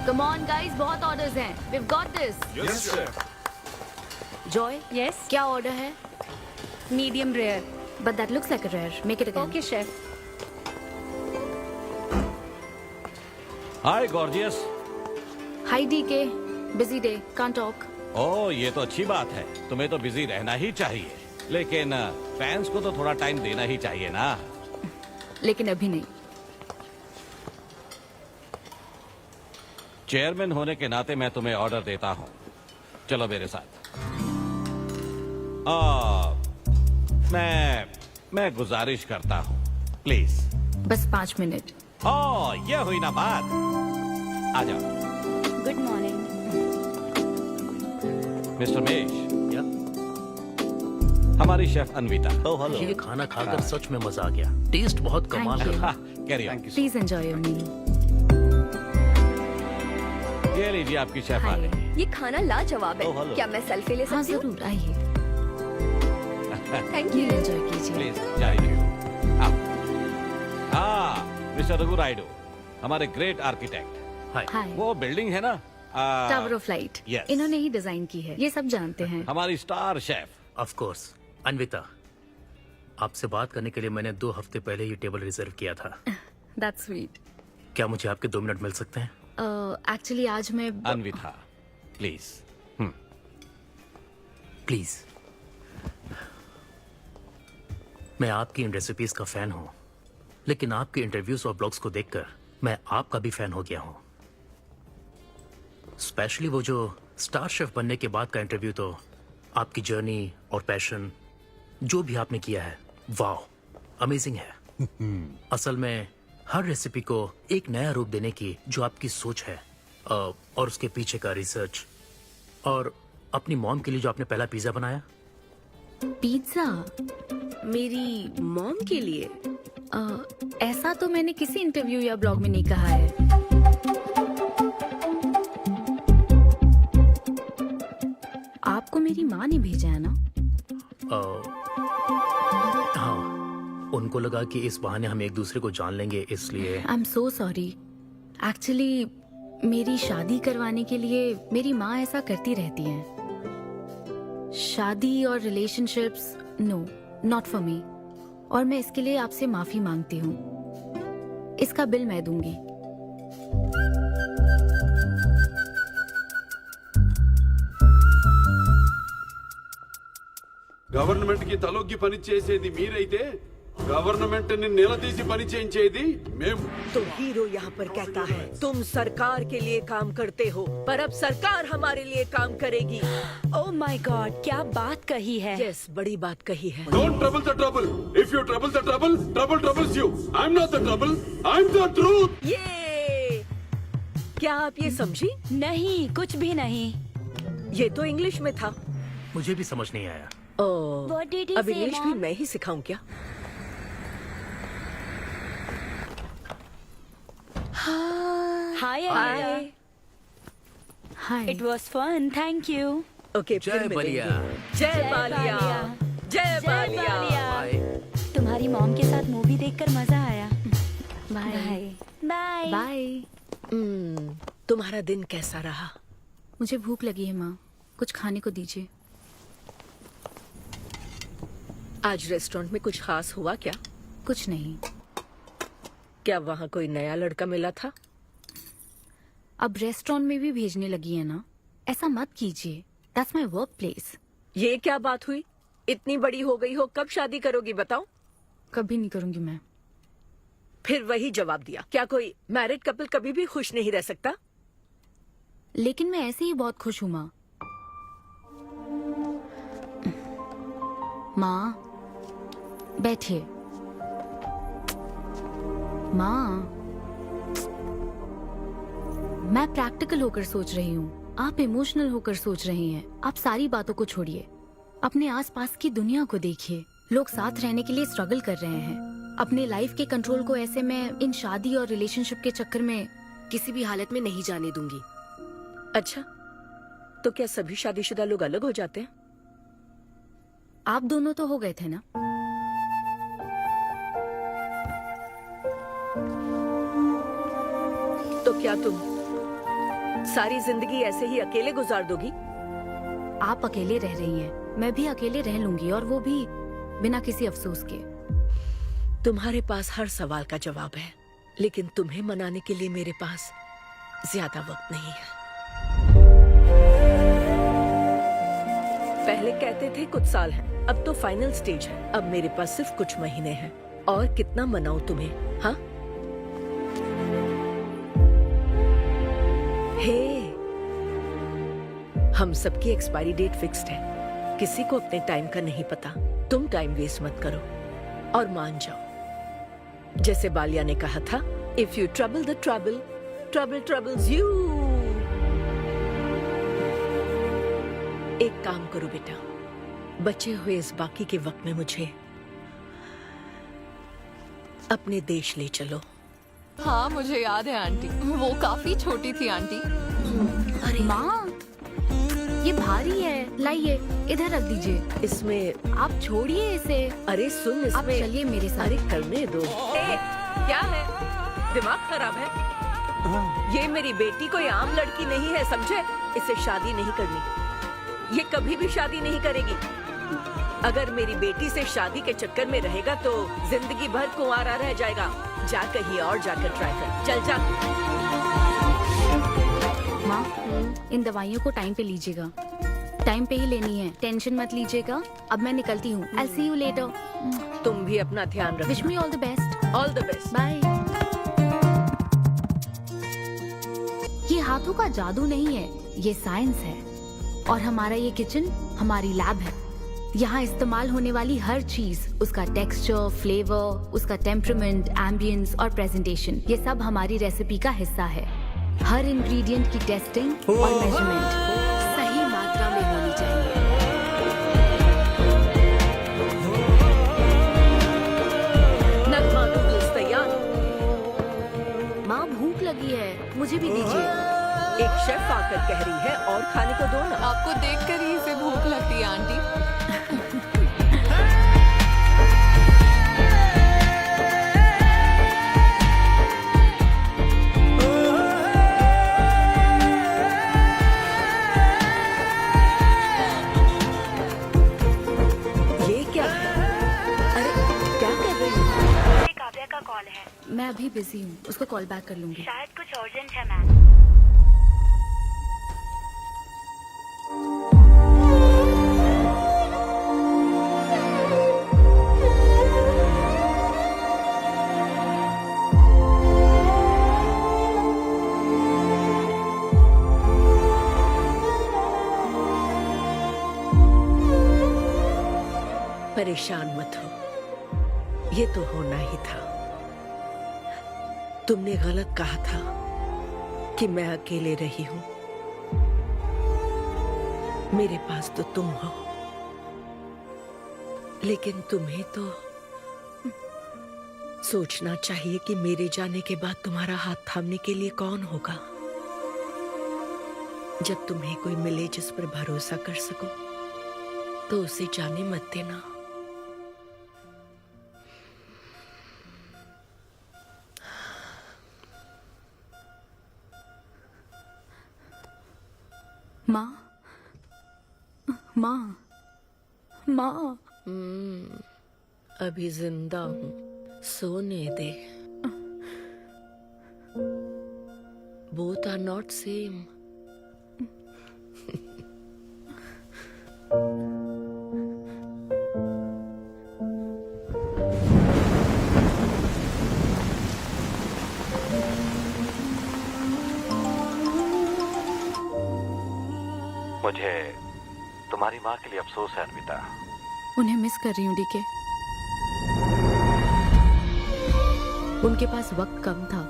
Come on guys, बहुत orders हैं. We've got this. Yes, sir. Joy, Yes, क्या order है? medium rare. But that looks like a rare. Make it again. Okay, chef. Hi gorgeous. Hi DK. Busy day. Can't talk. ओह ये तो अच्छी बात है, तुम्हें तो बिजी रहना ही चाहिए, लेकिन फैंस को तो थोड़ा टाइम देना ही चाहिए ना। लेकिन अभी नहीं. चेयरमैन होने के नाते मैं तुम्हें ऑर्डर देता हूँ, चलो मेरे साथ। मैं गुजारिश करता हूँ, प्लीज। बस 5 मिनट. ओह ये हुई ना बात, आ जाओ। Good morning. मिस्टर मेश, या? हमारी शेफ अन्विता। Oh hello. ये खाना खाकर सच में मजा आ गया। टेस्ट बहुत कमाल Thank you. का। Carry on. Please enjoy your meal. ये लीजिए आपकी शेफ आ Hi. गई। ये खाना लाजवाब Oh, है। hello. क्या मैं सेल्फी ले हाँ सकती हूँ? जरूर आइए. Thank Meal you. enjoy कीजिए. प्लीज जाइए। मिस्टर रघु राइडू, हमारे ग्रेट आर्किटेक्ट। हाय। Hi. वो बिल्डिंग है ना, टावर ऑफ लाइट. yes. इन्होंने ही डिजाइन की है. ये सब जानते हैं. हमारी star chef. Of course. Anvita, आपसे बात करने के लिए मैंने 2 हफ्ते पहले ये टेबल रिजर्व किया था। That's sweet. क्या मुझे आपके 2 मिनट मिल सकते हैं? Actually आज मैं अन्विता प्लीज। प्लीज। मैं आपकी इन रेसिपीज का फैन हूँ, लेकिन आपके इंटरव्यूज और ब्लॉग्स को देखकर मैं आपका भी फैन हो गया हूँ। स्पेशली वो जो स्टार शेफ बनने के बाद का इंटरव्यू, तो आपकी जर्नी और पैशन जो भी आपने किया है, वाह अमेजिंग है। असल में हर रेसिपी को एक नया रूप देने की जो आपकी सोच है, और उसके पीछे का रिसर्च, और अपनी मॉम के लिए जो आपने पहला पिज्जा बनाया। पिज्जा. मेरी मॉम के लिए? ऐसा तो मैंने किसी इंटरव्यू या ब्लॉग में नहीं कहा है. आपको मेरी माँ ने भेजा है ना? हाँ, उनको लगा कि इस बहाने हम एक दूसरे को जान लेंगे, इसलिए। आई एम सो सॉरी. एक्चुअली मेरी शादी करवाने के लिए मेरी माँ ऐसा करती रहती हैं. शादी और relationships, no, not for me. और मैं इसके लिए आपसे माफी मांगती हूँ. इसका बिल मैं दूंगी. గవర్నమెంట్ కి తలొగ్గి పని చేసేది మీరైతే గవర్నమెంట్ ని నిలదీసి పని చేయించేది మేము. तो हीरो यहाँ पर कहता है तुम सरकार के लिए काम करते हो, पर अब सरकार हमारे लिए काम करेगी. Oh my God, क्या बात कही है. यस, बड़ी बात कही है. Don't trouble the trouble. If you trouble the trouble, trouble troubles you. I'm not the trouble. I'm the truth. ये क्या आप ये समझी? नहीं, कुछ भी नहीं. ये तो इंग्लिश में था. मुझे भी समझ नहीं आया। ओह, What did he अब say, इंग्लिश भी Mom? मैं ही सिखाऊं क्या? Hi, Anita. Hi. Hi. It was fun, thank you. Okay, जय फिर बलिया। मिलेंगे. जय बालिया. जय बालिया. बाय। तुम्हारी मॉम के साथ मूवी देखकर मजा आया. बाय. बाय. बाय. तुम्हारा दिन कैसा रहा? मुझे भूख लगी है माँ. कुछ खाने को दीजिए. आज रेस्टोरेंट में कुछ खास हुआ क्या? कुछ नहीं. क्या वहाँ कोई नया लड़का मिला था? अब रेस्टोरेंट में भी भेजने लगी है ना. ऐसा मत कीजिए. That's my work place. ये क्या बात हुई? इतनी बड़ी हो गई हो, कब शादी करोगी बताओ? कभी नहीं करूंगी मैं. फिर वही जवाब दिया. क्या कोई मैरिड कपल कभी भी खुश नहीं रह सकता? लेकिन मैं ऐसे ही बहुत खुश हूँ माँ. माँ बैठिए. माँ, मैं प्रैक्टिकल होकर सोच रही हूँ. आप इमोशनल होकर सोच रही हैं. आप सारी बातों को छोड़िए. अपने आसपास की दुनिया को देखिए. लोग साथ रहने के लिए स्ट्रगल कर रहे हैं. अपने लाइफ के कंट्रोल को ऐसे में इन शादी और रिलेशनशिप के चक्कर में किसी भी हालत में नहीं जाने दूंगी. अच्छा, तो क्या सभी शादीशुदा लोग अलग हो जाते हैं? आप दोनों तो हो गए थे ना. तो क्या तुम सारी जिंदगी ऐसे ही अकेले गुजार दोगी? आप अकेले रह रही हैं, मैं भी अकेले रह लूंगी, और वो भी बिना किसी अफसोस के। तुम्हारे पास हर सवाल का जवाब है, लेकिन तुम्हें मनाने के लिए मेरे पास ज्यादा वक्त नहीं है। पहले कहते थे कुछ साल हैं, अब तो फाइनल स्टेज है। अब मेरे पास सिर्फ कुछ महीने हैं, और कितना मनाऊं तुम्हें? हाँ, हे, हम सबकी एक्सपायरी डेट फिक्स्ड है। किसी को अपने टाइम का नहीं पता। तुम टाइम वेस्ट मत करो और मान जाओ। जैसे बालिया ने कहा था, if you trouble the trouble, trouble troubles you. एक काम करो बेटा, बचे हुए इस बाकी के वक्त में मुझे अपने देश ले चलो। हाँ मुझे याद है आंटी, वो काफी छोटी थी आंटी। अरे माँ, ये भारी है, लाइए इधर रख दीजिए। इसमें आप छोड़िए इसे। अरे सुन, आप इसमें चलिए मेरे साथ। अरे करने दो। क्या है, दिमाग खराब है? ये मेरी बेटी कोई आम लड़की नहीं है, समझे? इसे शादी नहीं करनी, ये कभी भी शादी नहीं करेगी। अगर मेरी बेटी से शादी के चक्कर में रहेगा तो जिंदगी भर कुंवारा रह जाएगा। जा कहीं और जाकर ट्राई कर, चल जा। माँ, इन दवाइयों को टाइम पे लीजिएगा, टाइम पे ही लेनी है, टेंशन मत लीजिएगा। अब मैं निकलती हूँ। I'll see you later. तुम भी अपना ध्यान रखो। Wish me all the best. All the best. Bye. ये हाथों का जादू नहीं है, ये साइंस है। और हमारा ये किचन हमारी लैब है। यहाँ इस्तेमाल होने वाली हर चीज, उसका टेक्सचर, फ्लेवर, उसका टेम्परामेंट, एम्बियंस और प्रेजेंटेशन, ये सब हमारी रेसिपी का हिस्सा है। हर इंग्रेडिएंट की टेस्टिंग और मेजरमेंट सही मात्रा में होनी चाहिए। नगमा नूडल्स तैयार। माँ, भूख लगी है, मुझे भी दीजिए। एक शेफ आकर कह रही है और खाने को दो ना। आपको देखकर ही इसे भूख लगती है आंटी। ये क्या है? अरे क्या कर रही हो? काव्या का कॉल है, मैं अभी बिजी हूँ, उसको कॉल बैक कर लूंगी। शायद कुछ अर्जेंट है मैम। परेशान मत हो, ये तो होना ही था। तुमने गलत कहा था कि मैं अकेले रही हूं। मेरे पास तो तुम हो, लेकिन तुम्हें तो सोचना चाहिए कि मेरे जाने के बाद तुम्हारा हाथ थामने के लिए कौन होगा। जब तुम्हें कोई मिले जिस पर भरोसा कर सको, तो उसे जाने मत देना। माँ, माँ, माँ। अभी जिंदा हूँ, सोने दे। Both are not same. मुझे तुम्हारी माँ के लिए अफसोस है अनविता। उन्हें मिस कर रही हूँ डीके। उनके पास वक्त कम था,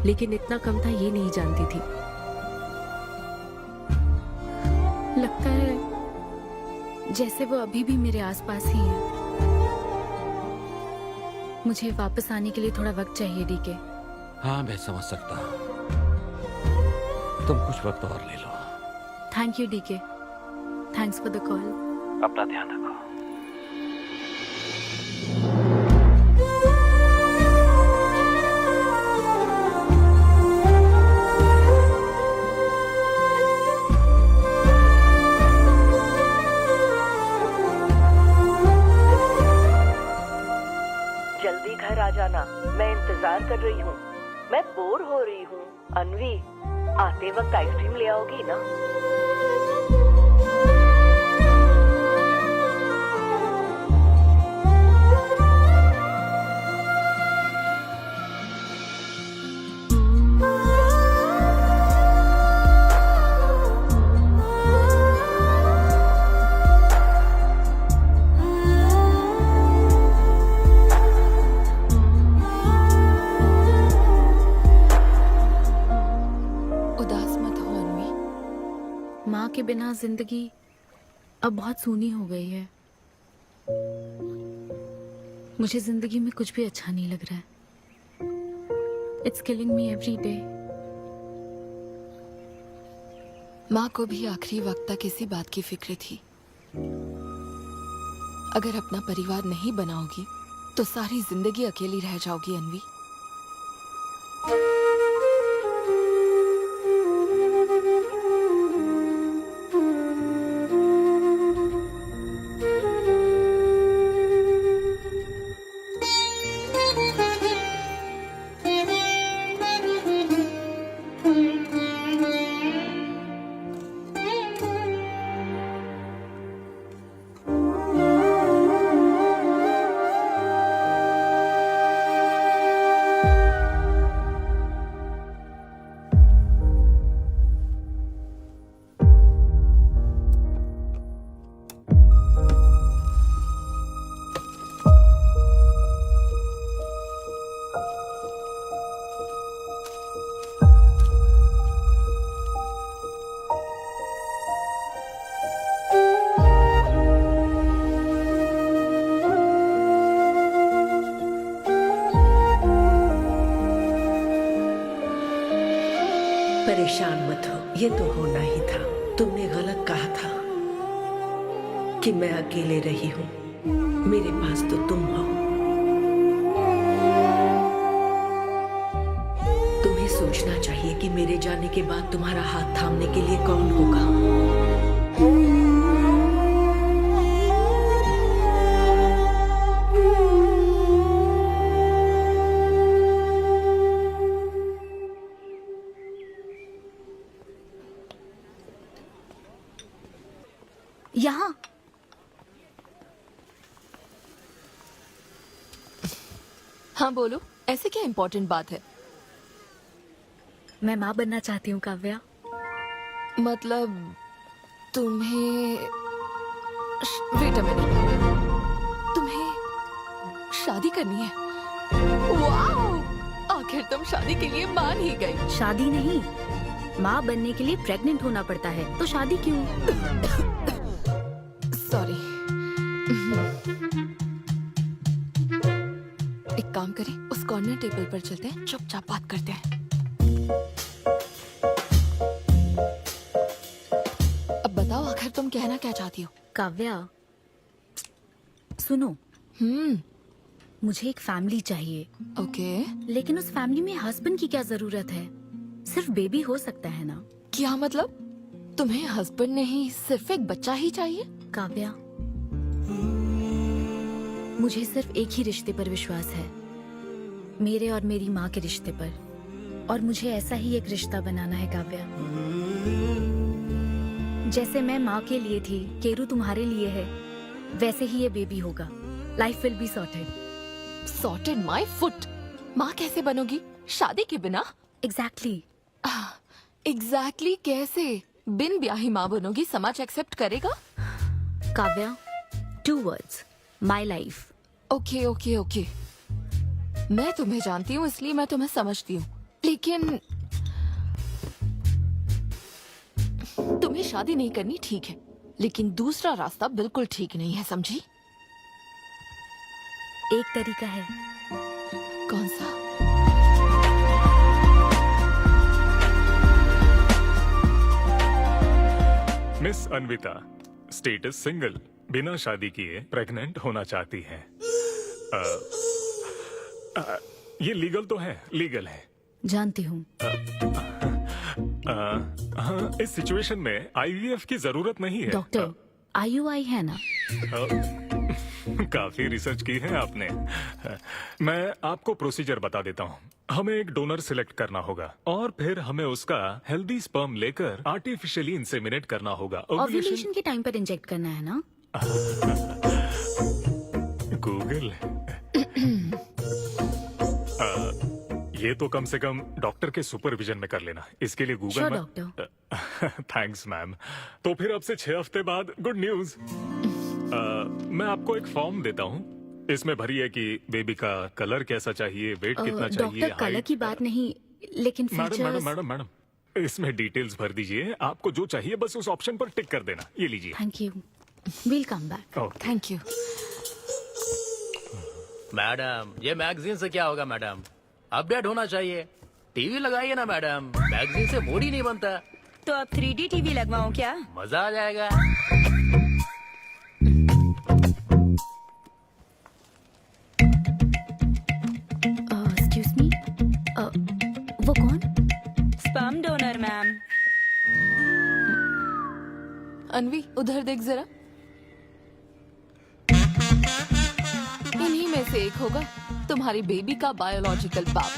लेकिन इतना कम था ये नहीं जानती थी। लगता है जैसे वो अभी भी मेरे आसपास ही है। मुझे वापस आने के लिए थोड़ा वक्त चाहिए डीके। हाँ मैं समझ सकता हूँ, तुम कुछ वक्त और ले लो। Thank you DK, thanks for the call. अपना ध्यान रखो। बोर हो रही हूँ। अनवी, आते वक्त आइसक्रीम ले आओगी ना? उदास मत हो अनवी। माँ के बिना जिंदगी अब बहुत सूनी हो गई है। मुझे जिंदगी में कुछ भी अच्छा नहीं लग रहा है। It's killing me every day. माँ को भी आखिरी वक्त तक इसी बात की फिक्र थी। अगर अपना परिवार नहीं बनाओगी तो सारी जिंदगी अकेली रह जाओगी अनवी। परेशान मत हो, ये तो होना ही था। तुमने गलत कहा था कि मैं अकेले रही हूँ। मेरे पास तो तुम हो। तुम्हें सोचना चाहिए कि मेरे जाने के बाद तुम्हारा हाथ थामने के लिए कौन होगा। यहाँ हाँ बोलो, ऐसे क्या इम्पोर्टेंट बात है? मैं माँ बनना चाहती हूँ काव्या। मतलब तुम्हें वेट अ मिनट, तुम्हें शादी करनी है? वाओ! आखिर तुम शादी के लिए मान ही गई। शादी नहीं, माँ बनने के लिए प्रेग्नेंट होना पड़ता है, तो शादी क्यों? सॉरी। एक काम करें, उस कॉर्नर टेबल पर चलते हैं, चुपचाप बात करते हैं। अब बताओ आखिर तुम कहना क्या चाहती हो? काव्या सुनो, मुझे एक फैमिली चाहिए। ओके। लेकिन उस फैमिली में हस्बैंड की क्या जरूरत है? सिर्फ बेबी हो सकता है ना? क्या मतलब? तुम्हें हस्बैंड नहीं, सिर्फ एक बच्चा ही चाहिए? काव्या, मुझे सिर्फ एक ही रिश्ते पर विश्वास है, मेरे और मेरी माँ के रिश्ते पर। और मुझे ऐसा ही एक रिश्ता बनाना है काव्या। जैसे मैं माँ के लिए थी, केरू तुम्हारे लिए है, वैसे ही ये बेबी होगा। Life will be sorted. Sorted my foot. माँ कैसे बनोगी शादी के बिना? एग्जैक्टली। एग्जैक्टली कैसे? बिन ब्याही माँ बनोगी, समाज एक्सेप्ट करेगा? Kavya, 2 words, my life. Okay okay okay, मैं तुम्हें जानती हूँ इसलिए मैं तुम्हें समझती हूँ, लेकिन तुम्हें शादी नहीं करनी ठीक है, लेकिन दूसरा रास्ता बिल्कुल ठीक नहीं है, समझी? एक तरीका है। कौन सा? मिस अनविता, स्टेटस सिंगल, बिना शादी किए प्रेग्नेंट होना चाहती हैं। ये लीगल तो है, लीगल है। जानती हूँ। हाँ, इस सिचुएशन में आईवीएफ की जरूरत नहीं है। डॉक्टर, IUI है ना? काफी रिसर्च की है आपने। मैं आपको प्रोसीजर बता देता हूँ। हमें एक डोनर सिलेक्ट करना होगा और फिर हमें उसका हेल्दी स्पर्म लेकर आर्टिफिशियली इंसेमिनेट करना होगा। ओव्यूलेशन के टाइम पर इंजेक्ट करना है ना? गूगल ये तो कम से कम डॉक्टर के सुपरविजन में कर लेना, इसके लिए गूगल Sure, में doctor. Thanks ma'am. तो फिर अब से 6 हफ्ते बाद गुड न्यूज। मैं आपको एक फॉर्म देता हूँ, इसमें भरिए कि बेबी का कलर कैसा चाहिए, वेट कितना चाहिए, डॉक्टर कलर की बात नहीं, लेकिन madam madam features. Madam madam इसमें डिटेल्स भर दीजिए, आपको जो चाहिए बस उस ऑप्शन पर टिक कर देना। ये लीजिए। Thank you, will come back. Okay. Thank you. Madam ये मैगजीन से क्या होगा मैडम, अपडेट होना चाहिए। टीवी लगाइए ना मैडम, मैगजीन से मूड ही नहीं बनता। तो अब 3D टीवी लगवाऊं क्या? मजा आ जाएगा। एक्सक्यूज मी, वो कौन? Sperm donor ma'am. अनवी उधर देख जरा, इन्हीं में से एक होगा तुम्हारी बेबी का बायोलॉजिकल बाप।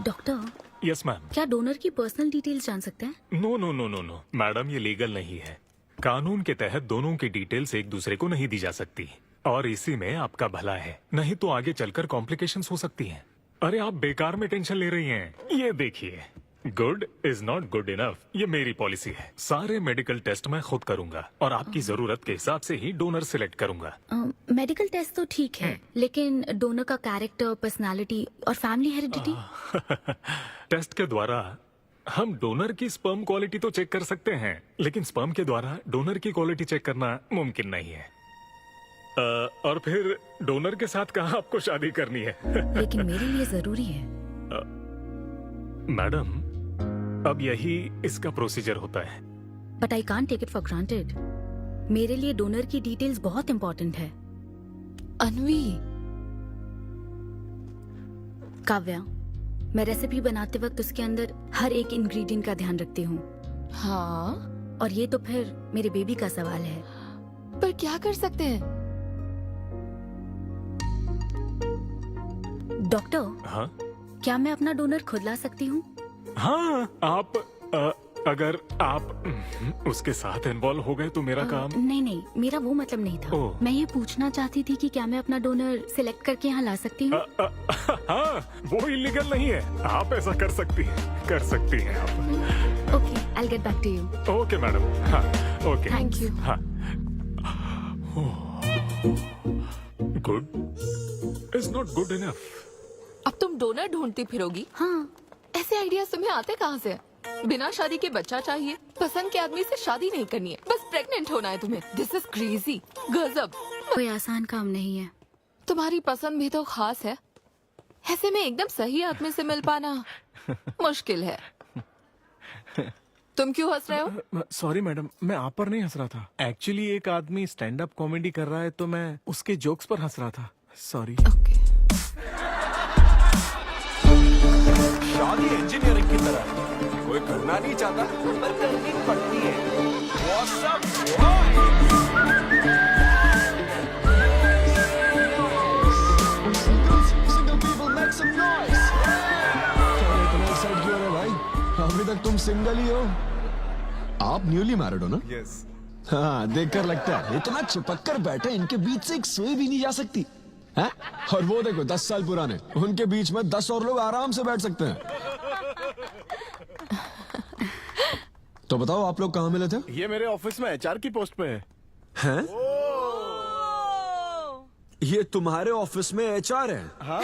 Doctor, yes ma'am. क्या डोनर की पर्सनल डिटेल्स जान सकते हैं? No no no no no madam, ये लीगल नहीं है। कानून के तहत दोनों की डिटेल्स एक दूसरे को नहीं दी जा सकती, और इसी में आपका भला है, नहीं तो आगे चलकर कॉम्प्लिकेशंस हो सकती हैं। अरे आप बेकार में टेंशन ले रही हैं। ये देखिए, good is not good enough, ये मेरी पॉलिसी है। सारे मेडिकल टेस्ट मैं खुद करूंगा और आपकी जरूरत के हिसाब से ही डोनर सिलेक्ट करूंगा। मेडिकल टेस्ट तो ठीक है, लेकिन डोनर का कैरेक्टर, पर्सनालिटी और फैमिली हेरिडिटी? टेस्ट के द्वारा हम डोनर की स्पर्म क्वालिटी तो चेक कर सकते हैं, लेकिन स्पर्म के द्वारा डोनर की क्वालिटी चेक करना मुमकिन नहीं है। और फिर डोनर के साथ कहाँ आपको शादी करनी है? लेकिन मेरे लिए जरूरी है। मैडम, अब यही इसका प्रोसीजर होता है। But I can't take it for granted. मेरे लिए डोनर की डिटेल्स बहुत इंपॉर्टेंट है। अनवी, काव्या, मैं रेसिपी बनाते वक्त उसके अंदर हर एक इंग्रेडिएंट का ध्यान रखती हूँ, हाँ और ये तो फिर मेरे बेबी का सवाल है। पर क्या कर सकते हैं? हाँ डॉक्टर, क्या मैं अपना डोनर खुद ला सकती हूँ? हाँ, आप अगर आप उसके साथ इन्वॉल्व हो गए तो मेरा काम। नहीं नहीं, मेरा वो मतलब नहीं था। ओह। मैं ये पूछना चाहती थी कि क्या मैं अपना डोनर सिलेक्ट करके यहाँ ला सकती हूँ? हाँ, वो इलीगल नहीं है, आप ऐसा कर सकती हैं आप। Okay, I get back to you. Okay madam. हाँ ओके, थैंक यू। हाँ। Good is not good enough. अब तुम डोनर ढूंढती फिरोगी? हाँ, ऐसे आइडियाज तुम्हें आते कहाँ से? बिना शादी के बच्चा चाहिए, पसंद के आदमी से शादी नहीं करनी है, बस प्रेग्नेंट होना है तुम्हें। दिस इज क्रेजी, गजब। कोई आसान काम नहीं है। तुम्हारी पसंद भी तो खास है, ऐसे में एकदम सही आदमी से मिल पाना मुश्किल है। तुम क्यों हंस रहे हो? सॉरी मैडम, मैं आप पर नहीं हंस रहा था। एक्चुअली एक आदमी स्टैंड अप कॉमेडी कर रहा है तो मैं उसके जोक्स पर हंस रहा था। सॉरी। ओके। शादी इंजीनियरिंग की तरह है। कोई करना नहीं चाहता पर करनी पड़ती है। What's up, Single people make some noise. इतना एक्साइट क्यों हो रहे भाई? अभी तक तुम सिंगल ही हो। आप न्यूली मैरिड हो ना? Yes. हाँ, देखकर लगता है इतना चिपक कर बैठे, इनके बीच से एक सुई भी नहीं जा सकती है? और वो देखो 10 साल पुराने, उनके बीच में 10 और लोग आराम से बैठ सकते हैं। तो बताओ आप लोग कहाँ मिले थे? ये मेरे ऑफिस में एचआर की पोस्ट पे है। हैं? ये तुम्हारे ऑफिस में एचआर है? हाँ।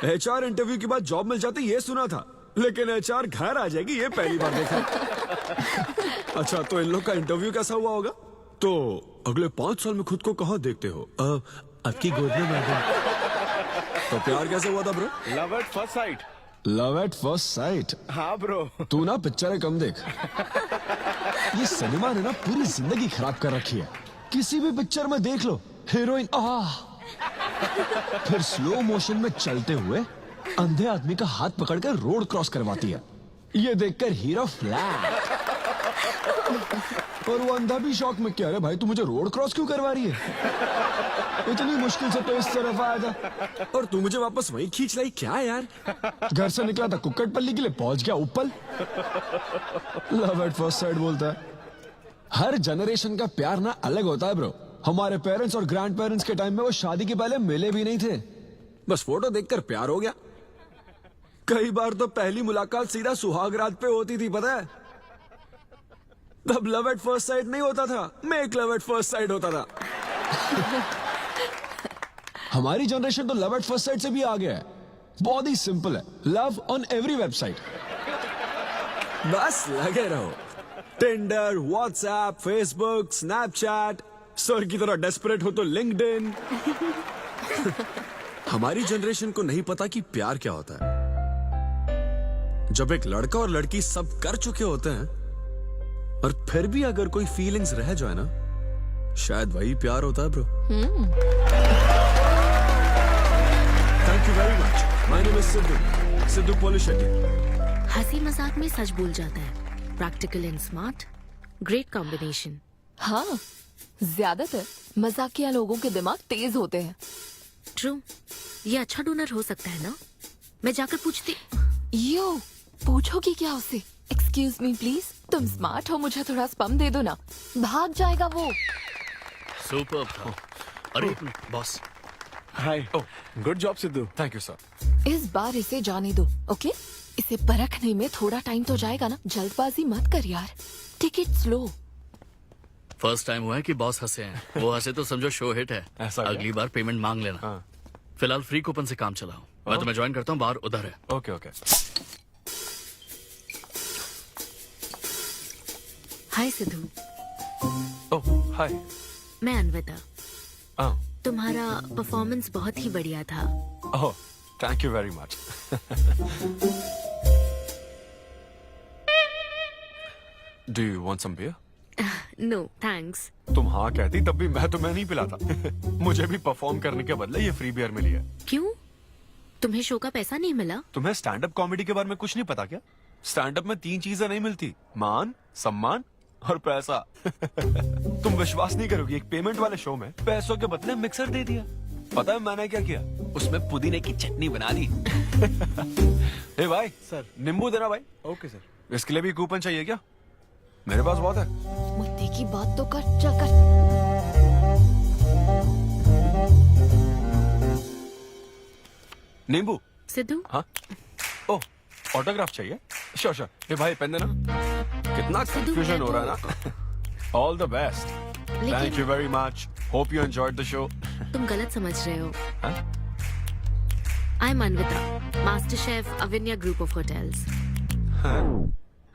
एचआर इंटरव्यू के बाद जॉब मिल जाती ये सुना था, लेकिन एचआर घर आ जाएगी ये पहली बार देखा। अच्छा, तो इन लोग का इंटरव्यू कैसा हुआ होगा? तो अगले 5 साल में खुद को कहाँ देखते हो? आपकी गोद में मैडम। तो प्यार कैसे हुआ था bro? Love at first sight. Love at first sight? हाँ ब्रो। तू ना पिक्चरें कम देख। ये सिनेमा ने ना पूरी जिंदगी खराब कर रखी है। किसी भी पिक्चर में देख लो, हीरोइन फिर स्लो मोशन में चलते हुए अंधे आदमी का हाथ पकड़कर रोड क्रॉस करवाती है। ये देखकर हीरो फ्लैट। और वो अंधा भी शौक में, क्या रे भाई तू मुझे रोड क्रॉस क्यों करवा रही है? इतनी मुश्किल से तो इस तरफ आया था और तू मुझे वापस वहीं खींच लाई, क्या यार? घर से निकला था कुक्कटपल्ली के लिए, पहुंच गया उपल। लव एट फर्स्ट साइट बोलता है। हर जनरेशन का प्यार ना अलग होता है ब्रो। हमारे पेरेंट्स और ग्रैंड पेरेंट्स के टाइम में वो शादी के पहले मिले भी नहीं थे, बस फोटो देखकर प्यार हो गया। कई बार तो पहली मुलाकात सीधा सुहाग रात पे होती थी, पता है? तब लव एट फर्स्ट साइट नहीं होता था, make love at first sight होता था। हमारी जनरेशन तो लव एट फर्स्ट साइट से भी आ गया है। बहुत ही सिंपल है, लव ऑन एवरी वेबसाइट। बस लगे रहो, Tinder, WhatsApp, Facebook, Snapchat, sir की तरह डेस्परेट हो तो लिंक्डइन। हमारी जनरेशन को नहीं पता कि प्यार क्या होता है। जब एक लड़का और लड़की सब कर चुके होते हैं और फिर भी अगर कोई फीलिंग्स रह जाए ना, शायद वही प्यार होता है bro. Thank you very much. My name is Siddhu Polishetty. हंसी मजाक में सच बोल जाता है। Practical and smart, great combination. हाँ, ज्यादातर मजाकिया लोगों के दिमाग तेज होते हैं। ट्रू, ये अच्छा डोनर हो सकता है ना? मैं जाकर पूछती। यो, पूछोगी क्या उससे? एक्सक्यूज मी प्लीज, तुम स्मार्ट हो, मुझे थोड़ा स्पम दे दो ना। भाग जाएगा वो। सुपर था। अरे एक minute boss. Hi, good job Sidhu. Thank you sir. इस बार इसे जाने दो, ओके? इसे परखने में थोड़ा टाइम तो जाएगा ना, जल्दबाजी मत कर यार। Take it slow. First time हुआ है कि बॉस हंसे हैं। वो हंसे तो समझो शो हिट है। ऐसा क्या? अगली बार पेमेंट मांग लेना। हाँ। फिलहाल फ्री कूपन से काम चलाओ। मैं तुम्हें ज्वाइन करता हूँ, बाहर उधर है। Okay okay. Hi Siddhu, oh hi. मैं अनविता। ओह तुम्हारा परफॉर्मेंस बहुत ही बढ़िया था। Oh, thank you very much. Do you want some beer? No thanks. तुम हाँ कहती तब भी मैं तुम्हें नहीं पिलाता। मुझे भी परफॉर्म करने के बदले ये फ्री बियर मिली है। क्यों? तुम्हें शो का पैसा नहीं मिला? तुम्हें स्टैंड अप कॉमेडी के बारे में कुछ नहीं पता क्या? स्टैंड अप में 3 चीजें नहीं मिलती, मान, सम्मान और पैसा। तुम विश्वास नहीं करोगी, एक पेमेंट वाले शो में पैसों के बदले मिक्सर दे दिया। पता है मैंने क्या किया? उसमें पुदीने की चटनी बना दी। ए भाई सर। नींबू देना भाई। Okay sir. इसके लिए भी कूपन चाहिए क्या? मेरे पास बहुत है। मुद्दे की बात तो कर, चल कर। नींबू। सिद्धू, हाँ। ओह, ऑटोग्राफ चाहिए? Sure sure. ए भाई पेन देना। कितना कंफ्यूजन हो रहा है ना। All the best. Thank you very much. Hope you enjoyed the show. तुम गलत समझ रहे हो। हाँ? I am Anvita, master chef Avinya group of hotels.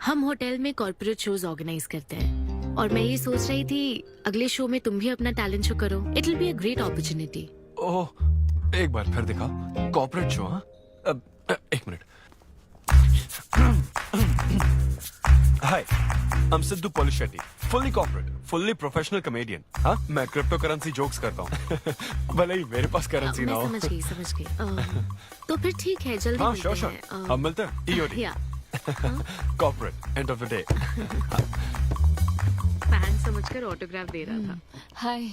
हम होटल में कॉर्पोरेट शोज ऑर्गेनाइज करते हैं और मैं ये सोच रही थी अगले शो में तुम भी अपना टैलेंट शो करो। It will be a great opportunity. Oh, एक बार फिर दिखा। Corporate show? हाँ, एक minute. Hi, I am Siddhu Polishetty, fully corporate, fully professional comedian. हाँ, मैं क्रिप्टो करेंसी जोक्स करता हूँ। भले ही मेरे पास करेंसी ना हो। मैं समझ गई। तो फिर ठीक है, जल्दी हाँ मिलते श्योर श्योर, हैं। हम मिलते हैं। EOD या corporate, end of the day. Fan समझकर ऑटोग्राफ दे रहा था। हाय।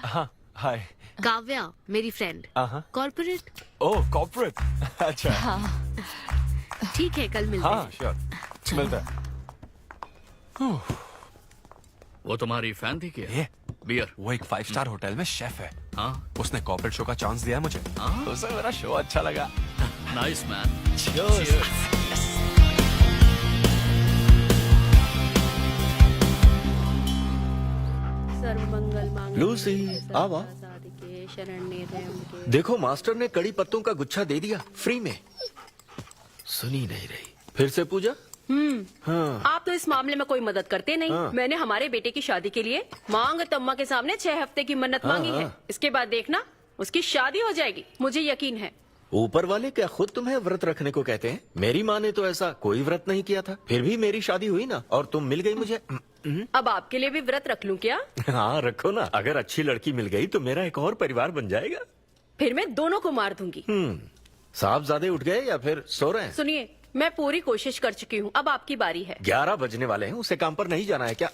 हाँ हाय। काव्या मेरी फ्रेंड। कॉर्पोरेट। ओह कॉर्पोरेट, अच्छा। हाँ। ठीक है, कल मिलते हाँ हैं। श्योर, मिलते हैं। वो तुम्हारी फैन थी क्या? ये बियर। वो एक 5 स्टार होटल में शेफ है। हाँ, उसने कॉर्पोरेट शो का चांस दिया है मुझे। उसे मेरा शो अच्छा लगा। Nice man. लूसी, आवा। देखो मास्टर ने कड़ी पत्तों का गुच्छा दे दिया फ्री में। सुनी नहीं रही, फिर से पूजा। हाँ। आप तो इस मामले में कोई मदद करते नहीं। हाँ। मैंने हमारे बेटे की शादी के लिए मांग तम्मा के सामने 6 हफ्ते की मन्नत मांगी है। इसके बाद देखना उसकी शादी हो जाएगी, मुझे यकीन है। ऊपर वाले क्या खुद तुम्हें व्रत रखने को कहते हैं? मेरी माँ ने तो ऐसा कोई व्रत नहीं किया था, फिर भी मेरी शादी हुई ना, और तुम मिल गई मुझे। अब आपके लिए भी व्रत रख लूं क्या? हाँ रखो ना, अगर अच्छी लड़की मिल गई तो मेरा एक और परिवार बन जाएगा। फिर मैं दोनों को मार दूंगी। साहबजादे उठ गए या फिर सो रहे हैं? सुनिए, मैं पूरी कोशिश कर चुकी हूँ, अब आपकी बारी है। 11 बजने वाले हैं, उसे काम पर नहीं जाना है क्या?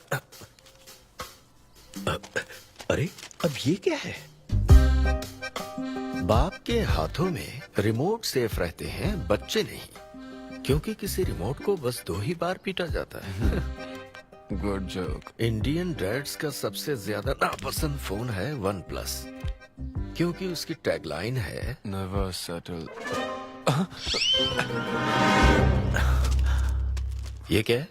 अरे अब ये क्या है? बाप के हाथों में रिमोट सेफ रहते हैं, बच्चे नहीं, क्योंकि किसी रिमोट को बस 2 ही बार पीटा जाता है। Good joke. इंडियन डैड्स का सबसे ज्यादा नापसंद फोन है OnePlus, क्योंकि उसकी टैगलाइन है नेवर सेटल। ये क्या है?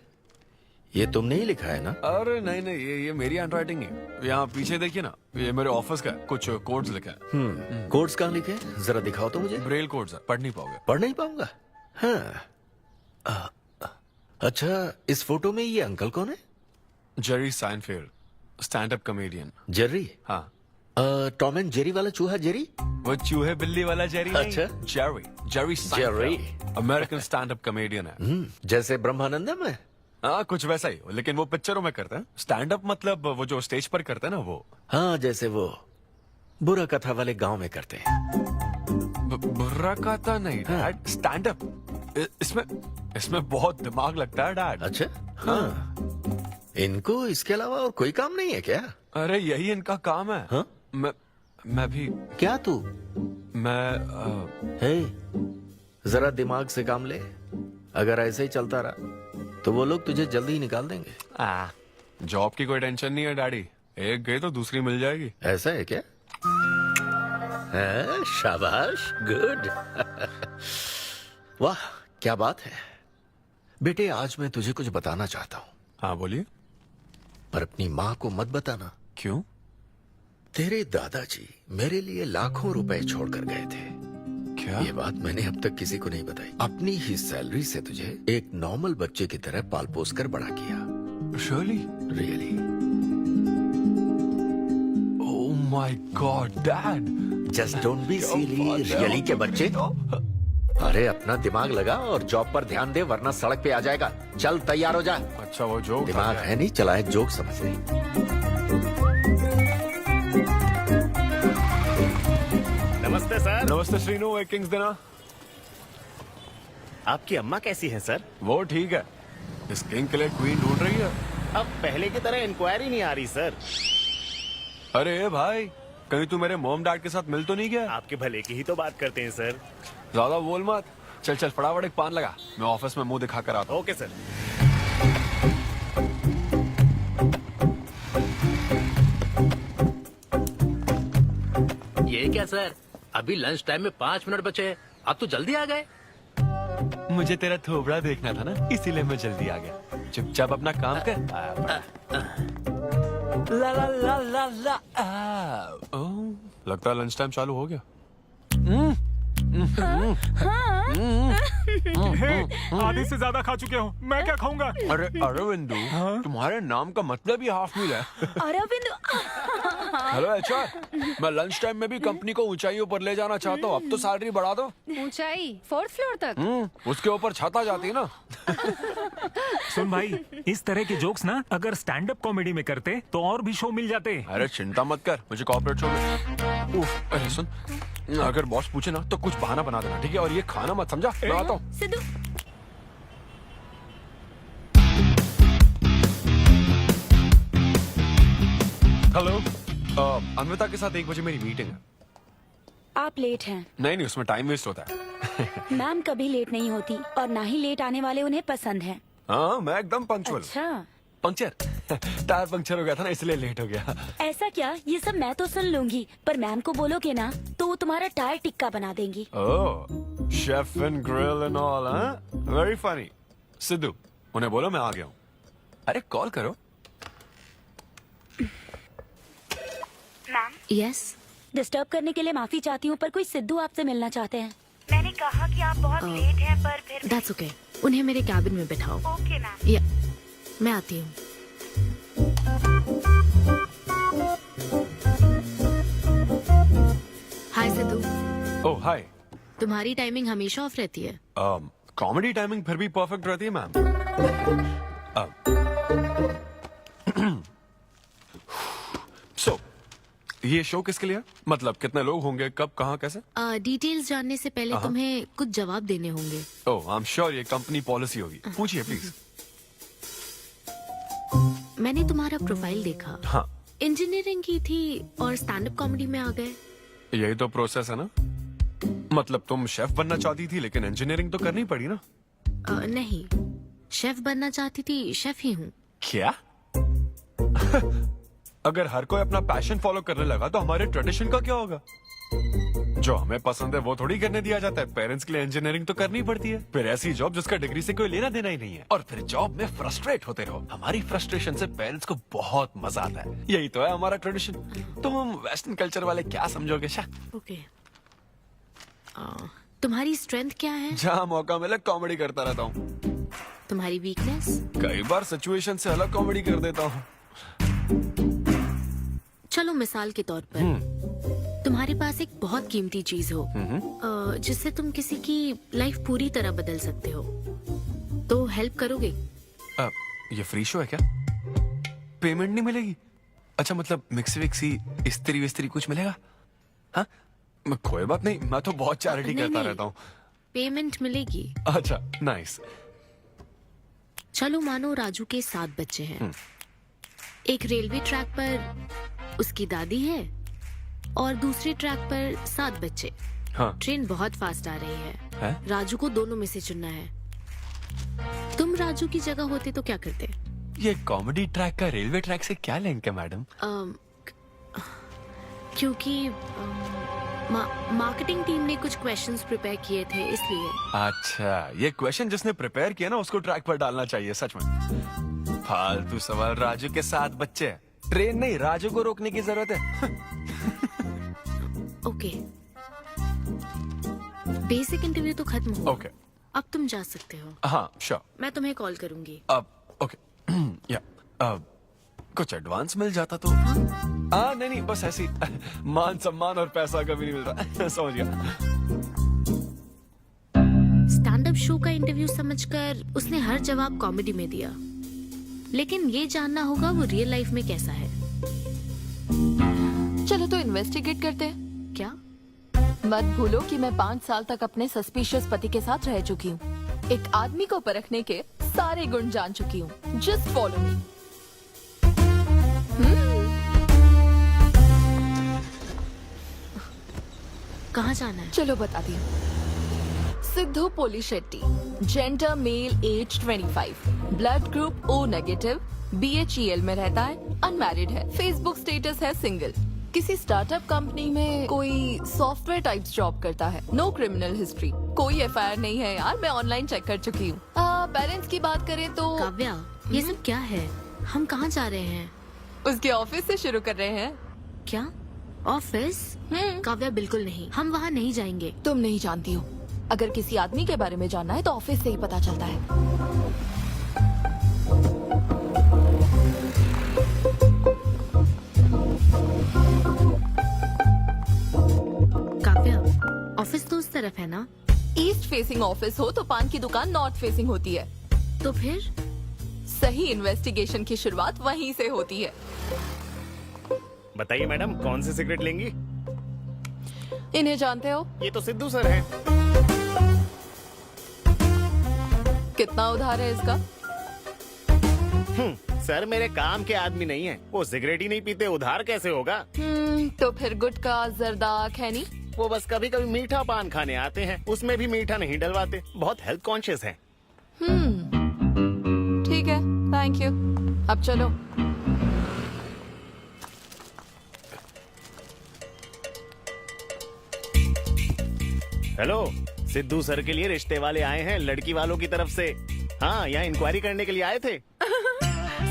ये तुमने ही लिखा है ना? अरे नहीं नहीं, ये मेरी हैंडराइटिंग है। यहाँ पीछे देखिए ना, ये मेरे ऑफिस का है। कुछ कोड्स लिखा है। कोड्स कहाँ लिखे हैं? जरा दिखाओ तो मुझे। ब्रेल कोड्स है, पढ़ नहीं पाओगे। पढ़ नहीं पाऊंगा? हाँ। अच्छा, इस फोटो में ये अंकल कौन है? Jerry Seinfeld, stand up comedian. Jerry? हाँ। टॉम एंड जेरी वाला चूहा जेरी? वो चूहे बिल्ली वाला जेरी नहीं। अच्छा। Jerry Jerry American stand up comedian है। जैसे ब्रह्मानंदम है? हाँ, कुछ वैसा ही, लेकिन वो पिक्चरों में करते हैं। स्टैंड अप मतलब वो जो स्टेज पर करते हैं ना, वो। हाँ, जैसे वो बुरा कथा वाले गांव में करते हैं। बुरा कथा नहीं डैड, स्टैंड अप। इसमें बहुत दिमाग लगता है डैड। अच्छा। हाँ। इनको इसके अलावा और कोई काम नहीं है क्या? अरे यही इनका काम है। हाँ? मैं भी। क्या तू? मैं हे, जरा दिमाग से काम ले। अगर ऐसे ही चलता रहा तो वो लोग तुझे जल्दी ही निकाल देंगे। जॉब की कोई टेंशन नहीं है डैडी, एक गई तो दूसरी मिल जाएगी। ऐसा है क्या? शाबाश, गुड। वाह, क्या बात है बेटे। आज मैं तुझे कुछ बताना चाहता हूँ। हाँ बोलिए। पर अपनी माँ को मत बताना। क्यों? तेरे दादाजी मेरे लिए लाखों रुपए छोड़कर गए थे। क्या? ये बात मैंने अब तक किसी को नहीं बताई। अपनी ही सैलरी से तुझे एक नॉर्मल बच्चे की तरह पाल पोस कर बड़ा किया। Really? Oh my God dad, just don't be silly. Really के बच्चे? अरे अपना दिमाग लगा और जॉब पर ध्यान दे, वरना सड़क पे आ जाएगा। चल तैयार हो जा। अच्छा वो जोक दिमाग है नहीं, चला है जोक समझ नहीं। नमस्ते सर। नमस्ते श्रीनु, एक किंग्स देना। आपकी अम्मा कैसी है सर? वो ठीक है, इस किंग के लिए क्वीन ढूंढ रही है। अब पहले की तरह इंक्वायरी नहीं आ रही सर। अरे भाई, कहीं तू मेरे मॉम डैड के साथ मिल तो नहीं गया? आपके भले की ही तो बात करते हैं सर। ज्यादा बोल मत। चल चल फटाफट एक पान लगा, मैं ऑफिस में मुंह दिखा कर आता हूँ। Okay sir. ये क्या सर, अभी लंच टाइम में 5 मिनट बचे हैं, आप तो जल्दी आ गए। मुझे तेरा थोबड़ा देखना था ना, इसीलिए मैं जल्दी आ गया। चुपचाप अपना काम कर। ला ला ला ला ला। लगता है लंच टाइम चालू हो गया। आधे से ज्यादा खा चुके हो, मैं क्या खाऊंगा? अरे अरविंदु, तुम्हारे नाम का मतलब ही हाफ मील है। अरविंद। हेलो एचआर, मैं लंच टाइम में भी कंपनी को ऊंचाइयों पर ले जाना चाहता हूँ। अब तो सैलरी बढ़ा दो। ऊंचाई 4th फ्लोर तक? उसके ऊपर छत आ जाती है ना। सुन भाई, इस तरह के जोक्स ना अगर स्टैंड अप कॉमेडी में करते तो और भी शो मिल जाते। अरे चिंता मत कर, मुझे कॉर्पोरेट शो में। अरे सुन, अगर बॉस पूछे ना तो कुछ बहाना बना देना, ठीक है? और ये खाना मत, समझा? मैं आता हूँ। सिद्धू। हेलो, अन्विता के साथ 1 बजे मेरी मीटिंग है। आप लेट हैं। नहीं नहीं, उसमें टाइम वेस्ट होता है। मैम कभी लेट नहीं होती और ना ही लेट आने वाले उन्हें पसंद है। हाँ, मैं एकदम पंक्चुअल। अच्छा। पंक्चर टायर पंक्चर हो गया था ना, इसलिए लेट हो गया। ऐसा क्या? ये सब मैं तो सुन लूंगी, पर मैम को बोलोगे ना तो वो तुम्हारा टायर टिक्का बना देंगी। Oh, chef and grill and all, हाँ? Very funny. सिद्धू, उन्हें बोलो मैं आ गया हूँ। अरे कॉल करो। मैम। यस। डिस्टर्ब करने के लिए माफी चाहती हूँ, पर कोई सिद्धू आपसे मिलना चाहते हैं। मैंने कहा कि आप बहुत लेट हैं, पर फिर दैट्स ओके। उन्हें मेरे कैबिन में बिठाओ। Okay ma'am. या, मैं आती हूँ। हाय सिद्धू। ओह हाय। तुम्हारी टाइमिंग हमेशा ऑफ रहती है? कॉमेडी टाइमिंग फिर भी परफेक्ट रहती है मैम। सो ये शो किसके लिए है? मतलब कितने लोग होंगे, कब, कहाँ, कैसे? डिटेल्स जानने से पहले तुम्हें कुछ जवाब देने होंगे। ओह आई एम श्योर ये कंपनी पॉलिसी होगी। पूछिए प्लीज। मैंने तुम्हारा प्रोफाइल देखा। हाँ, इंजीनियरिंग की थी और स्टैंड अप कॉमेडी में आ गए। यही तो प्रोसेस है ना। मतलब तुम शेफ बनना चाहती थी लेकिन इंजीनियरिंग तो करनी पड़ी ना। नहीं, शेफ बनना चाहती थी, शेफ ही हूँ। क्या? अगर हर कोई अपना पैशन फॉलो करने लगा तो हमारे ट्रेडिशन का क्या होगा? जो हमें पसंद है वो थोड़ी करने दिया जाता है। पेरेंट्स के लिए इंजीनियरिंग तो करनी पड़ती है, फिर ऐसी जॉब जिसका डिग्री से कोई लेना देना ही नहीं है, और फिर जॉब में फ्रस्ट्रेट होते रहो। हमारी फ्रस्ट्रेशन से पेरेंट्स को बहुत मजा आता है। यही तो है हमारा ट्रेडिशन। तुम वेस्टर्न कल्चर वाले क्या समझोगे? ओके, तुम्हारी स्ट्रेंथ क्या है? जहाँ मौका मिले कॉमेडी करता रहता हूँ। तुम्हारी वीकनेस? कई बार सिचुएशन से अलग कॉमेडी कर देता हूँ। चलो मिसाल के तौर पर तुम्हारे पास एक बहुत कीमती चीज हो जिससे तुम किसी की लाइफ पूरी तरह बदल सकते हो, तो हेल्प करोगे? ये फ्री शो है क्या? पेमेंट नहीं मिलेगी? अच्छा, मतलब मिक्सी विक्सी इस्त्री विस्त्री कुछ मिलेगा? हाँ, कोई बात नहीं, मैं तो बहुत चैरिटी करता रहता हूँ। पेमेंट मिलेगी। अच्छा, नाइस। चलो मानो राजू के 7 बच्चे हैं। एक रेलवे ट्रैक पर उसकी दादी है और दूसरे ट्रैक पर 7 बच्चे। हाँ। ट्रेन बहुत फास्ट आ रही है। राजू को दोनों में से चुनना है। तुम राजू की जगह होते तो क्या करते? ये कॉमेडी ट्रैक का रेलवे ट्रैक से क्या लिंक है मैडम? क्योंकि मार्केटिंग टीम ने कुछ क्वेश्चंस प्रिपेयर किए थे, इसलिए। अच्छा, ये क्वेश्चन जिसने प्रिपेयर किया ना उसको ट्रैक पर डालना चाहिए। सच में फालतू सवाल। राजू के 7 बच्चे, ट्रेन नहीं, राजू को रोकने की जरूरत है। ओके, बेसिक इंटरव्यू तो खत्म हो। ओके, अब तुम जा सकते हो। हाँ श्योर। मैं तुम्हें कॉल करूंगी। अब ओके या कुछ एडवांस मिल जाता तो। हाँ नहीं, बस ऐसी मान सम्मान और पैसा कभी नहीं मिलता। समझ गया। स्टैंड अप शो का इंटरव्यू समझकर उसने हर जवाब कॉमेडी में दिया, लेकिन ये जानना होगा वो रियल लाइफ में कैसा है। चलो तो इन्वेस्टिगेट करते हैं। क्या? मत भूलो कि मैं 5 साल तक अपने सस्पिशियस पति के साथ रह चुकी हूँ। एक आदमी को परखने के सारे गुण जान चुकी हूँ। Just follow me. कहाँ जाना है? चलो बताती हूँ। Siddhu Polishetty, gender male, age 25, blood group O negative, BHEL में रहता है, अनमैरिड है, फेसबुक स्टेटस है सिंगल, किसी स्टार्टअप कंपनी में कोई सॉफ्टवेयर टाइप्स जॉब करता है, नो क्रिमिनल हिस्ट्री, कोई FIR नहीं है यार, मैं ऑनलाइन चेक कर चुकी हूँ। पेरेंट्स की बात करें तो। काव्या, ये सब क्या है? हम कहाँ जा रहे हैं? उसके ऑफिस से शुरू कर रहे हैं। क्या ऑफिस? काव्या बिल्कुल नहीं, हम वहाँ नहीं जाएंगे। तुम नहीं जानती हो, अगर किसी आदमी के बारे में जानना है तो ऑफिस से ही पता चलता है। काव्या, ऑफिस तो उस तरफ है ना? ईस्ट फेसिंग ऑफिस हो तो पान की दुकान नॉर्थ फेसिंग होती है। तो फिर सही इन्वेस्टिगेशन की शुरुआत वहीं से होती है। बताइए मैडम, कौन सी सिगरेट लेंगी? इन्हें जानते हो? ये तो सिद्धू सर हैं। कितना उधार है इसका? सर मेरे काम के आदमी नहीं है, वो सिगरेट ही नहीं पीते, उधार कैसे होगा? तो फिर गुटखा, जर्दा, खैनी? वो बस कभी कभी मीठा पान खाने आते हैं, उसमें भी मीठा नहीं डलवाते, बहुत हेल्थ कॉन्शियस हैं। ठीक है, थैंक यू। अब चलो। हेलो, सिद्धू सर के लिए रिश्ते वाले आए हैं लड़की वालों की तरफ से। हाँ, यहाँ इंक्वायरी करने के लिए आए थे।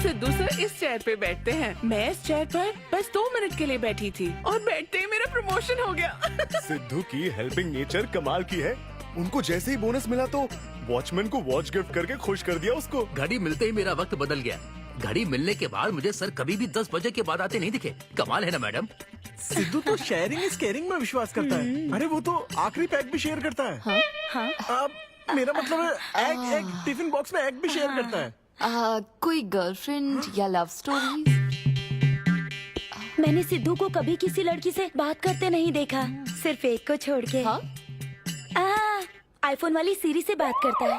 सिद्धू सर इस चेयर पे बैठते हैं, मैं इस चेयर पर बस 2 मिनट के लिए बैठी थी और बैठते ही मेरा प्रमोशन हो गया। सिद्धू की हेल्पिंग नेचर कमाल की है। उनको जैसे ही बोनस मिला तो वॉचमैन को वॉच गिफ्ट करके खुश कर दिया उसको। घड़ी मिलते ही मेरा वक्त बदल गया। घड़ी मिलने के बाद मुझे सर कभी भी 10 बजे के बाद आते नहीं दिखे। कमाल है ना मैडम? सिद्धू तो शेयरिंग इज केयरिंग में विश्वास करता है। अरे वो तो आखिरी पैक भी शेयर करता है। हाँ? मेरा मतलब है एग टिफिन बॉक्स में एग भी शेयर करता है। कोई गर्लफ्रेंड या लव स्टोरी? मैंने सिद्धू को कभी किसी लड़की से बात करते नहीं देखा, सिर्फ एक को छोड़ के। हाँ? आईफोन वाली सीरी से बात करता है।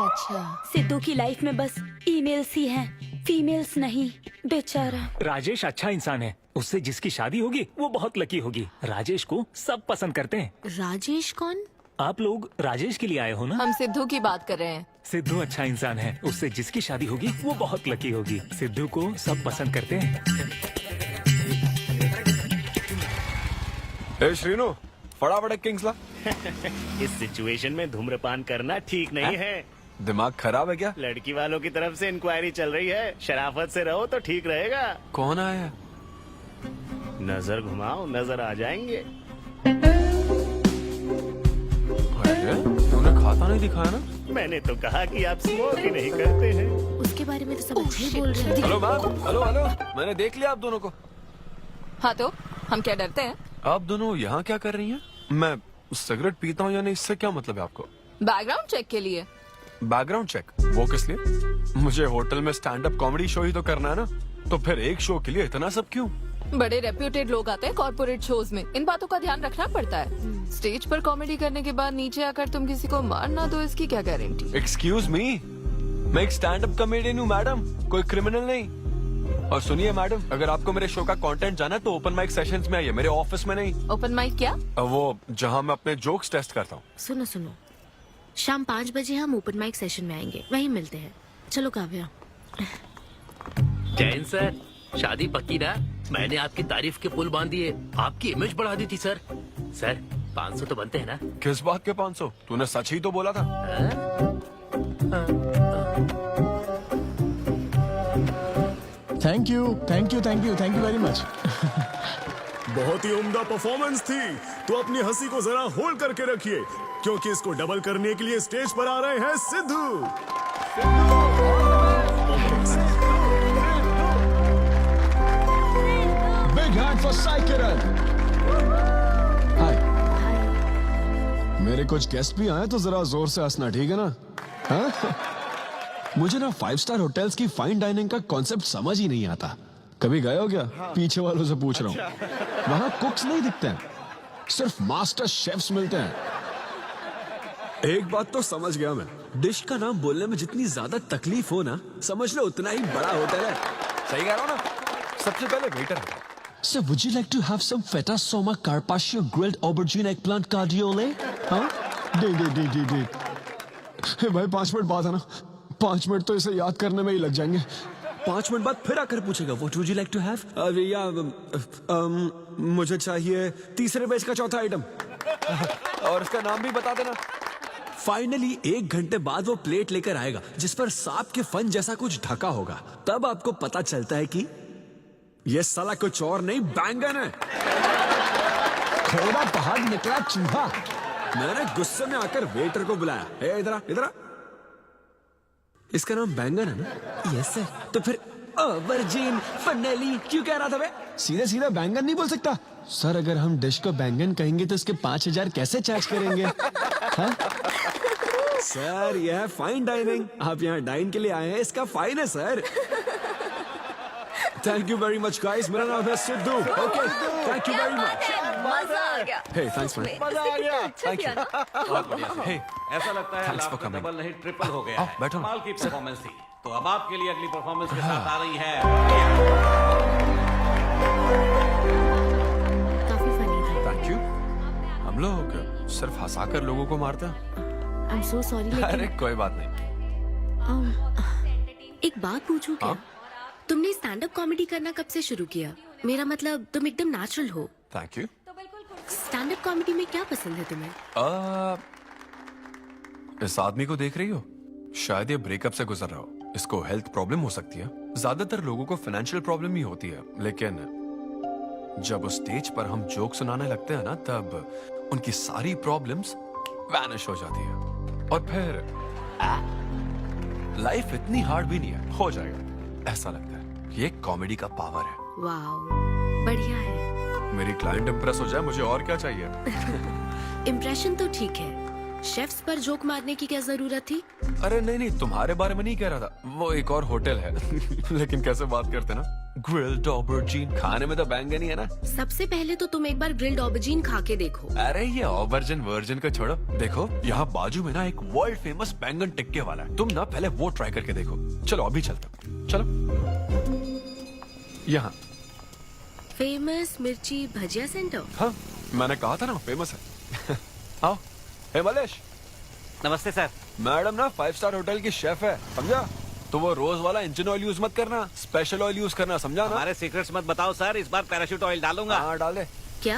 अच्छा। सिद्धू की लाइफ में बस ईमेल्स ही हैं, फीमेल्स नहीं, बेचारा। राजेश अच्छा इंसान है, उससे जिसकी शादी होगी वो बहुत लकी होगी। राजेश को सब पसंद करते हैं। राजेश कौन? आप लोग राजेश के लिए आए हो ना? हम सिद्धू की बात कर रहे हैं। सिद्धू अच्छा इंसान है, उससे जिसकी शादी होगी वो बहुत लकी होगी। सिद्धू को सब पसंद करते हैं। ए श्रीनु, फटाफट एक किंग्स ला। इस सिचुएशन में धूम्रपान करना ठीक नहीं है। दिमाग खराब है क्या? लड़की वालों की तरफ से इंक्वायरी चल रही है, शराफत से रहो तो ठीक रहेगा। कौन आया? नजर घुमाओ, नजर आ जाएंगे। अरे तूने खाता नहीं दिखाया ना? मैंने तो कहा कि आप स्मोक ही नहीं करते हैं। उसके बारे में तो सब अच्छे ही बोल रहे हैं। हेलो मैम, हेलो हेलो, मैंने देख लिया आप दोनों को। हाँ तो हम क्या डरते हैं? आप दोनों यहाँ क्या कर रही हैं? मैं सिगरेट पीता हूँ या नहीं, इससे क्या मतलब है आपको? बैकग्राउंड चेक के लिए। Background check? वो किस लिए? मुझे होटल में स्टैंड अप कॉमेडी शो ही तो करना है ना, तो फिर एक शो के लिए इतना सब क्यों? बड़े रेप्यूटेड लोग आते हैं कॉर्पोरेट शोज में, इन बातों का ध्यान रखना पड़ता है। स्टेज पर कॉमेडी करने के बाद नीचे आकर तुम किसी को मार ना दो, इसकी क्या गारंटी? एक्सक्यूज मी, मैं एक स्टैंड अप कॉमेडियन हूँ मैडम, कोई क्रिमिनल नहीं। और सुनिए मैडम, अगर आपको मेरे शो का कंटेंट जाना है तो ओपन माइक सेशंस में आइए, मेरे ऑफिस में नहीं। ओपन माइक क्या? वो जहाँ मैं अपने जोक्स टेस्ट करता हूँ। सुनो सुनो, शाम 5 बजे हम ओपन माइक सेशन में आएंगे, वहीं मिलते हैं। चलो काव्या। जैन सर, शादी पक्की ना? मैंने आपकी तारीफ के पुल बांध दिए, आपकी इमेज बढ़ा दी थी सर। सर 500 तो बनते हैं ना? किस बात के 500? तूने सच ही तो बोला था। Thank you thank you thank you thank you very much. बहुत ही उम्दा परफॉर्मेंस थी, तो अपनी हंसी को जरा होल्ड करके रखिए, क्योंकि इसको डबल करने के लिए स्टेज पर आ रहे हैं Siddhu. Big hand for Sai Kiran. Hi. मेरे कुछ गेस्ट भी आए तो जरा जोर से हंसना, ठीक है ना? हाँ? मुझे ना 5 स्टार होटल्स की फाइन डाइनिंग का कॉन्सेप्ट समझ ही नहीं आता। कभी गए हो क्या? पीछे वालों से पूछ रहा हूँ। वहाँ कुक्स नहीं दिखते हैं, सिर्फ मास्टर शेफ्स मिलते हैं। एक बात तो समझ गया मैं, डिश का नाम बोलने में जितनी ज्यादा तकलीफ हो ना, समझ लो उतना ही बड़ा होटल है। सही कह रहा हूँ ना? सबसे पहले वेटर है। So would you like to have some feta soma carpaccio grilled aubergine eggplant cardiole? हाँ? दे। भाई 5 मिनट बाद है ना, 5 मिनट तो इसे याद करने में ही लग जाएंगे। 5 मिनट बाद फिर आकर पूछेगा What would you like to have? मुझे चाहिए तीसरे पेज का चौथा आइटम। और इसका नाम भी बता देना। फाइनली 1 घंटे बाद वो प्लेट लेकर आएगा जिस पर सांप के फन जैसा कुछ ढका होगा। तब आपको पता चलता है कि ये साला कुछ और नहीं, बैंगन है। थोड़ा बाहर निकला चूहा। मैंने गुस्से में आकर वेटर को बुलाया, ए इधर आ, इधर आ। इसका नाम बैंगन है ना? Yes sir. तो फिर ऑबरजीन फनेली क्यों कह रहा था बे? सीधे सीधे बैंगन नहीं बोल सकता? सर अगर हम डिश को बैंगन कहेंगे तो इसके 5000 कैसे चार्ज करेंगे? हाँ? सर यह है फाइन डाइनिंग, आप यहाँ डाइन के लिए आए हैं, इसका फाइन है sir. Thank you very much guys, मेरा नाम है Sidhu. Okay thank you very much. मजा आ गया। हे थैंक्स मैन। मजा आ गया। Thank you. बहुत बढ़िया। हे, ऐसा लगता है Thanks for लाभ coming. डबल नहीं ट्रिपल हो गया है। बैठो ना। कमाल की परफॉर्मेंस थी। तो अब आपके लिए अगली परफॉर्मेंस के साथ आ रही है। काफी फनी था। Thank you. हम लोग सिर्फ हंसाकर लोगों को मारते हैं। आई एम सो सॉरी अरे लेकिन कोई बात नहीं। एक बात पूछूं क्या? तुमने स्टैंड अप कॉमेडी करना कब से शुरू किया? मेरा मतलब तुम एकदम नेचुरल हो। Thank you. Stand up comedy में क्या पसंद है तुम्हें? इस आदमी को देख रही हो? शायद ये ब्रेकअप से गुजर रहा हो, इसको हेल्थ प्रॉब्लम हो सकती है। ज्यादातर लोगों को फाइनेंशियल प्रॉब्लम ही होती है, लेकिन जब उस स्टेज पर हम जोक सुनाने लगते हैं ना, तब उनकी सारी प्रॉब्लम्स वैनिश हो जाती है। और फिर लाइफ इतनी हार्ड भी नहीं है, हो जाएगा ऐसा लगता है। ये कॉमेडी का पावर है। वाओ, बढ़िया है। मेरी क्लाइंट इंप्रेस हो जाए, मुझे और क्या चाहिए? इम्प्रेशन तो ठीक है, शेफ्स पर जोक मारने की क्या जरूरत थी? अरे नहीं नहीं, तुम्हारे बारे में नहीं कह रहा था, वो एक और होटल है। लेकिन कैसे बात करते ना, ग्रिल्ड ऑबरजीन खाने में तो बैंगन ही है ना। सबसे पहले तो तुम एक बार ग्रिल्ड ऑबरजीन खा के देखो। अरे ये ऑबरजन वर्जन को छोड़ो, देखो यहाँ बाजू में ना एक वर्ल्ड फेमस बैंगन टिक्के वाला है, तुम ना पहले वो ट्राई करके देखो। चलो अभी चलते हैं, चलो। यहाँ फेमस मिर्ची भजिया सेंटर। हाँ मैंने कहा था ना फेमस है। आओ। हे मलेश। नमस्ते सर। मैडम ना 5 स्टार होटल की शेफ है, समझा? तो वो रोज वाला इंजन ऑयल यूज मत करना, स्पेशल ऑयल यूज करना, समझा ना? हमारे सीक्रेट्स मत बताओ सर, इस बार पैराशूट ऑयल डालूंगा। हाँ डाल दे। क्या?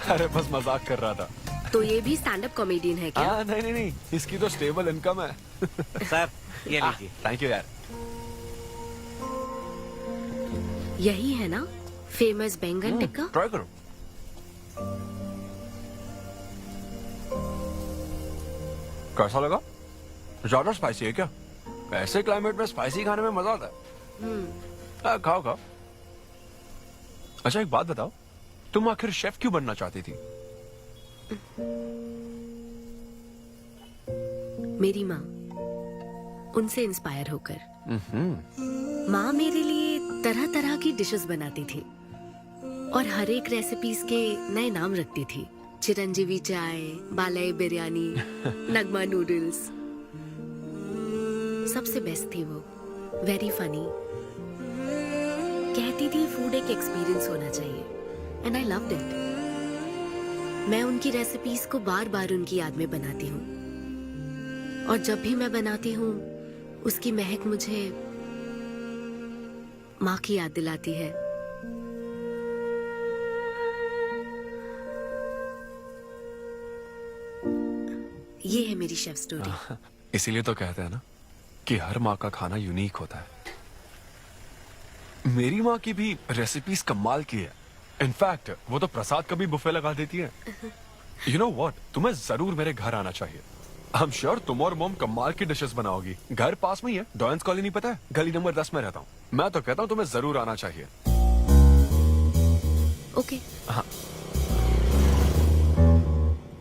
अरे बस मजाक कर रहा था। तो ये भी स्टैंड अप कॉमेडियन है क्या? हाँ नहीं नहीं नहीं, इसकी तो स्टेबल इनकम है। सर ये लीजिए। थैंक यू यार। यही है ना फेमस बैंगन टिक्का? ट्राई करो। कैसा लगा? ज्यादा स्पाइसी है क्या? ऐसे क्लाइमेट में स्पाइसी खाने में मजा आता है। खाओ खाओ। अच्छा एक बात बताओ, तुम आखिर शेफ क्यों बनना चाहती थी? मेरी माँ, उनसे इंस्पायर होकर। माँ मेरे लिए तरह तरह की डिशेस बनाती थी और हर एक रेसिपीज के नए नाम रखती थी। चिरंजीवी चाय, बालाई बिरयानी, नगमा नूडल्स। सबसे बेस्ट थी वो, वेरी फनी। कहती थी फूड एक एक्सपीरियंस होना चाहिए, एंड आई लव्ड इट। मैं उनकी रेसिपीज को बार बार उनकी याद में बनाती हूँ, और जब भी मैं बनाती हूँ उसकी महक मुझे माँ की याद दिलाती है। ये है मेरी शेफ स्टोरी। इसीलिए तो कहते हैं ना कि हर माँ का खाना यूनिक होता है। मेरी माँ की भी रेसिपीज कमाल की है। इनफैक्ट वो तो प्रसाद का भी बुफे लगा देती है। यू नो व्हाट, तुम्हें जरूर मेरे घर आना चाहिए। आई एम श्योर तुम और मॉम कमाल की डिशेस बनाओगी। घर पास में ही है, डॉयंस कॉलोनी पता है, गली नंबर 10 में रहता हूँ। मैं तो कहता हूँ तुम्हें जरूर आना चाहिए। ओके। हाँ।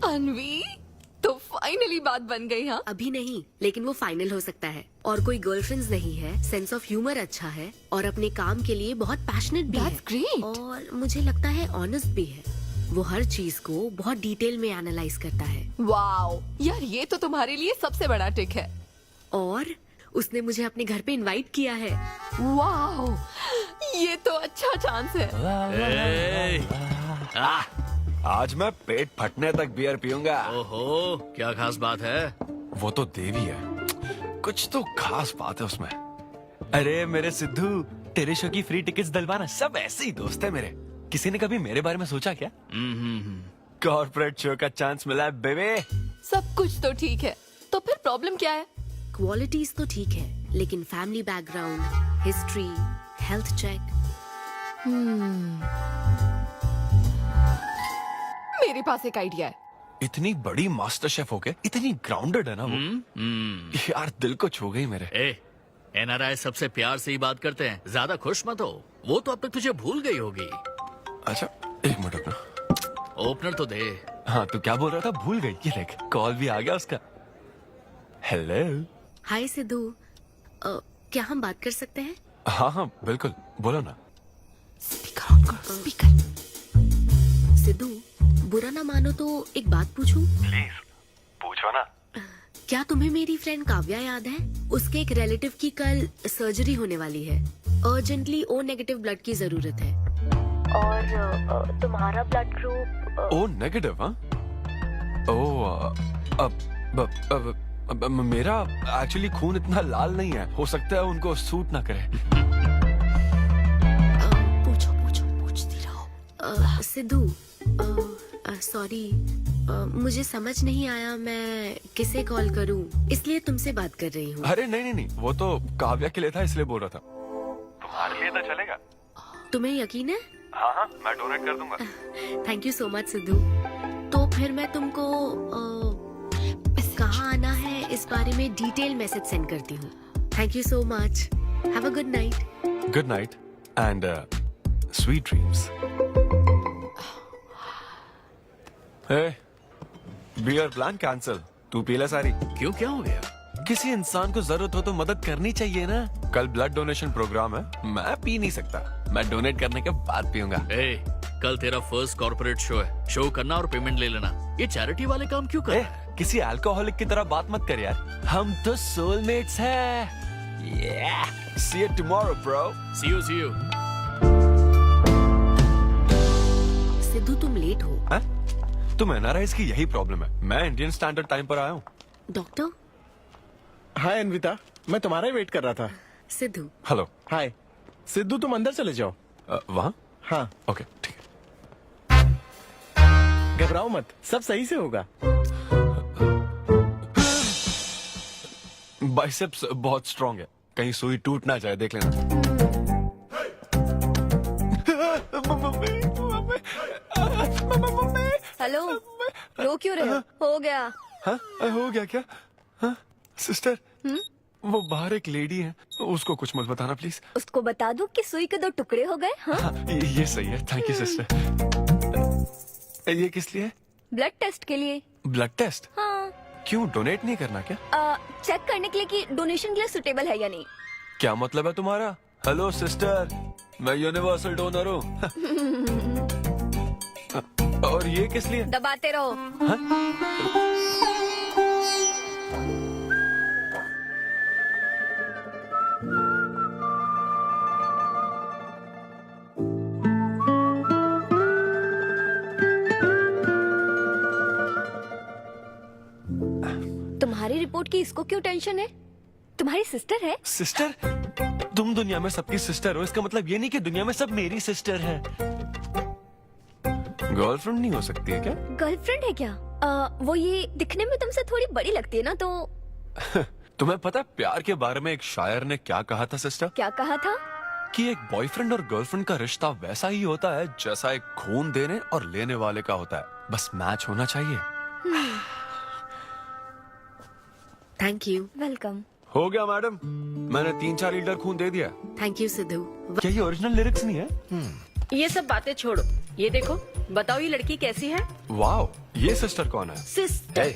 अनवी, तो फाइनली बात बन गई। हाँ अभी नहीं, लेकिन वो फाइनल हो सकता है। और कोई गर्लफ्रेंड्स नहीं है, सेंस ऑफ ह्यूमर अच्छा है, और अपने काम के लिए बहुत पैशनेट भी है। ग्रेट। और मुझे लगता है ऑनेस्ट भी है। वो हर चीज को बहुत डिटेल में एनालाइज करता है। वाओ यार, ये तो तुम्हारे लिए सबसे बड़ा टिक है। और उसने मुझे अपने घर पे इनवाइट किया है। वाओ, ये तो अच्छा चांस है। आज मैं पेट फटने तक बियर पीऊंगा। ओहो, क्या खास बात है? वो तो देवी है, कुछ तो खास बात है उसमें। अरे मेरे सिद्धू, तेरे शो की फ्री टिकट्स दिलवाना, सब ऐसे ही दोस्त है मेरे। किसी ने कभी मेरे बारे में सोचा क्या? कॉर्पोरेट शो का चांस मिला है बेबे। सब कुछ तो ठीक है, तो फिर प्रॉब्लम क्या है? क्वालिटीज तो ठीक है, लेकिन family background, history, health check. मेरे पास एक आइडिया है। इतनी बड़ी मास्टर शेफ होके इतनी ग्राउंडेड है ना वो। यार दिल को छू गई मेरे। एनआरआई सबसे प्यार से ही बात करते हैं, ज्यादा खुश मत हो। वो तो अब तक तुझे भूल गई होगी। अच्छा एक मिनट रुकना। ओपनर तो दे। हाँ तू क्या बोल रहा था? भूल गई? ये देख, कॉल भी आ गया उसका। हेलो। हाय सिद्धू, क्या हम बात कर सकते हैं? हाँ हाँ बिल्कुल, बोलो ना। स्पीकर ऑन करो, स्पीकर। सिद्धू, बुरा ना मानो तो एक बात पूछूं? प्लीज पूछो ना। क्या तुम्हें मेरी फ्रेंड काव्या याद है? उसके एक रिलेटिव की कल सर्जरी होने वाली है। अर्जेंटली O नेगेटिव ब्लड की जरूरत है। और तुम्हारा ब्लड ग्रुप? O negative? हाँ। ओ अब मेरा एक्चुअली खून इतना लाल नहीं है, हो सकता है उनको सूट ना करे। पूछती रहो। सिद्धू, सॉरी, मुझे समझ नहीं आया मैं किसे कॉल करूं, इसलिए तुमसे बात कर रही हूँ। अरे नहीं नहीं नहीं, वो तो काव्या के लिए था, इसलिए बोल रहा था। तुम्हारे लिए तो चलेगा? तुम्हें यकीन है? हाँ हाँ, मैं डोनेट कर दूंगा। Thank you so much Sidhu. तो फिर मैं तुमको कहाँ आना है इस बारे में डिटेल मैसेज सेंड करती हूँ। Thank you so much. Have a good night. Good night and sweet dreams. Beer plan cancel. तू पी ले सारी। क्यों, क्या हो गया? किसी इंसान को जरूरत हो तो मदद करनी चाहिए ना। कल ब्लड डोनेशन प्रोग्राम है, मैं पी नहीं सकता। मैं डोनेट करने के बाद पीऊंगा। कल तेरा फर्स्ट कॉर्पोरेट शो है, शो करना और पेमेंट ले लेना। ये चैरिटी वाले काम क्यों कर रहा है? किसी अल्कोहलिक की तरह बात मत कर यार, हम तो सोलमेट्स हैं। See you tomorrow, bro. See you. Sidhu तुम लेट हो। हाँ? तुम NRIs की यही प्रॉब्लम है। मैं इंडियन स्टैंडर्ड टाइम पर आया हूँ। डॉक्टर। हाय अनविता, मैं तुम्हारा ही वेट कर रहा था। सिद्धू। हेलो। हाय सिद्धू, तुम अंदर चले जाओ। वहाँ? हाँ। ओके ठीक है। घबराओ मत, सब सही से होगा। बाइसेप्स बहुत स्ट्रांग है, कहीं सुई टूट ना जाए, देख लेना। हेलो, रो क्यों रहे हो गया? हाँ? हो गया क्या? हाँ? सिस्टर, वो बाहर एक लेडी है, उसको कुछ मत बताना प्लीज। उसको बता दूं कि सुई के 2 टुकड़े हो गए। हाँ? हाँ, ये सही है, थैंक यू सिस्टर। ये किस लिए? ब्लड टेस्ट के लिए। Blood test? हाँ। क्यों, डोनेट नहीं करना क्या? चेक करने के लिए कि डोनेशन के लिए सुटेबल है या नहीं। क्या मतलब है तुम्हारा? हेलो सिस्टर, मैं यूनिवर्सल डोनर हूँ। और ये किस लिए? दबाते रहो। तुम्हारी रिपोर्ट की इसको क्यों टेंशन है? तुम्हारी सिस्टर है। सिस्टर? तुम दुनिया में सबकी सिस्टर हो, इसका मतलब ये नहीं कि दुनिया में सब मेरी सिस्टर है। गर्लफ्रेंड नहीं हो सकती है क्या? गर्लफ्रेंड है क्या? वो ये दिखने में तुमसे थोड़ी बड़ी लगती है ना, तो तुम्हें पता है प्यार के बारे में एक शायर ने क्या कहा था सिस्टर? क्या कहा था? कि एक बॉयफ्रेंड और गर्लफ्रेंड का रिश्ता वैसा ही होता है जैसा एक खून देने और लेने वाले का होता है, बस मैच होना चाहिए। Thank you. वेलकम। हो गया मैडम, मैंने 3-4 लीटर खून दे दिया। Thank you Sidhu. क्या ये ओरिजिनल लिरिक्स नहीं है? ये सब बातें छोड़ो, ये देखो, बताओ ये लड़की कैसी है? वाओ, ये सिस्टर कौन है? सिस्टर।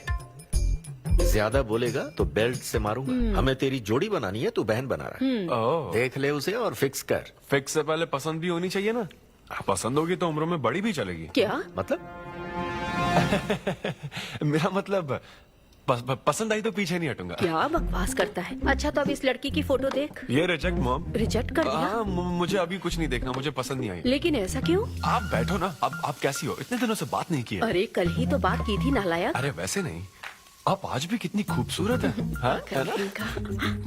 ज्यादा बोलेगा तो बेल्ट से मारूंगा। हमें तेरी जोड़ी बनानी है, तू बहन बना रहा है। देख ले उसे और फिक्स कर। फिक्स से पहले पसंद भी होनी चाहिए ना। पसंद होगी तो उम्र में बड़ी भी चलेगी। क्या मतलब? मेरा मतलब पसंद आई तो पीछे नहीं हटूंगा। क्या बकवास करता है। अच्छा तो अब इस लड़की की फोटो देख। ये रिजेक्ट मॉम। रिजेक्ट कर दिया? हाँ, मुझे अभी कुछ नहीं देखना, मुझे पसंद नहीं आई। लेकिन ऐसा क्यों? आप बैठो ना। अब आप कैसी हो? इतने दिनों से बात नहीं की है। अरे कल ही तो बात की थी नालायक। अरे वैसे नहीं, आप आज भी कितनी खूबसूरत है, हाँ? है ना?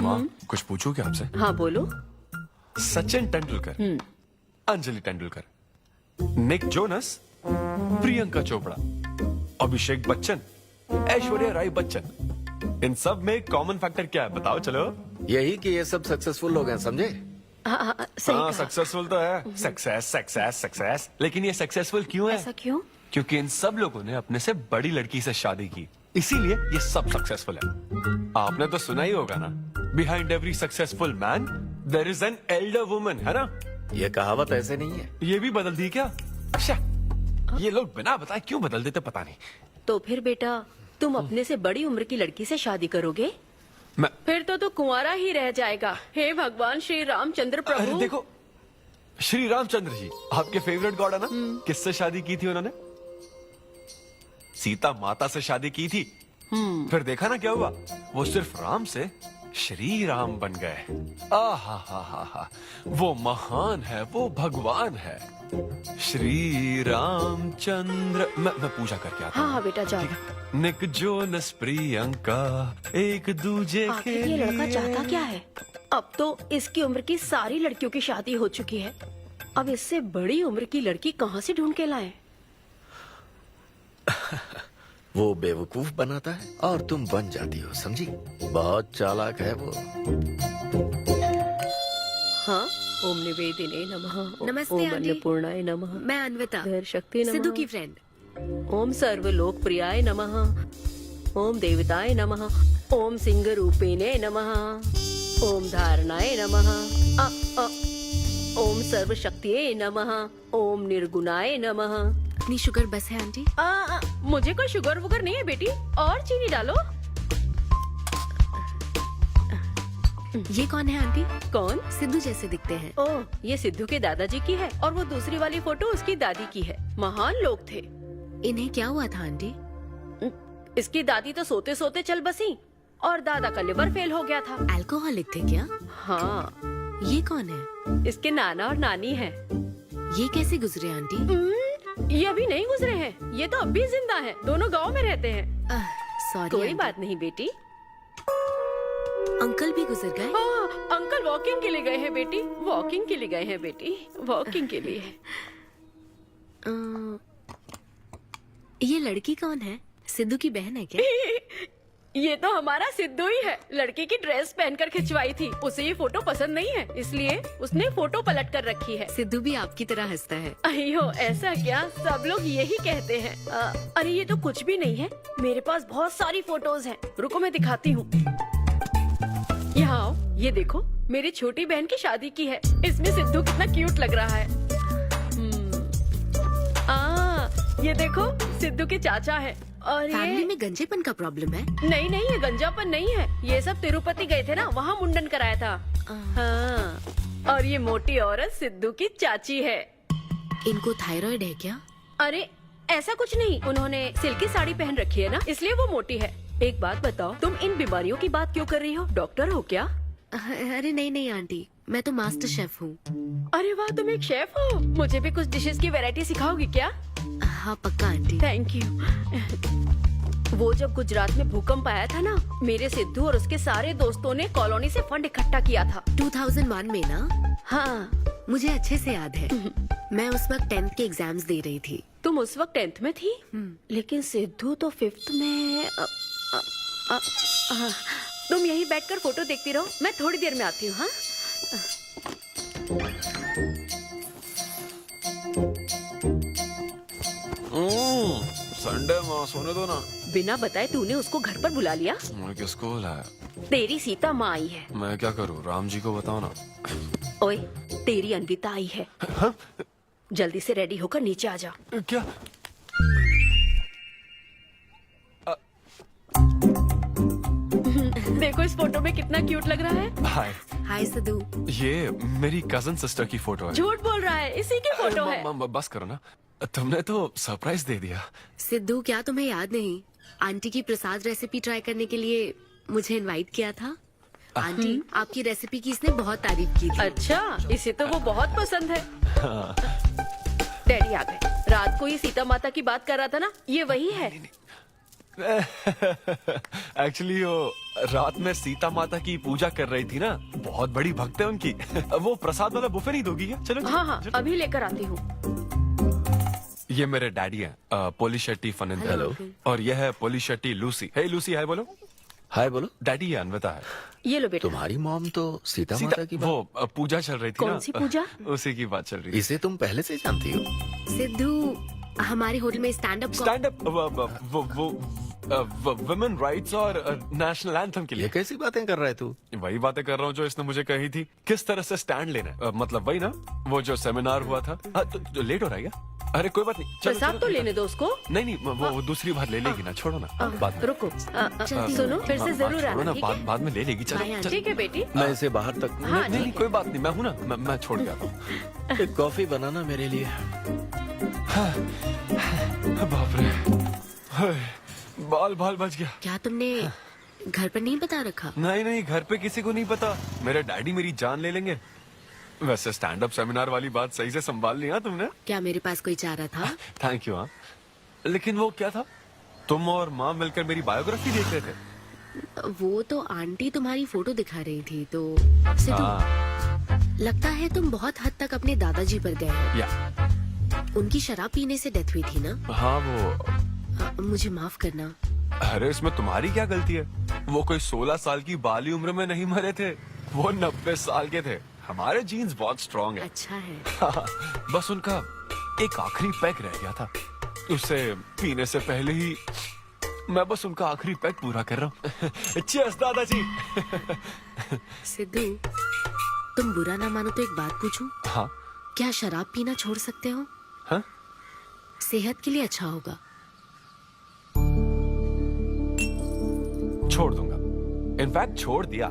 माँ, कुछ पूछूं क्या आपसे? हाँ बोलो। सचिन तेंदुलकर, अंजलि तेंदुलकर, निक जोनस, प्रियंका चोपड़ा, अभिषेक बच्चन, ऐश्वर्या राय बच्चन, इन सब में कॉमन फैक्टर क्या है बताओ? चलो। यही कि ये सब सक्सेसफुल लोग हैं, समझे? हाँ, सक्सेसफुल तो है। सक्सेस, लेकिन ये सक्सेसफुल क्यों है? ऐसा क्यों? क्योंकि इन सब लोगों ने अपने से बड़ी लड़की से शादी की, इसीलिए ये सब सक्सेसफुल है। आपने तो सुना ही होगा ना, behind every successful man there is an elder woman, है ना? ये कहावत ऐसे नहीं है। ये भी बदल दी क्या? अच्छा, ये लोग बिना बताए क्यों बदल देते पता नहीं। तो फिर बेटा तुम अपने से बड़ी उम्र की लड़की से शादी करोगे? फिर तो तू कुंवारा ही रह जाएगा। हे भगवान श्री रामचंद्र प्रभु। अरे देखो, श्री रामचंद्र जी आपके फेवरेट गॉड है ना? किससे शादी की थी उन्होंने? सीता माता से शादी की थी। फिर देखा ना क्या हुआ, वो सिर्फ राम से श्री राम बन गए। हा, वो महान है, वो भगवान है, श्री रामचंद्र। मैं पूजा करके आता हूँ। हाँ बेटा जाओ। निक जोनस प्रियंका एक दूजे के आखिर ये लड़का चाहता क्या है? अब तो इसकी उम्र की सारी लड़कियों की शादी हो चुकी है, अब इससे बड़ी उम्र की लड़की कहाँ से ढूंढ के लाए? वो बेवकूफ बनाता है और तुम बन जाती हो, समझी? बहुत चालाक है वो। हाँ, ओम निवेदिने नमः। नमस्ते ओम आंटी। अन्नपूर्णाय नमः। मैं अन्विता, धैर्य शक्ति नमः। सिद्धू की फ्रेंड। ओम सर्वलोकप्रियाय नमः। ओम देवताय नमः। ओम सिंह रूपेणे नमः। ओम धारणाय नमः। ओम सर्वशक्तिये नमः। ओम निर्गुणाय नमः। इतनी शुगर बस है आंटी? मुझे कोई शुगर वुगर नहीं है बेटी, और चीनी डालो। ये कौन है आंटी? कौन? सिद्धू जैसे दिखते हैं। ओह, ये सिद्धू के दादाजी की है और वो दूसरी वाली फोटो उसकी दादी की है। महान लोग थे। इन्हें क्या हुआ था आंटी? इसकी दादी तो सोते सोते चल बसी और दादा का लिवर फेल हो गया था। अल्कोहलिक थे क्या? हाँ। ये कौन है? इसके नाना और नानी है। ये कैसे गुजरे आंटी? ये अभी नहीं गुजरे हैं, ये तो अब भी जिंदा है। दोनों गांव में रहते हैं। सॉरी। कोई बात नहीं बेटी। अंकल भी गुजर गए? हाँ, अंकल वॉकिंग के लिए गए हैं बेटी, वॉकिंग के लिए गए हैं बेटी, वॉकिंग के लिए। ये लड़की कौन है? सिद्धू की बहन है क्या? ये तो हमारा सिद्धू ही है। लड़की की ड्रेस पहनकर खिंचवाई थी, उसे ये फोटो पसंद नहीं है, इसलिए उसने फोटो पलट कर रखी है। सिद्धू भी आपकी तरह हंसता है। अयो, ऐसा क्या? सब लोग यही कहते हैं। अरे ये तो कुछ भी नहीं है, मेरे पास बहुत सारी फोटोज हैं। रुको मैं दिखाती हूँ। यहाँ आओ, ये देखो, मेरी छोटी बहन की शादी की है। इसमें सिद्धू कितना क्यूट लग रहा है। ये देखो, सिद्धू के चाचा है। और फैमिली में गंजेपन का प्रॉब्लम है? नहीं नहीं, ये गंजापन नहीं है। ये सब तिरुपति गए थे ना, वहाँ मुंडन कराया था। हाँ। और ये मोटी औरत सिद्धू की चाची है। इनको थायराइड है क्या? अरे ऐसा कुछ नहीं, उन्होंने सिल्की साड़ी पहन रखी है ना, इसलिए वो मोटी है। एक बात बताओ, तुम इन बीमारियों की बात क्यों कर रही हो? डॉक्टर हो क्या? अरे नहीं नहीं आंटी, मैं तो मास्टर शेफ हूँ। अरे वाह, तुम एक शेफ हो। मुझे भी कुछ डिशेस की वैरायटी सिखाओगी क्या? हाँ पक्का आंटी। Thank you. वो जब गुजरात में भूकंप आया था ना, मेरे सिद्धू और उसके सारे दोस्तों ने कॉलोनी से फंड इकट्ठा किया था। 2001 में ना? हाँ, मुझे अच्छे से याद है। मैं उस वक्त 10th के एग्जाम्स दे रही थी। तुम उस वक्त 10th में थी? लेकिन सिद्धू तो 5th में। तुम यहीं बैठकर फोटो देखती रहो, मैं थोड़ी देर में आती हूँ। हाँ, संडे माँ, सोने दो ना। बिना बताए तूने उसको घर पर बुला लिया? मैं किसको बुलाया? तेरी सीता माँ आई है। मैं क्या करूँ? राम जी को बताओ ना। ओए, तेरी अन्विता आई है। हाँ? जल्दी से रेडी होकर नीचे आ जा। क्या? देखो इस फोटो में कितना क्यूट लग रहा है। हाय। हाय सिद्धू। ये मेरी कजन सिस्टर की फोटो है। झूठ बोल रहा है, इसी की फोटो है। बस करो ना, तुमने तो सरप्राइज दे दिया। सिद्धू, क्या तुम्हें याद नहीं, आंटी की प्रसाद रेसिपी ट्राई करने के लिए मुझे इनवाइट किया था? आंटी, आपकी रेसिपी की इसने बहुत तारीफ की थी। अच्छा, इसे तो वो बहुत पसंद है। डैडी आ गए। रात को ये सीता माता की बात कर रहा था ना, ये वही है। एक्चुअली वो रात में सीता माता की पूजा कर रही थी ना, बहुत बड़ी भक्त है उनकी। वो प्रसाद वाला बुफे नहीं दोगी क्या? चलो। हाँ हाँ, अभी लेकर आती हूँ। ये मेरे डैडी हैं, पोली शेट्टी फनिंदर। हेलो। और ये है पोली शेट्टी लूसी। हे लूसी, हाय बोलो। हाय बोलो। डैडी ये अन्विता है। ये लो बेटा। तुम्हारी मॉम तो सीता माता की बात। वो पूजा चल रही थी ना। कौन सी पूजा? उसी की बात चल रही थी। इसे तुम पहले से जानती हो? सिद्धू, हमारे होटल में स्टैंड अप वुमेन राइट्स और नेशनल एंथम के लिए। ये कैसी बातें कर रहा है तू? वही बातें कर रहा हूँ जो इसने मुझे कही थी, किस तरह से स्टैंड लेना है। मतलब वही ना, वो जो सेमिनार हुआ था। तो लेट हो रहा है क्या? अरे कोई बात नहीं, प्रसाद तो लेने दो उसको। नहीं, वो दूसरी बार ले लेगी ना, छोड़ो ना। बात रुको, सुनो, फिर से जरूर आना, ठीक है? बाद में ले लेगी। चलो ठीक है बेटी। मैं इसे बाहर तक। नहीं, कोई बात नहीं, मैं हूँ ना, मैं छोड़ के आता हूँ। एक कॉफी बनाना मेरे लिए। बाप रे, बाल बच गया। क्या तुमने घर पर नहीं बता रखा? नहीं, घर पे किसी को नहीं पता। मेरे डैडी मेरी जान ले लेंगे। वैसे स्टैंड अप सेमिनार वाली बात सही से संभाल लिया तुमने। क्या मेरे पास कोई चारा था? Thank you. हाँ, लेकिन वो क्या था? तुम और माँ मिलकर मेरी बायोग्राफी देख रहे थे। वो तो आंटी तुम्हारी फोटो दिखा रही थी। तो सिद्धू, लगता है तुम बहुत हद तक अपने दादाजी पर गए हो। या उनकी शराब पीने से डेथ हुई थी ना? हाँ, वो। मुझे माफ करना। अरे इसमें तुम्हारी क्या गलती है? वो कोई 16 साल की बाली उम्र में नहीं मरे थे, वो 90 साल के थे। हमारे जीन्स बहुत स्ट्रॉन्ग है। अच्छा है। बस उनका एक आखिरी पैक रह गया था, उसे पीने से पहले ही मैं बस उनका आखिरी पैक पूरा कर रहा हूँ। चीयर्स दादाजी। सिद्धू, तुम बुरा ना मानो तो एक बात पूछूं? हाँ। क्या शराब पीना छोड़ सकते हो? हाँ? सेहत के लिए अच्छा होगा। छोड़ दूंगा, इनफैक्ट छोड़ दिया।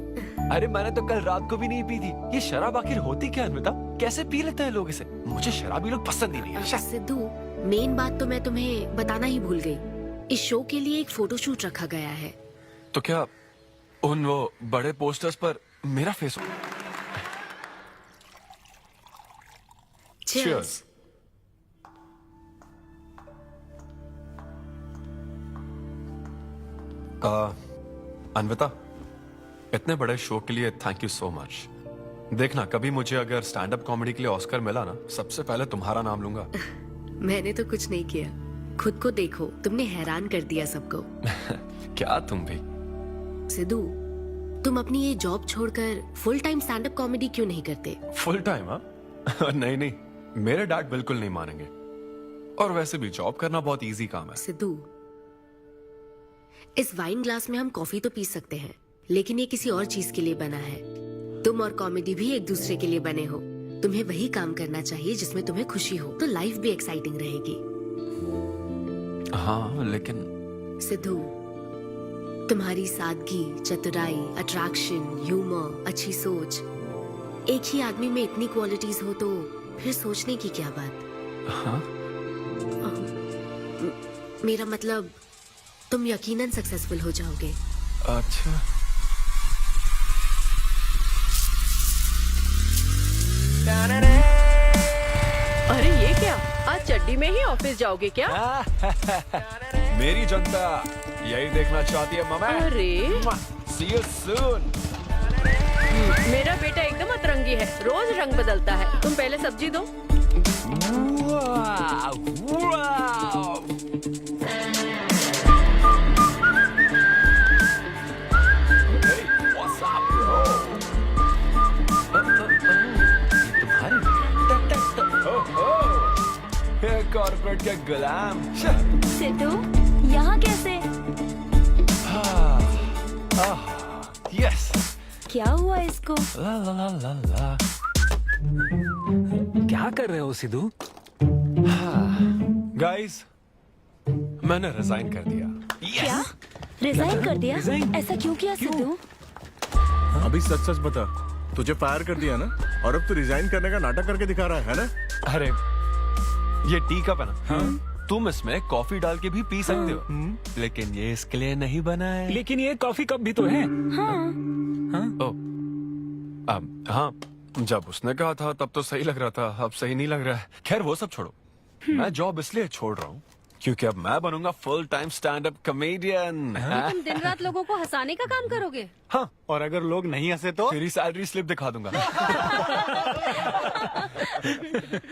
अरे मैंने तो कल रात को भी नहीं पी थी। ये शराब आखिर होती क्या है अन्विता? कैसे पी लेते हैं लोग इसे? मुझे शराबी लोग पसंद ही नहीं है। सिद्धू, मेन बात तो मैं तुम्हें बताना ही भूल गई। इस शो के लिए एक फोटोशूट रखा गया है। तो क्या उन वो बड़े पोस्टर्स पर मेरा फेस हो? Cheers. अन्विता, इतने बड़े शो के लिए थैंक यू सो मच। देखना, कभी मुझे अगर स्टैंड अप कॉमेडी के लिए ऑस्कर मिला ना, सबसे पहले तुम्हारा नाम लूंगा। मैंने तो कुछ नहीं किया, खुद को देखो, तुमने हैरान कर दिया सबको। क्या तुम भी? सिद्धू, तुम अपनी ये जॉब छोड़कर full time stand up comedy क्यों नहीं करते? Full time? हाँ नहीं नहीं, मेरे डैड बिल्कुल नहीं मानेंगे। और वैसे भी जॉब करना बहुत इजी काम है। सिद्धू, इस वाइन ग्लास में हम कॉफी तो पी सकते हैं, लेकिन ये किसी और चीज के लिए बना है। तुम और कॉमेडी भी एक दूसरे के लिए बने हो। तुम्हें वही काम करना चाहिए जिसमें तुम्हें खुशी हो, तो लाइफ भी एक्साइटिंग रहेगी। हाँ लेकिन सिद्धू, तुम्हारी सादगी, चतुराई, अट्रैक्शन, ह्यूमर, अच्छी सोच, एक ही आदमी में इतनी क्वालिटीज हो तो फिर सोचने की क्या बात? हाँ? मेरा मतलब, तुम यकीनन सक्सेसफुल हो जाओगे। अच्छा, अरे ये क्या, आज चड्डी में ही ऑफिस जाओगे क्या? मेरी जनता यही देखना चाहती है मम्मी। अरे See you soon। मेरा बेटा एकदम अतरंगी है, रोज रंग बदलता है। तुम पहले सब्जी दो। कॉर्पोरेट के गुलाम। सिद्धू, यहाँ कैसे? यस। क्या हुआ इसको? ला ला ला ला ला। क्या कर रहे हो सिद्धू? गाइस, मैंने रिजाइन कर दिया। क्या? रिजाइन कर दिया? ऐसा क्यों किया सिद्धू? अभी सच सच बता, तुझे फायर कर दिया ना, और अब तू रिजाइन करने का नाटक करके दिखा रहा है ना? अरे ये टी कप है ना? हाँ? तुम इसमें कॉफी डाल के भी पी सकते हो, लेकिन ये इसके लिए नहीं बना है। लेकिन ये कॉफी कप भी तो है। हाँ। हाँ, जब उसने कहा था तब तो सही लग रहा था, अब सही नहीं लग रहा है। खैर वो सब छोड़ो, मैं जॉब इसलिए छोड़ रहा हूँ क्योंकि अब मैं बनूंगा full time stand up comedian. तुम दिन रात लोगों को हंसाने का काम करोगे? हाँ, और अगर लोग नहीं हंसे तो तेरी सैलरी स्लिप दिखा दूंगा।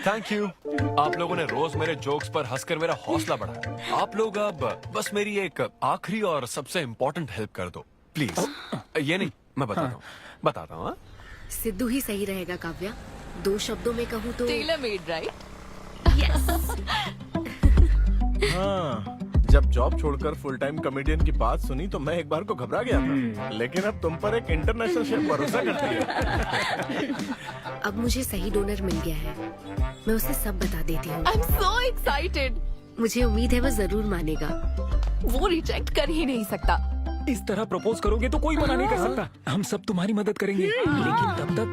थैंक यू, आप लोगों ने रोज मेरे जोक्स पर हंसकर मेरा हौसला बढ़ाया। आप लोग अब बस मेरी एक आखिरी और सबसे इम्पोर्टेंट हेल्प कर दो प्लीज। ये नहीं, मैं बताता हूँ। सिद्धू ही सही रहेगा काव्या। 2 शब्दों में कहूँ तो टेलर मेड, राइट? हाँ, जब जॉब छोड़कर फुल टाइम कॉमेडियन की बात सुनी तो मैं एक बार को घबरा गया था, लेकिन अब तुम पर एक इंटरनेशनल शेफ भरोसा करती है। अब मुझे सही डोनर मिल गया है, मैं उसे सब बता देती हूँ। I'm so excited। मुझे उम्मीद है वो जरूर मानेगा। वो रिजेक्ट कर ही नहीं सकता। इस तरह प्रपोज करोगे तो कोई मना नहीं कर सकता। हम सब तुम्हारी मदद करेंगे, लेकिन तब तक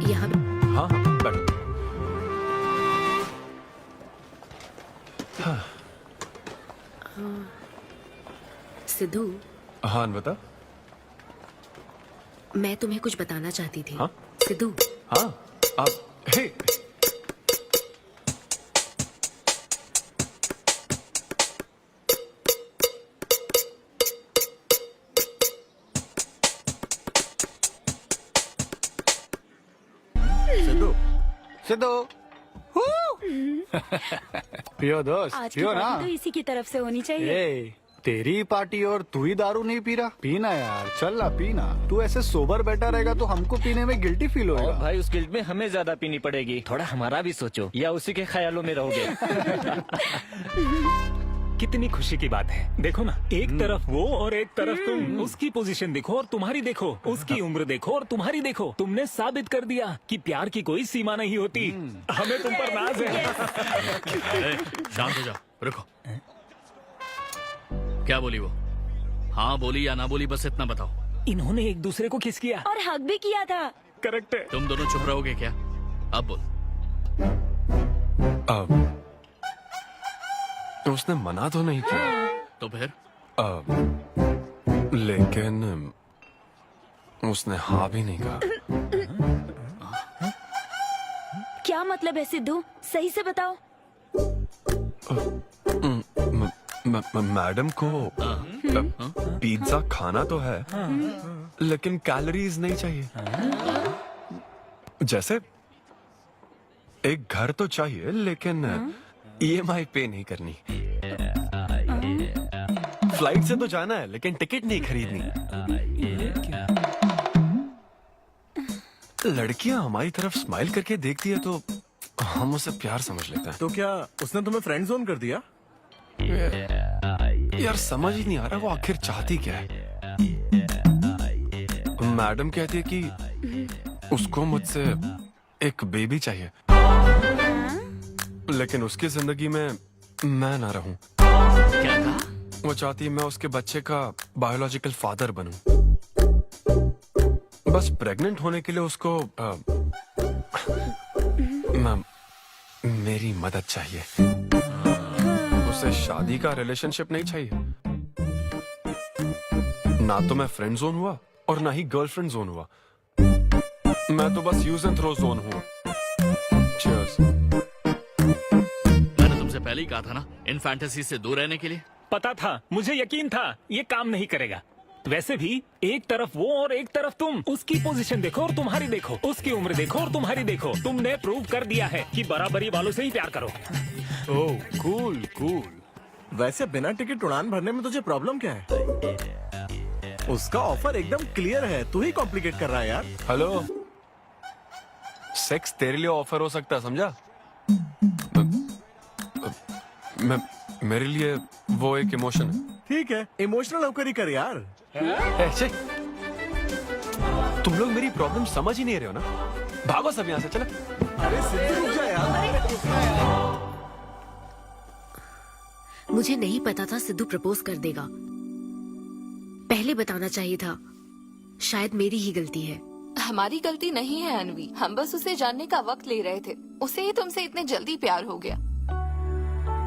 यहाँ। हाँ हाँ, बैठो। सिद्धू। हाँ अन्विता। मैं तुम्हें कुछ बताना चाहती थी। हाँ? सिद्धू। हाँ, आप हे। सिद्धू, सिद्धू, पियो दोस्त, आज की पियो ना। पार्टी तो इसी की तरफ से होनी चाहिए। ए, तेरी पार्टी और तू ही दारू नहीं पी रहा? पीना यार, चल ना पीना। तू ऐसे सोबर बैठा रहेगा तो हमको पीने में गिल्टी फील होगा। भाई उस गिल्ट में हमें ज्यादा पीनी पड़ेगी। थोड़ा हमारा भी सोचो, या उसी के ख्यालों में रहोगे। कितनी खुशी की बात है। देखो ना, एक तरफ वो और एक तरफ तुम। उसकी पोजीशन देखो और तुम्हारी देखो, उसकी उम्र देखो और तुम्हारी देखो। तुमने साबित कर दिया कि प्यार की कोई सीमा नहीं होती। हमें तुम पर नाज है। शांत हो जाओ, रुको। क्या बोली वो? हाँ बोली या ना बोली, बस इतना बताओ। इन्होंने एक दूसरे को किस किया और हक भी किया था। करेक्ट है। तुम दोनों चुप रहोगे क्या? अब बोल। उसने मना तो नहीं किया। तो फिर? लेकिन उसने हाँ भी नहीं कहा। क्या मतलब है सिद्धू? सही से बताओ। मैडम को पिज्जा खाना तो है, लेकिन कैलोरीज नहीं चाहिए। जैसे एक घर तो चाहिए, लेकिन EMI पे नहीं करनी। फ्लाइट से तो जाना है, लेकिन टिकट नहीं खरीदनी। लड़कियां हमारी तरफ स्माइल करके देखती है तो हम उसे प्यार समझ लेते हैं। तो क्या उसने तुम्हें फ्रेंड जोन कर दिया? यार समझ ही नहीं आ रहा वो आखिर चाहती क्या है। मैडम कहती है कि उसको मुझसे एक बेबी चाहिए, लेकिन उसकी जिंदगी में मैं ना रहूं। क्या कहा? वो चाहती है मैं उसके बच्चे का बायोलॉजिकल फादर बनूं। बस प्रेग्नेंट होने के लिए उसको मेरी मदद चाहिए। उसे शादी का रिलेशनशिप नहीं चाहिए। ना तो मैं फ्रेंड जोन हुआ और ना ही गर्लफ्रेंड जोन हुआ। मैं तो बस यूज एंड थ्रो जोन हूँ। Cheers। मैंने तुमसे पहले ही कहा था ना, इन फैंटेसी से दूर रहने के लिए। पता था, मुझे यकीन था ये काम नहीं करेगा। वैसे भी एक तरफ वो और एक तरफ तुम। उसकी पोजीशन देखो और तुम्हारी देखो, उसकी उम्र देखो और तुम्हारी देखो। तुमने प्रूव कर दिया है कि बराबरी वालों से ही प्यार करो। ओह कूल कूल। वैसे बिना टिकट उड़ान भरने में तुझे प्रॉब्लम क्या है? उसका ऑफर एकदम क्लियर है, तू ही कॉम्प्लिकेट कर रहा है यार। हेलो, सेक्स तेरे लिए ऑफर हो सकता है, समझा? मेरे लिए वो एक इमोशन है। ठीक है, इमोशनल होकर ही कर यार। ऐसे तुम लोग मेरी प्रॉब्लम समझ ही नहीं रहे हो ना। भागो सब यहाँ से, चलो। अरे सिद्धू रुक जा यार। मुझे नहीं पता था सिद्धू प्रपोज कर देगा। पहले बताना चाहिए था। शायद मेरी ही गलती है। हमारी गलती नहीं है अनवी, हम बस उसे जानने का वक्त ले रहे थे। उसे ही तुमसे इतने जल्दी प्यार हो गया।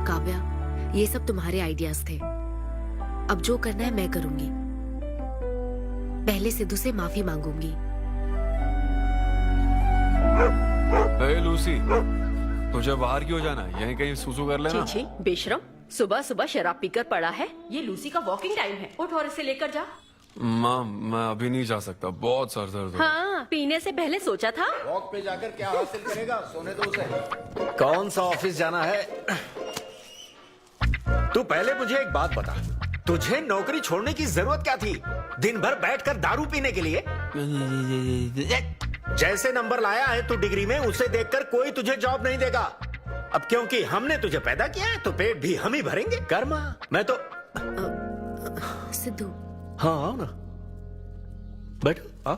काव्या, ये सब तुम्हारे आइडियाज थे। अब जो करना है मैं करूंगी। पहले सिद्धू से माफी मांगूंगी। हे लूसी, तुझे बाहर क्यों जाना है? यहीं कहीं सुसु कर लेना। छी बेशरम, सुबह सुबह शराब पीकर पड़ा है। ये लूसी का वॉकिंग टाइम है, उठ और इसे लेकर जा। माँ, मैं अभी नहीं जा सकता, बहुत सर दर्द हो रहा है। हाँ, पीने से पहले सोचा था। वॉक पे जाकर क्या हासिल करेगा? सोने दो उसे। कौन सा ऑफिस जाना है? तू पहले मुझे एक बात बता, तुझे नौकरी छोड़ने की जरूरत क्या थी? दिन भर बैठकर दारू पीने के लिए? जैसे नंबर लाया है तू डिग्री में, उसे देखकर कोई तुझे जॉब नहीं देगा। अब क्योंकि हमने तुझे पैदा किया है तो पेट भी हम ही भरेंगे। कर्मा, मैं तो सिद्धू। हाँ आओ ना, बैठो। आओ।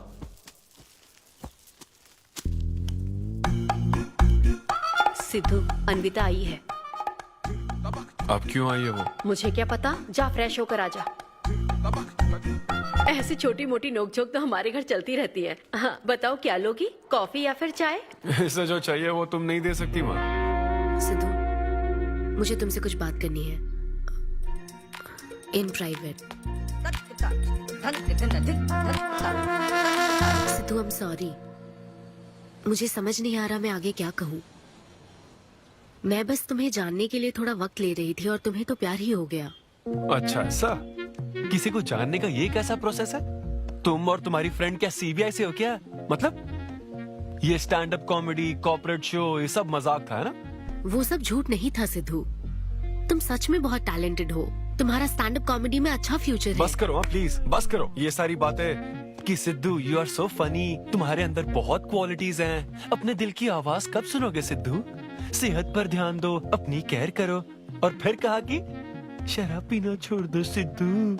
सिद्धू, अन्विता आई है। अब क्यों आई है वो? मुझे क्या पता, जा फ्रेश होकर आ जा। ऐसी छोटी मोटी नोकझोंक तो हमारे घर चलती रहती है। हाँ, बताओ क्या लोगी, कॉफी या फिर चाय? इसे जो चाहिए वो तुम नहीं दे सकती माँ। सिद्धू, मुझे तुमसे कुछ बात करनी है, in private. Sidhu, I am sorry. मुझे समझ नहीं आ रहा मैं आगे क्या कहूँ। मैं बस तुम्हें जानने के लिए थोड़ा वक्त ले रही थी और तुम्हें तो प्यार ही हो गया। अच्छा ऐसा? किसी को जानने का ये कैसा प्रोसेस है? तुम और तुम्हारी फ्रेंड क्या CBI से हो क्या? मतलब ये stand up comedy, corporate show, ये सब मजाक था, है ना? वो सब झूठ नहीं था सिद्धू। तुम सच में बहुत टैलेंटेड हो। तुम्हारा स्टैंड अप कॉमेडी में अच्छा फ्यूचर है। बस करो प्लीज, बस करो ये सारी बातें कि Sidhu you are so funny, तुम्हारे अंदर बहुत क्वालिटीज हैं। अपने दिल की आवाज कब सुनोगे सिद्धू? सेहत पर ध्यान दो, अपनी केयर करो। और फिर कहा कि शराब पीना छोड़ दो सिद्धू।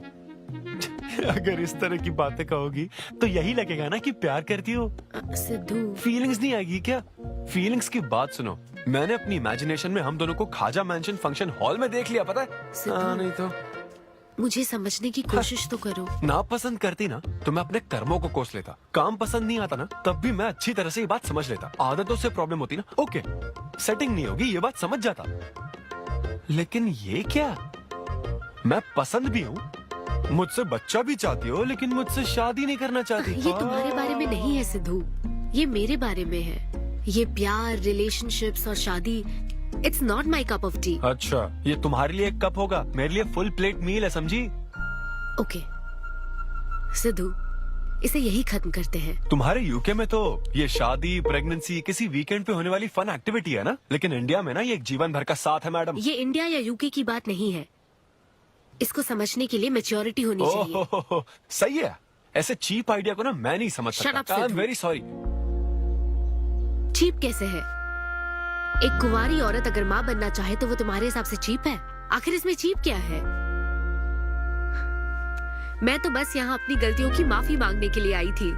अगर इस तरह की बातें कहोगी तो यही लगेगा ना कि प्यार करती हो। सिद्धू, फीलिंग्स नहीं आएगी क्या? फीलिंग्स की बात सुनो, मैंने अपनी इमेजिनेशन में हम दोनों को खाजा मैंशन फंक्शन हॉल में देख लिया, पता है? नहीं तो मुझे समझने की कोशिश तो करो। ना पसंद करती ना तो मैं अपने कर्मों को कोस लेता। काम पसंद नहीं आता ना तब भी मैं अच्छी तरह से ये बात समझ लेता। आदतों से प्रॉब्लम होती ना, ओके सेटिंग नहीं होगी, ये बात समझ जाता। लेकिन ये क्या, मैं पसंद भी हूँ, मुझसे बच्चा भी चाहती हो, लेकिन मुझसे शादी नहीं करना चाहती। ये तुम्हारे बारे में नहीं है सिद्धू, ये मेरे बारे में है। ये प्यार, रिलेशनशिप्स और शादी, it's not my cup of T. अच्छा, ये तुम्हारे लिए एक कप होगा, मेरे लिए फुल प्लेट मील है, समझी? ओके सिद्धू, इसे यही खत्म करते हैं। तुम्हारे यूके में तो ये शादी, प्रेगनेंसी किसी वीकेंड पे होने वाली फन एक्टिविटी है ना, लेकिन इंडिया में ना ये एक जीवन भर का साथ है मैडम। ये इंडिया या यूके की बात नहीं है, इसको समझने के लिए मैच्योरिटी होनी चाहिए। सही है, ऐसे चीप आइडिया को ना मैं नहीं समझ Shut up, सकता। I am Sidhu. Very sorry. Cheap कैसे है? एक कुंवारी औरत अगर माँ बनना चाहे तो वो तुम्हारे हिसाब से चीप है? आखिर इसमें चीप क्या है? मैं तो बस यहाँ अपनी गलतियों की माफी मांगने के लिए आई थी।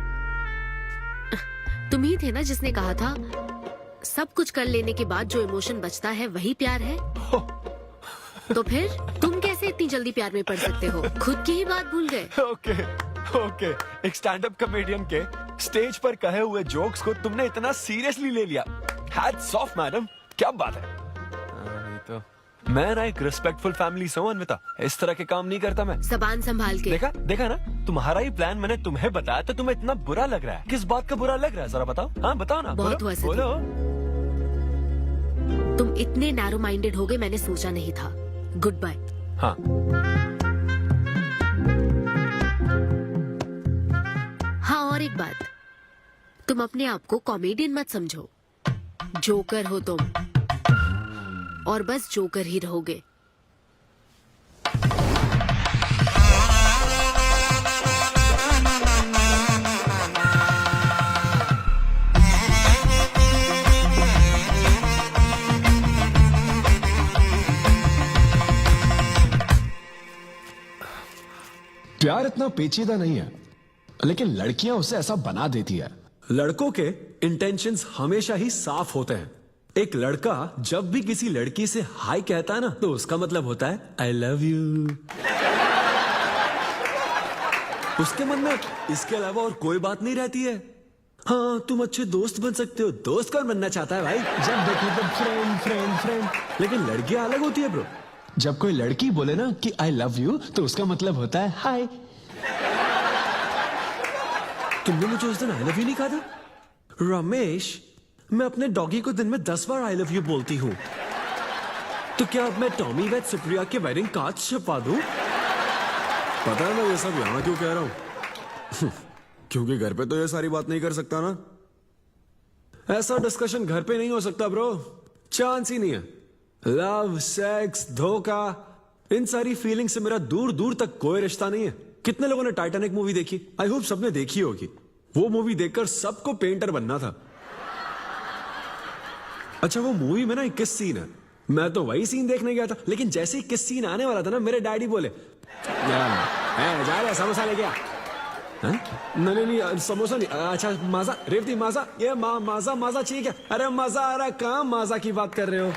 तुम ही थे ना जिसने कहा था सब कुछ कर लेने के बाद जो इमोशन बचता है वही प्यार है। तो फिर तुम कैसे इतनी जल्दी प्यार में पड़ सकते हो? खुद की ही बात भूल गए। ओके ओके, एक स्टैंड अप कॉमेडियन के स्टेज पर कहे हुए जोक्स को तुमने इतना सीरियसली ले लिया। हैट्स ऑफ मैडम, क्या बात है। नहीं तो मैं ना एक रिस्पेक्टफुल फैमिली से हूं अन्विता, इस तरह के काम नहीं करता मैं। जबान संभाल के। देखा ना, तुम्हारा ही प्लान मैंने तुम्हें बताया तो तुम्हें इतना बुरा लग रहा है। किस बात का बुरा लग रहा है जरा बताओ। हाँ बताओ ना। बहुत हुआ सिद्धू। बोलो। तुम इतने नैरो माइंडेड हो गए, मैंने सोचा नहीं था। Good bye. हाँ हाँ, और एक बात, तुम अपने आप को कॉमेडियन मत समझो, जोकर हो तुम, और बस जोकर ही रहोगे। प्यार इतना पेचीदा नहीं है, लेकिन लड़कियां उसे ऐसा बना देती है। लड़कों के इंटेंशंस हमेशा ही साफ होते हैं। एक लड़का जब भी किसी लड़की से हाय कहता है ना, तो उसका मतलब होता है आई लव यू। उसके मन में इसके अलावा और कोई बात नहीं रहती है। हाँ, तुम अच्छे दोस्त बन सकते हो। दोस्त कौन बनना चाहता है भाई? जब देखो तो फ्रेंड फ्रेंड फ्रेंड। लेकिन लड़कियां अलग होती है ब्रो। जब कोई लड़की बोले ना कि आई लव यू, तो उसका मतलब होता है हाय। तुमने मुझे उस दिन आई लव यू नहीं कहा था? रमेश, मैं अपने डॉगी को दिन में 10 बार आई लव यू बोलती हूँ। तो क्या अब मैं टॉमी वेट सुप्रिया के वेडिंग कार्ड छपवा दूं? पता है मैं ये सब यहाँ क्यों कह रहा हूँ? क्योंकि घर पे तो ये सारी बात नहीं कर सकता ना। ऐसा डिस्कशन घर पे नहीं हो सकता ब्रो, चांस ही नहीं है। लव, सेक्स, धोखा, इन सारी फीलिंग से मेरा दूर दूर तक कोई रिश्ता नहीं है। कितने लोगों ने टाइटैनिक मूवी देखी? आई होप सबने देखी होगी। वो मूवी देखकर सबको पेंटर बनना था। अच्छा, वो मूवी में ना 21 सीन है। मैं तो वही सीन देखने गया था, लेकिन जैसे ही 21 सीन आने वाला था ना, मेरे डैडी बोले जा रहा समोसा लेके आ। नहीं समोसा नहीं। अच्छा माजा, रेवती माजा, ये माजा चाहिए क्या? अरे मजा आ रहा, कहाँ माजा की बात कर रहे हो?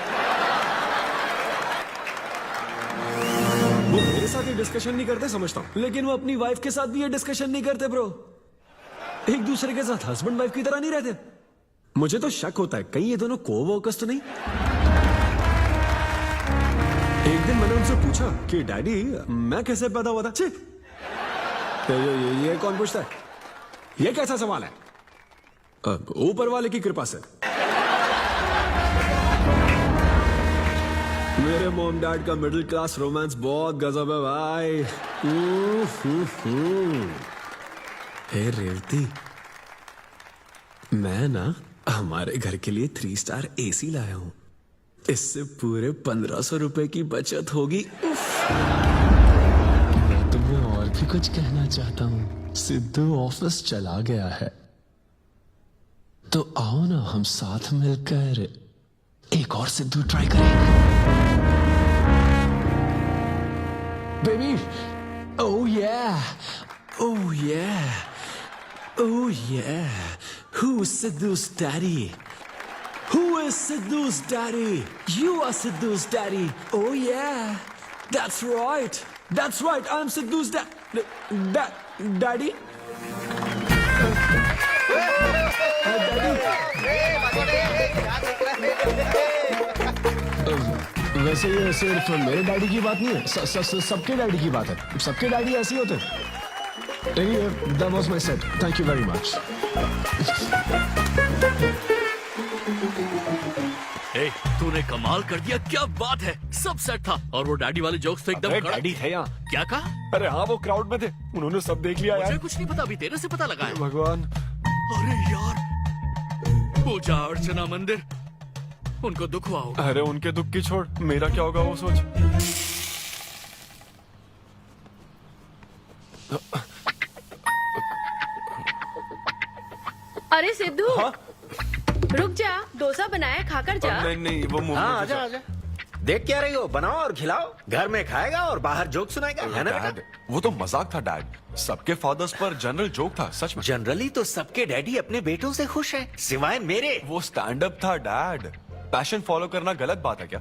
वो मेरे साथ ये डिस्कशन नहीं करते समझता हूँ, लेकिन वो अपनी वाइफ के साथ भी ये डिस्कशन नहीं करते ब्रो। एक दूसरे के साथ हस्बैंड वाइफ की तरह नहीं रहते। मुझे तो शक होता है कहीं ये दोनों कोवर्कर्स तो नहीं। एक दिन मैंने उनसे पूछा कि डैडी मैं कैसे पैदा हुआ था? छी, ये कौन पूछता है? ये कैसा सवाल है? ऊपर वाले की कृपा से। मेरे मॉम डैड का मिडिल क्लास रोमांस बहुत गजब है भाई। हे रेवती, मैं ना हमारे घर के लिए 3 स्टार AC लाया हूं। इससे पूरे 1500 रुपए की बचत होगी। मैं तुम्हें और भी कुछ कहना चाहता हूं। सिद्धू ऑफिस चला गया है, तो आओ ना हम साथ मिलकर एक और सिद्धू ट्राई करें। Baby. Oh yeah. Oh yeah. Oh yeah. Who's Sidhu's daddy? Who is Sidhu's daddy? You are Sidhu's daddy. Oh yeah. That's right. That's right. I'm Sidhu's daddy. वैसे ये सिर्फ मेरे डैडी की बात नहीं है, सबके डैडी की बात है। सबके डैडी ऐसे ही होते हैं। Anyway, that was my set. Thank you very much. ए, तूने कमाल कर दिया, क्या बात है, सब सेट था और वो डैडी वाले जोक्स तो एकदम कड़क। डैडी थे यहाँ। क्या कहा? अरे हाँ, वो क्राउड में थे, उन्होंने सब देख लिया यार। मुझे कुछ नहीं पता, अभी तेरे से पता लगा है। भगवान। अरे यार, पूजा अर्चना मंदिर, उनको दुख हुआ होगा। अरे उनके दुख की छोड़, मेरा क्या होगा वो सोच। अरे सिद्धू, रुक जा, डोसा बनाया, खाकर जा। नहीं वो मुंह हाँ, आजा आजा। देख क्या रही हो, बनाओ और खिलाओ। घर में खाएगा और बाहर जोक सुनाएगा, है ना बेटा? वो तो मजाक था डैड, सबके फादर्स पर जनरल जोक था, सच में। जनरली तो सबके डैडी अपने बेटों से खुश हैं, सिवाय मेरे। वो स्टैंड अप था डैड, पैशन फॉलो करना गलत बात है क्या?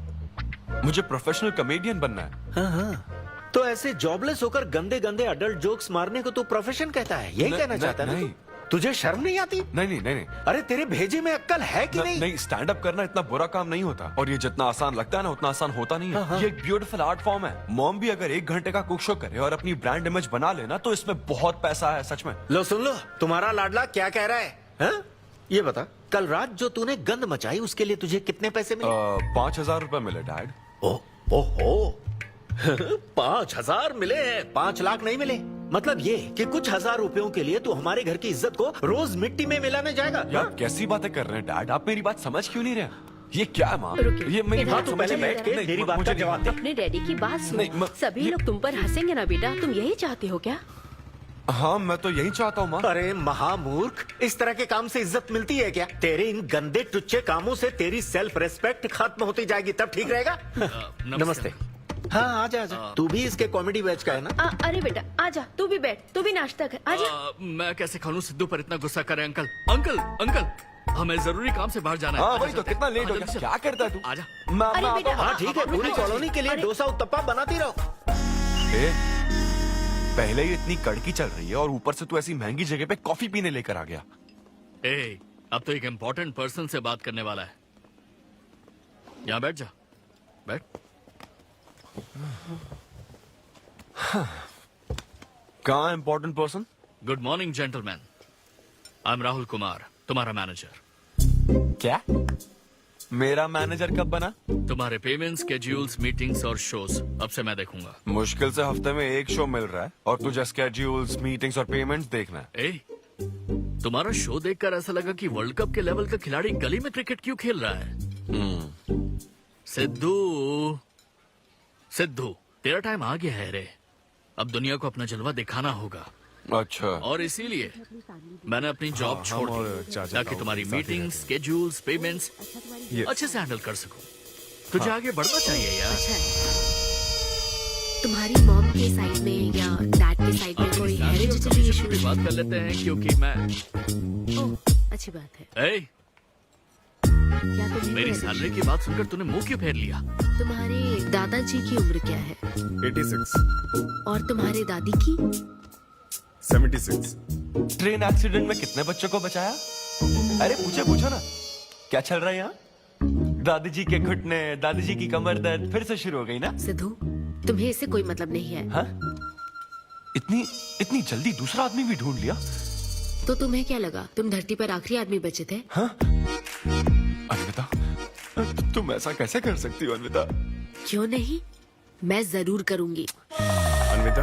मुझे प्रोफेशनल कॉमेडियन बनना है। हाँ हाँ, तो ऐसे जॉबलेस होकर गंदे गंदे अडल्ट जोक्स मारने को तू प्रोफेशन कहता है, यही कहना चाहता है ना? तुझे शर्म नहीं आती? नहीं। अरे तेरे भेजे में अक्ल है कि नहीं? नहीं, स्टैंड अप करना इतना बुरा काम नहीं होता, और ये जितना आसान लगता है ना उतना आसान होता नहीं है। ये एक ब्यूटीफुल आर्ट फॉर्म है। मॉम भी अगर 1 घंटे का कुक शो करे और अपनी ब्रांड इमेज बना लेना तो इसमें बहुत पैसा है, सच में। लो सुन लो, तुम्हारा लाडला क्या कह रहा है, हा? ये बता, कल रात जो तूने गंद मचाई उसके लिए तुझे कितने पैसे मिले? 5,000 रुपए मिले डैड। ओहो 5,000 मिले हैं, 5 लाख नहीं मिले। मतलब ये कि कुछ हजार रुपयों के लिए तू हमारे घर की इज्जत को रोज मिट्टी में मिलाने जाएगा? यार कैसी बातें कर रहे हैं डैड, आप मेरी बात समझ क्यों नहीं रहे? ये क्या है माँ? ये मेरी बात तू पहले बैठ के मेरी बात का जवाब दे। अपने डैडी की बात सुन, सभी लोग तुम पर हंसेंगे ना बेटा, तुम यही चाहते हो क्या? हाँ, मैं तो यही चाहता हूँ माँ। अरे महामूर्ख, इस तरह के काम से इज्जत मिलती है क्या? तेरे इन गंदे टुच्चे कामों से तेरी सेल्फ रेस्पेक्ट खत्म होती जाएगी, तब ठीक रहेगा। नमस्ते। हाँ आजा आजा, तू भी इसके कॉमेडी बैच का है ना? अरे बेटा आजा, तू भी बैठ, तू भी नाश्ता कर, आजा। मैं कैसे खा लूं, सिद्धू पर इतना गुस्सा करे। अंकल अंकल अंकल, हमें जरूरी काम से बाहर जाना है। हाँ वही तो, कितना लेट हो गया, क्या करता है तू? आजा। अरे बेटा, हाँ ठीक है, पूरी कॉलोनी के लिए डोसा उत्तप्पा बनाती रहो। पहले ही इतनी कड़की चल रही है और ऊपर से तू ऐसी महंगी जगह पे कॉफी पीने लेकर आ गया। अब तो एक इम्पोर्टेंट पर्सन से बात करने वाला है। यहाँ बैठ जा, बैठ। कहाँ important person? Good morning gentleman, I am Rahul Kumar, तुम्हारा मैनेजर। क्या? मेरा मैनेजर कब बना? तुम्हारे पेमेंट, स्केड्यूल्स, मीटिंग्स और शोज अब से मैं देखूंगा। मुश्किल से हफ्ते में 1 शो मिल रहा है और तुझे स्केड्यूल्स, मीटिंग्स और पेमेंट्स देखना है। तुम्हारा शो देखकर ऐसा लगा कि वर्ल्ड कप के लेवल का खिलाड़ी गली में क्रिकेट क्यों खेल रहा है। सिद्धू, तेरा टाइम आ गया है रे, अब दुनिया को अपना जलवा दिखाना होगा। अच्छा। और इसीलिए मैंने अपनी जॉब छोड़ दी ताकि तुम्हारी मीटिंग, स्केड्यूल्स, पेमेंट्स अच्छे से हैंडल कर सकूं। तुझे आगे बढ़ना चाहिए यार। तुम्हारी मॉम के साइड में या डैड के साइड में कोई हेरिडिटरी इशू? भी बात कर लेते हैं क्योंकि मैं अच्छी बात है। क्या मेरी सैलरी की बात सुनकर तूने मुंह क्यों फेर लिया? तुम्हारे दादाजी की उम्र क्या है? 86। और तुम्हारे दादी की? 76। ट्रेन एक्सीडेंट में कितने बच्चों को बचाया? अरे पूछो ना, क्या चल रहा है यहाँ? दादी जी के घुटने, दादी जी की कमर दर्द फिर से शुरू हो गई ना? सिद्धू, तुम्हें इससे कोई मतलब नहीं है। हाँ? इतनी जल्दी दूसरा आदमी भी ढूंढ लिया? तो तुम्हें क्या लगा तुम धरती पर आखिरी आदमी बचे थे? हाँ? अन्विता, तुम ऐसा कैसे कर सकती हो अन्विता? क्यों नहीं, मैं जरूर करूंगी। अन्विता,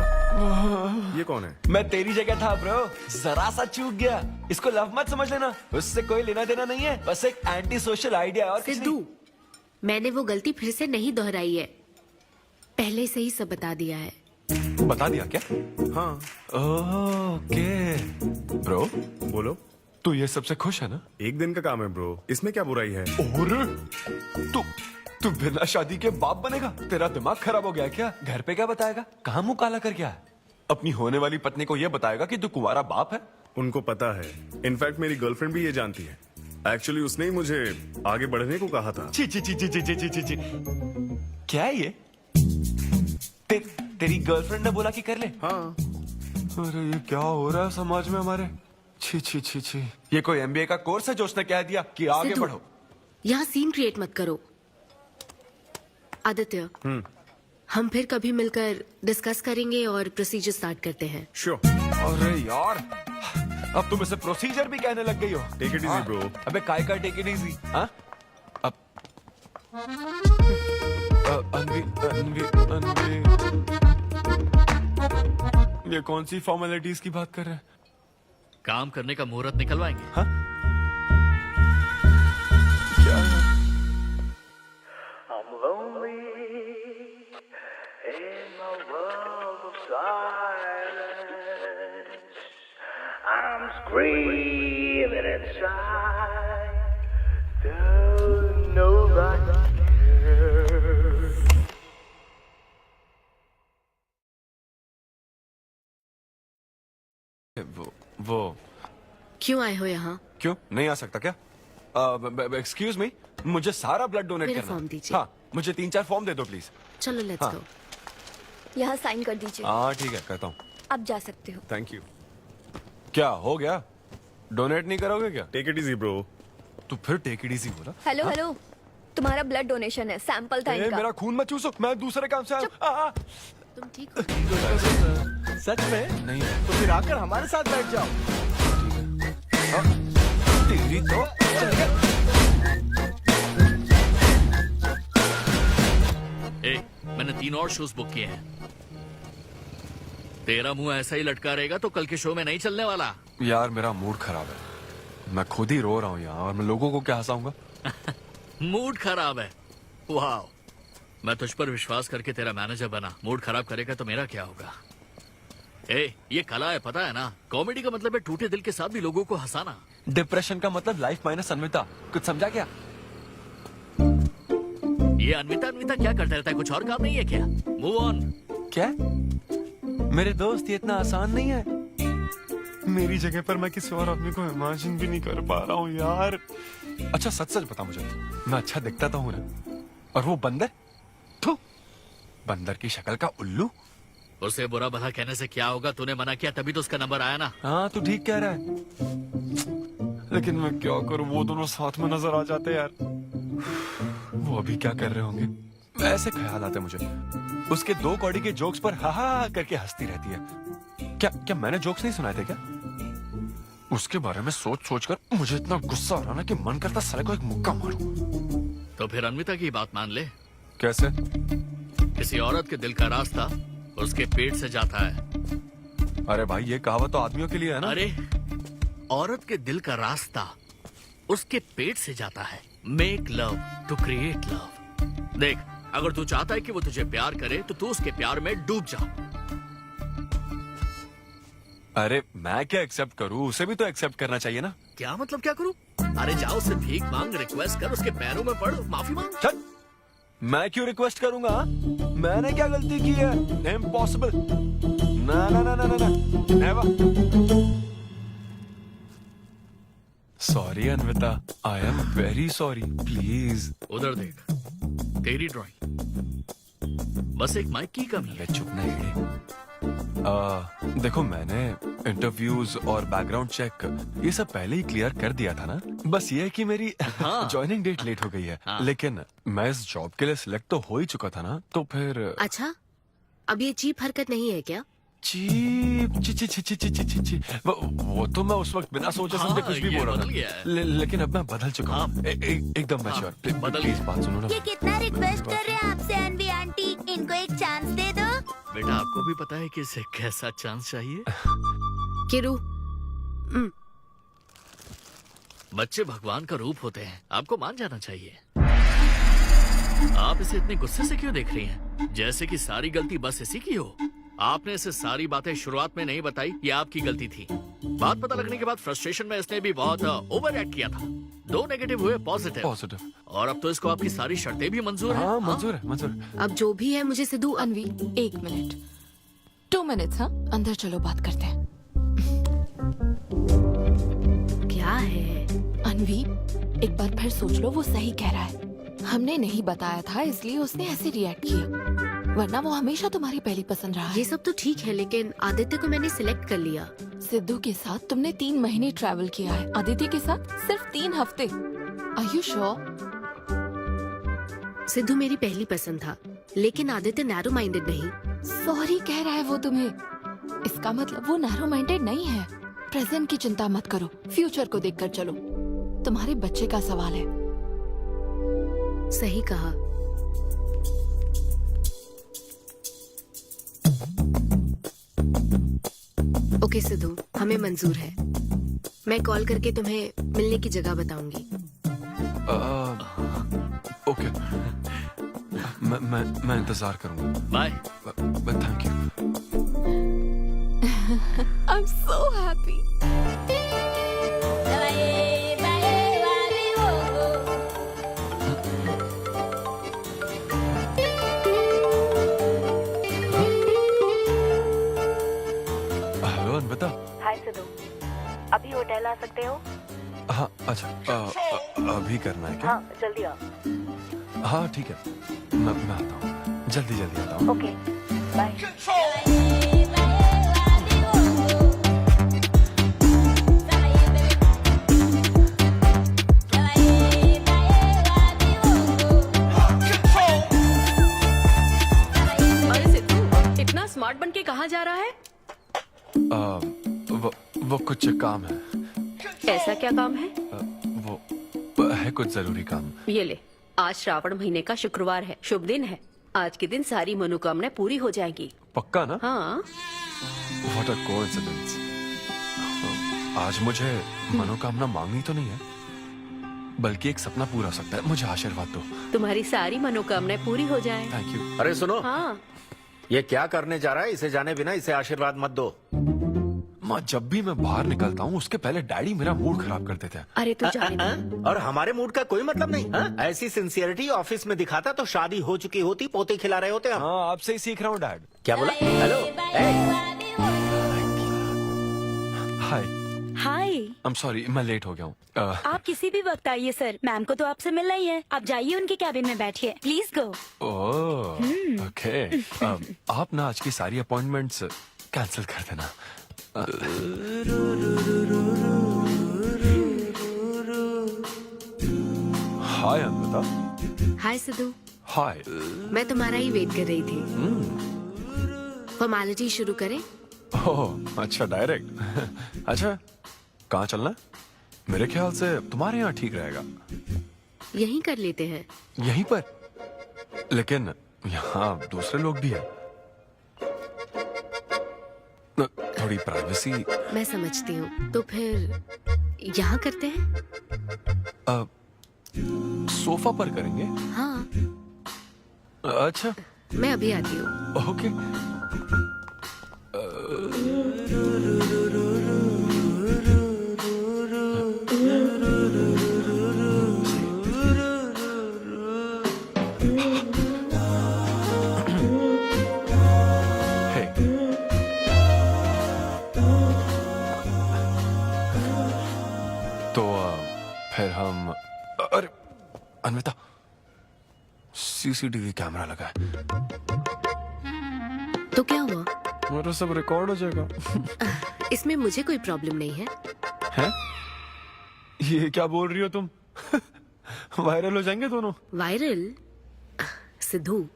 ये कौन है? मैं तेरी जगह था ब्रो, जरा सा चूक गया। इसको लव मत समझ लेना, उससे कोई लेना देना नहीं है, बस एक एंटी सोशल आइडिया। और सिद्धू, मैंने वो गलती फिर से नहीं दोहराई है, पहले से ही सब बता दिया है। बता दिया क्या? हाँ। ओके ब्रो, बोलो। तू ये सबसे खुश है ना? एक दिन का काम है ब्रो, इसमें क्या बुराई है? और तू बिना शादी के बाप बनेगा? तेरा दिमाग खराब हो गया क्या? घर पे क्या बताएगा? कहाँ मुंह काला कर गया है? अपनी होने वाली पत्नी को यह बताएगा कि तू कुंवारा बाप है? उनको पता है, इनफैक्ट मेरी गर्लफ्रेंड भी ये जानती है। एक्चुअली उसने ही मुझे आगे बढ़ने को कहा था। ची ची ची ची ची ची ची ची ची। क्या है ये? तेरी गर्लफ्रेंड ने बोला कि कर ले? हाँ। अरे ये क्या हो रहा है समाज में हमारे? छी छी छी छी। ये कोई एमबीए का कोर्स है जो उसने कह दिया कि आगे सिद्धू, बढ़ो? यहाँ सीन क्रिएट मत करो। आदित्य, हम फिर कभी मिलकर डिस्कस करेंगे और प्रोसीजर स्टार्ट करते हैं। श्योर। अरे यार, अब तुम इसे प्रोसीजर भी कहने लग गई हो। Take it easy bro. अबे काय का टेक इट इजी? हाँ? अब अनवी ये कौन सी फॉर्मेलिटीज की बात कर रहे हैं? काम करने का मुहूर्त निकलवाएंगे। हाँ? क्या है? I'm lonely in my world of silence. I'm screaming inside. Don't nobody care. वो क्यों आए हो यहाँ? क्यों नहीं आ सकता क्या? एक्सक्यूज मी, मुझे सारा ब्लड डोनेट मेरा करना। फॉर्म दीजिए। हाँ, मुझे 3-4 फॉर्म दे दो प्लीज। चलो लेट्स हाँ। गो। यहाँ साइन कर दीजिए। हाँ ठीक है, कहता हूँ। अब जा सकते हो। Thank you. क्या हो गया? डोनेट नहीं करोगे क्या? Take it easy bro. तू फिर टेक इट इजी बोला? हेलो हेलो, तुम्हारा ब्लड डोनेशन है, सैंपल था इनका। मेरा खून मत चूसो, मैं दूसरे काम से आया। तुम ठीक हो? सच में? नहीं। तो फिर आकर हमारे साथ बैठ जाओ। तेरी तो मैंने 3 और शोज बुक किए हैं। तेरा मुंह ऐसा ही लटका रहेगा तो कल के शो में नहीं चलने वाला। यार मेरा मूड खराब है, मैं खुद ही रो रहा हूँ यहाँ, और मैं लोगों को क्या हंसाऊंगा? मूड खराब है? वाह, मैं तुझ पर विश्वास करके तेरा मैनेजर बना, मूड खराब करेगा तो मेरा क्या होगा? ये कला है, पता है ना? कॉमेडी का मतलब है टूटे दिल के साथ भी लोगों को हंसाना। डिप्रेशन का मतलब लाइफ माइनस अनविता, कुछ समझा क्या? ये अनविता अनविता क्या करता रहता है? कुछ और काम नहीं है क्या? Move on. क्या? मेरे दोस्त, ये इतना आसान नहीं है। मेरी जगह पर मैं किसी और आदमी को इमेजिन भी नहीं कर पा रहा हूँ यार। अच्छा सच सच बता मुझे, मैं अच्छा दिखता तो हूँ ना? और वो बंदर, थू, बंदर की शक्ल का उल्लू। उसे बुरा भला कहने से क्या होगा? तूने मना किया तभी तो उसका नंबर आया ना। हाँ तू ठीक कह रहा है, लेकिन मैं क्या करूँ, वो दोनों साथ में नजर आ जाते यार। वो अभी क्या कर रहे होंगे? ऐसे ख्याल आते मुझे, उसके 2 कौड़ी के जोक्स पर हा हा करके हंसती रहती है। क्या मैंने जोक्स नहीं सुनाए थे क्या? उसके बारे में सोच सोच कर मुझे इतना गुस्सा आ रहा ना कि मन करता साले को एक मुक्का मारूं। तो फिर अनविता की बात मान ले। कैसे? किसी औरत के दिल का रास्ता उसके पेट से जाता है। अरे भाई ये कहावत तो आदमियों के लिए है ना? अरे औरत के दिल का रास्ता उसके पेट से जाता है। Make love to create love. देख, अगर तू चाहता है कि वो तुझे प्यार करे तो तू उसके प्यार में डूब जा। अरे मैं क्या एक्सेप्ट करूं? उसे भी तो एक्सेप्ट करना चाहिए ना? क्या मतलब क्या करूं? अरे जाओ उससे भीख मांग, रिक्वेस्ट कर, उसके पैरों में पड़, माफी मांग। चल, मैं क्यों रिक्वेस्ट करूंगा? मैंने क्या गलती की है? इम्पॉसिबल। ना ना ना ना ना, never. Sorry Anvita, I am very sorry, please. उधर देख, तेरी ड्राइंग, बस एक माइक की कमी है। चुप नहीं। देखो मैंने इंटरव्यूज और बैकग्राउंड चेक ये सब पहले ही क्लियर कर दिया था ना। बस ये है कि मेरी ज्वाइनिंग डेट लेट हो गई है। लेकिन मैं इस जॉब के लिए सिलेक्ट तो हो ही चुका था ना, तो फिर। अच्छा, अब ये चीप हरकत नहीं है क्या? चीप ची ची ची ची ची ची ची ची वो तो मैं उस वक्त बिना सोचे समझे कुछ भी बोल रहा था, लेकिन अब मैं बदल चुका हूँ। एकदम मैच्योर। प्लीज बात सुनो ना। ये कितना रिक्वेस्ट कर रहे हैं आपसे अनवी आंटी, इनको एक चांस दे दो। बेटा आपको भी पता है कि इसे कैसा चांस चाहिए? किरू, बच्चे भगवान का रूप होते हैं, आपको मान जाना चाहिए। आप इसे इतने गुस्से से क्यों देख रही हैं? जैसे कि सारी गलती बस इसी की हो। आपने इसे सारी बातें शुरुआत में नहीं बताई, ये आपकी गलती थी। बात पता लगने के बाद फ्रस्ट्रेशन में इसने भी बहुत ओवर एक्ट किया था। 2 नेगेटिव हुए पॉजिटिव, और अब तो इसको आपकी सारी शर्तें भी मंजूर हैं। हाँ मंजूर है, मंजूर है। अब जो भी है मुझे सिद्धू अनवी 1 मिनट, 2 मिनट्स। हाँ, अंदर चलो, बात करते हैं। क्या है अनवी, एक बार फिर सोच लो, वो सही कह रहा है। हमने नहीं बताया था इसलिए उसने ऐसे रिएक्ट किया, वरना वो हमेशा तुम्हारी पहली पसंद रहा है। ये सब तो ठीक है, लेकिन आदित्य को मैंने सिलेक्ट कर लिया। सिद्धू के साथ तुमने 3 महीने ट्रैवल किया है, आदित्य के साथ सिर्फ 3 हफ्ते। Are you sure? सिद्धू मेरी पहली पसंद था, लेकिन आदित्य नैरो माइंडेड नहीं। सॉरी कह रहा है वो तुम्हें, इसका मतलब वो नैरो माइंडेड नहीं है। प्रेजेंट की चिंता मत करो, फ्यूचर को देखकर चलो। तुम्हारे बच्चे का सवाल है। सही कहा। ओके सिद्धू, हमें मंजूर है। मैं कॉल करके तुम्हें मिलने की जगह बताऊंगी। ओके, मैं इंतजार करूंगा। Bye. Thank you. I am so happy. Hello Anvita. Hi Siddhu, अभी होटल आ सकते हो? हाँ अच्छा, अभी करना है क्या? हाँ जल्दी आओ। हाँ ठीक है, मैं आता हूँ, जल्दी आता हूँ। Okay bye. अरे सिद्धू, इतना स्मार्ट बन के कहाँ जा रहा है? वो कुछ काम है। ऐसा क्या काम है? वो है कुछ जरूरी काम। ये ले, आज श्रावण महीने का शुक्रवार है, शुभ दिन है। आज के दिन सारी मनोकामनाएं पूरी हो जाएंगी। पक्का ना? हाँ। What a coincidence। आज मुझे मनोकामना मांगनी तो नहीं है, बल्कि एक सपना पूरा हो सकता है। मुझे आशीर्वाद दो। तुम्हारी सारी मनोकामनाएं पूरी हो जाएं। Thank you. अरे सुनो, हाँ। ये क्या करने जा रहा है? इसे जाने बिना इसे आशीर्वाद मत दो। माँ, जब भी मैं बाहर निकलता हूँ उसके पहले डैडी मेरा मूड खराब कर देते हैं। अरे तू जाने दे। और हमारे मूड का कोई मतलब नहीं। हाँ? ऐसी सिंसियरिटी ऑफिस में दिखाता तो शादी हो चुकी होती, पोते खिला रहे होते हम। हाँ, आपसे ही सीख रहा हूँ डैड। क्या बोला? Hello. Hi. Hi. I am sorry, मैं लेट हो गया हूँ। आप किसी भी वक्त आइए सर, मैम को तो आपसे मिलना ही है। आप जाइए उनके कैबिन में बैठिए, प्लीज गो। Oh okay. आप ना आज की सारी अपॉइंटमेंट्स कैंसिल कर देना। हाय अनविता। हाय सिद्धू। हाय। मैं तुम्हारा ही वेट कर रही थी। फॉर्मेलिटी शुरू करें? ओह अच्छा, डायरेक्ट। अच्छा, कहाँ चलना है? मेरे ख्याल से तुम्हारे यहाँ ठीक रहेगा। यहीं कर लेते हैं। यहीं पर? लेकिन यहाँ दूसरे लोग भी हैं। थोड़ी प्राइवेसी। मैं समझती हूँ, तो फिर यहाँ करते हैं? सोफा पर करेंगे? हाँ। अच्छा, मैं अभी आती हूँ। ओके। फिर हम, अरे अनविता, सीसीटीवी कैमरा लगा है। तो क्या हुआ? मेरा सब रिकॉर्ड हो जाएगा। इसमें मुझे कोई प्रॉब्लम नहीं है। हैं? ये क्या बोल रही हो तुम? वायरल हो जाएंगे दोनों। वायरल? सिद्धू,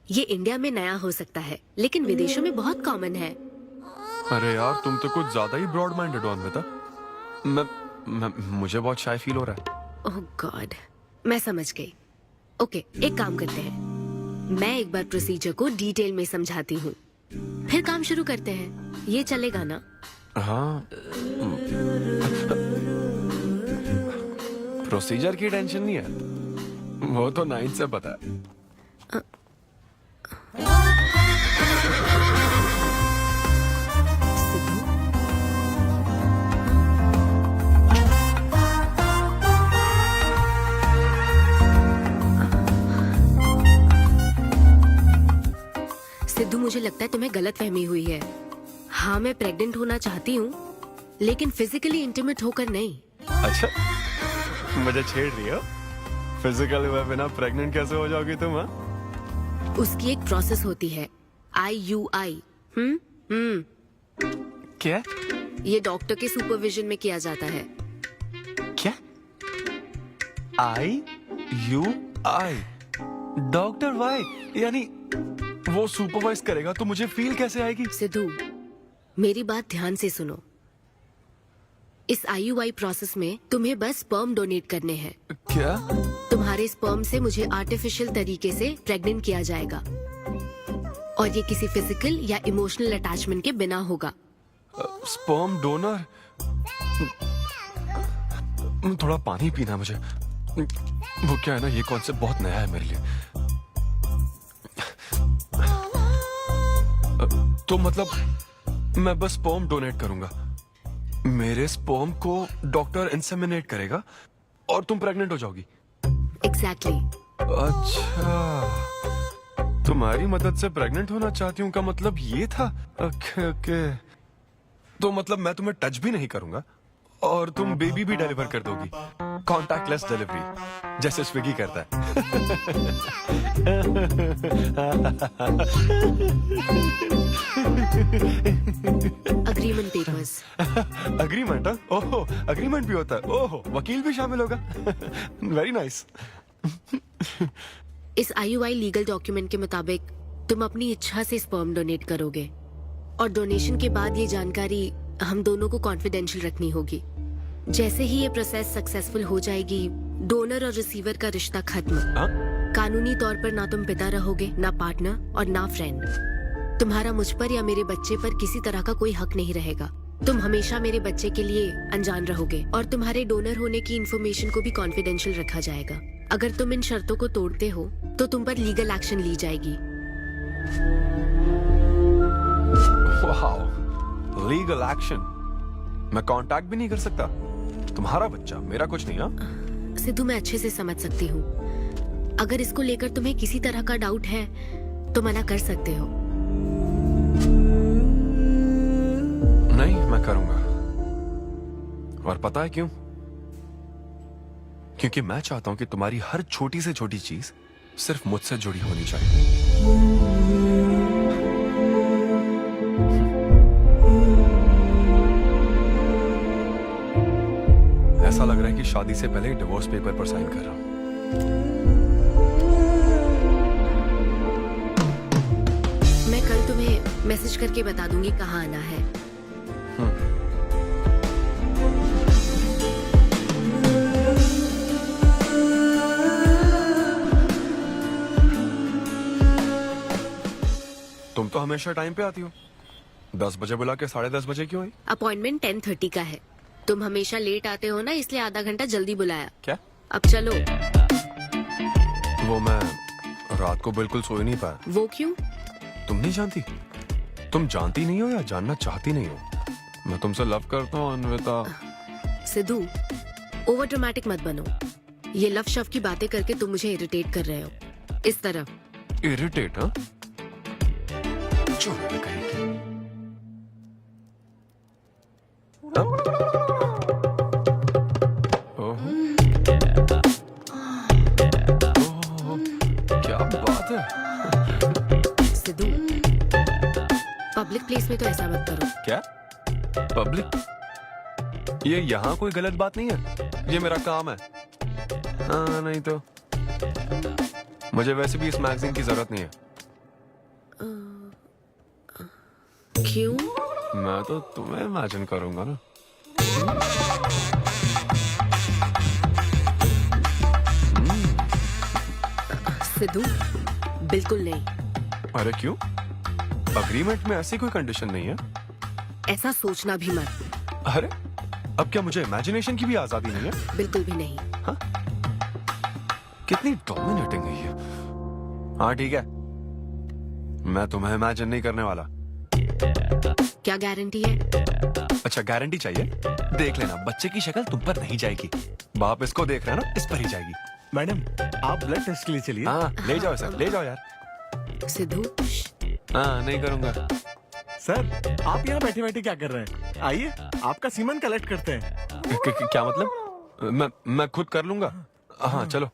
ये इंडिया में नया हो सकता है, लेकिन विदेशों में बहुत कॉमन है। अरे यार, तुम तो कुछ ज्यादा ही ब्रॉड माइंडेड हो अनविता। मुझे बहुत शाय फील हो रहा है। ओह गॉड, मैं समझ गई। ओके, एक काम करते हैं, मैं एक बार प्रोसीजर को डिटेल में समझाती हूँ, फिर काम शुरू करते हैं। ये चलेगा ना? हाँ। प्रोसीजर की टेंशन नहीं है, वो तो 9 से पता है। लगता है तुम्हें गलतफहमी हुई है। हाँ, मैं प्रेग्नेंट होना चाहती हूँ, लेकिन फिजिकली इंटीमेट होकर नहीं। अच्छा, मुझे छेड़ रही हो? फिजिकली हुए बिना प्रेग्नेंट कैसे हो जाओगी तुम? हाँ, उसकी एक प्रोसेस होती है, IUI। क्या? ये डॉक्टर के सुपरविजन में किया जाता है। क्या? IUI? Doctor why? यानी वो सुपरवाइज करेगा तो मुझे फील कैसे आएगी? सिद्धू, मेरी बात ध्यान से सुनो। इस IUI प्रोसेस में तुम्हें बस स्पर्म डोनेट करने हैं। क्या? तुम्हारे स्पर्म से मुझे आर्टिफिशियल तरीके से प्रेग्नेंट किया जाएगा, और ये किसी फिजिकल या इमोशनल अटैचमेंट के बिना होगा। Sperm donor? थोड़ा पानी पीना है मुझे। वो क्या है ना, ये कॉन्सेप्ट बहुत नया है मेरे लिए। तो मतलब मैं बस स्पर्म डोनेट करूंगा, मेरे स्पर्म को डॉक्टर इंसेमिनेट करेगा और तुम प्रेग्नेंट हो जाओगी? एग्जैक्टली। अच्छा, तुम्हारी मदद से प्रेग्नेंट होना चाहती हूँ का मतलब ये था? ओके। तो मतलब मैं तुम्हें टच भी नहीं करूंगा और तुम बेबी भी डिलीवर कर दोगी, कॉन्टैक्टलेस डिलीवरी, जैसे स्विगी करता है। Agreement papers. अग्रीमेंट? ओहो, अग्रीमेंट भी होता है? ओहो, वकील भी शामिल होगा? Very nice. इस IUI लीगल डॉक्यूमेंट के मुताबिक तुम अपनी इच्छा से स्पर्म डोनेट करोगे, और डोनेशन के बाद ये जानकारी हम दोनों को कॉन्फिडेंशियल रखनी होगी। जैसे ही ये प्रोसेस सक्सेसफुल हो जाएगी, डोनर और रिसीवर का रिश्ता खत्म। कानूनी तौर पर ना तुम पिता रहोगे, ना पार्टनर और ना फ्रेंड। तुम्हारा मुझ पर या मेरे बच्चे पर किसी तरह का कोई हक नहीं रहेगा। तुम हमेशा मेरे बच्चे के लिए अनजान रहोगे, और तुम्हारे डोनर होने की इन्फॉर्मेशन को भी कॉन्फिडेंशियल रखा जाएगा। अगर तुम इन शर्तों को तोड़ते हो तो तुम पर लीगल एक्शन ली जाएगी। Wow, legal action? मैं कांटेक्ट भी नहीं कर सकता? तुम्हारा बच्चा, मेरा कुछ नहीं। हाँ सिद्धू, मैं अच्छे से समझ सकती हूँ। अगर इसको लेकर तुम्हें किसी तरह का डाउट है तो मना कर सकते हो। नहीं, मैं करूंगा। और पता है क्यों? क्योंकि मैं चाहता हूं कि तुम्हारी हर छोटी से छोटी चीज सिर्फ मुझसे जुड़ी होनी चाहिए। ऐसा लग रहा है कि शादी से पहले डिवोर्स पेपर पर साइन कर रहा हूं। मैं कल तुम्हें मैसेज करके बता दूंगी कहाँ आना है। तुम तो हमेशा टाइम पे आती हो। 10 बजे बुला के 10:30 बजे क्यों आई? अपॉइंटमेंट 10:30 का है। तुम हमेशा लेट आते हो ना, इसलिए आधा घंटा जल्दी बुलाया। क्या? अब चलो। वो मैं रात को बिल्कुल सो ही नहीं पाया। वो क्यों? तुम नहीं जानती? तुम जानती नहीं हो या जानना चाहती नहीं हो? मैं तुमसे लव करता हूँ अन्विता। सिद्धू, ओवर ड्रामेटिक मत बनो। ये लव शव की बातें करके तुम मुझे इरिटेट कर रहे हो। इस तरह। इरिटेट? हाँ, क्या बात है। सिद्धू, पब्लिक प्लेस में तो ऐसा मत करो। क्या? पब्लिक? ये यहाँ कोई गलत बात नहीं है, ये मेरा काम है। हाँ, नहीं तो मुझे वैसे भी इस मैगजीन की जरूरत नहीं है। क्यों? मैं तो तुम्हें इमेजिन करूंगा ना। सिद्धू, बिल्कुल नहीं। अरे क्यों? अग्रीमेंट में ऐसी कोई कंडीशन नहीं है। ऐसा सोचना भी मत। अरे, अब क्या मुझे इमेजिनेशन की भी आजादी नहीं है? बिल्कुल भी नहीं। हाँ? कितनी डोमिनेटिंग है ये। हाँ ठीक है, मैं तुम्हें इमेजिन नहीं करने वाला। क्या गारंटी है? अच्छा, गारंटी चाहिए? देख लेना, बच्चे की शक्ल तुम पर नहीं जाएगी। बाप इसको देख रहा है ना, इस पर ही जाएगी। मैडम, आप ब्लड टेस्ट के लिए चलिए। हाँ, ले जाओ सर, ले जाओ यार। सिद्धू, हाँ नहीं करूंगा। सर आप यहाँ बैठे बैठे क्या कर रहे हैं? आइए आपका सीमन कलेक्ट करते हैं। क्या मतलब? मैं खुद कर लूंगा। हाँ चलो।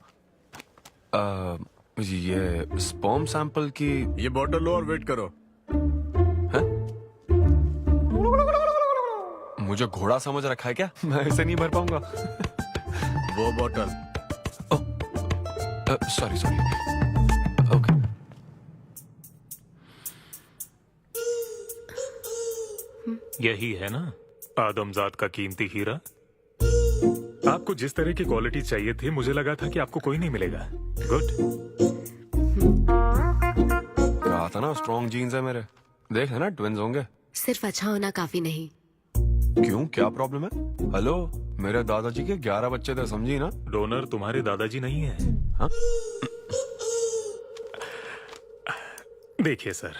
ये स्पर्म सैंपल की ये बॉटल लो और वेट करो। मुझे घोड़ा समझ रखा है क्या? मैं इसे नहीं भर पाऊंगा। वो बॉटल। Sorry sorry. ओके। यही है ना आदमजात का कीमती हीरा। आपको जिस तरह की क्वालिटी चाहिए थी मुझे लगा था कि आपको कोई नहीं मिलेगा। गुड। कहा था ना स्ट्रॉन्ग जीन्स है मेरे। देख है ना ट्विंस होंगे। सिर्फ अच्छा होना काफी नहीं। क्यों क्या प्रॉब्लम है? हेलो मेरे दादाजी के 11 बच्चे थे समझी ना। डोनर तुम्हारे दादाजी नहीं है। हाँ? देखिए सर,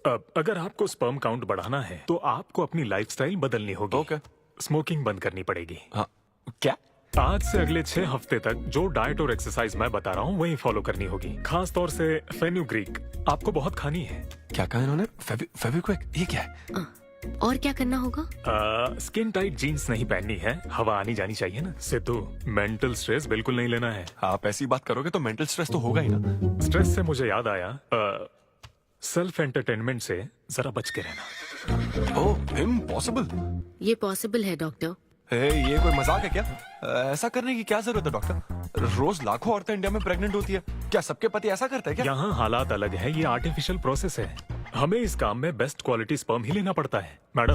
अब अगर आपको स्पर्म काउंट बढ़ाना है तो आपको अपनी लाइफस्टाइल बदलनी होगी। ओके। स्मोकिंग बंद करनी पड़ेगी। हाँ क्या? आज से अगले 6 हफ्ते तक जो डाइट और एक्सरसाइज मैं बता रहा हूँ वही फॉलो करनी होगी। खास तौर से फेन्यूग्रीक आपको बहुत खानी है। क्या कहा इन्होंने? फेविक्विक ये क्या है? और क्या करना होगा? स्किन टाइट जीन्स नहीं पहननी है, हवा आनी जानी चाहिए ना। सिद्धू मेंटल स्ट्रेस बिल्कुल नहीं लेना है। आप ऐसी बात करोगे तो मेंटल स्ट्रेस तो होगा ही ना। स्ट्रेस से मुझे याद आया, सेल्फ एंटरटेनमेंट से जरा बच के रहना। ओह इम्पॉसिबल। ये पॉसिबल है डॉक्टर। ये कोई मजाक है क्या? ऐसा करने की क्या जरूरत है डॉक्टर? रोज लाखों औरतें इंडिया में प्रेग्नेंट होती है। क्या सबके पति ऐसा करते हैं क्या? यहाँ हालात अलग है, ये आर्टिफिशियल प्रोसेस है। हमें इस काम में बेस्ट क्वालिटी स्पर्म ही लेना पड़ता है। मैडम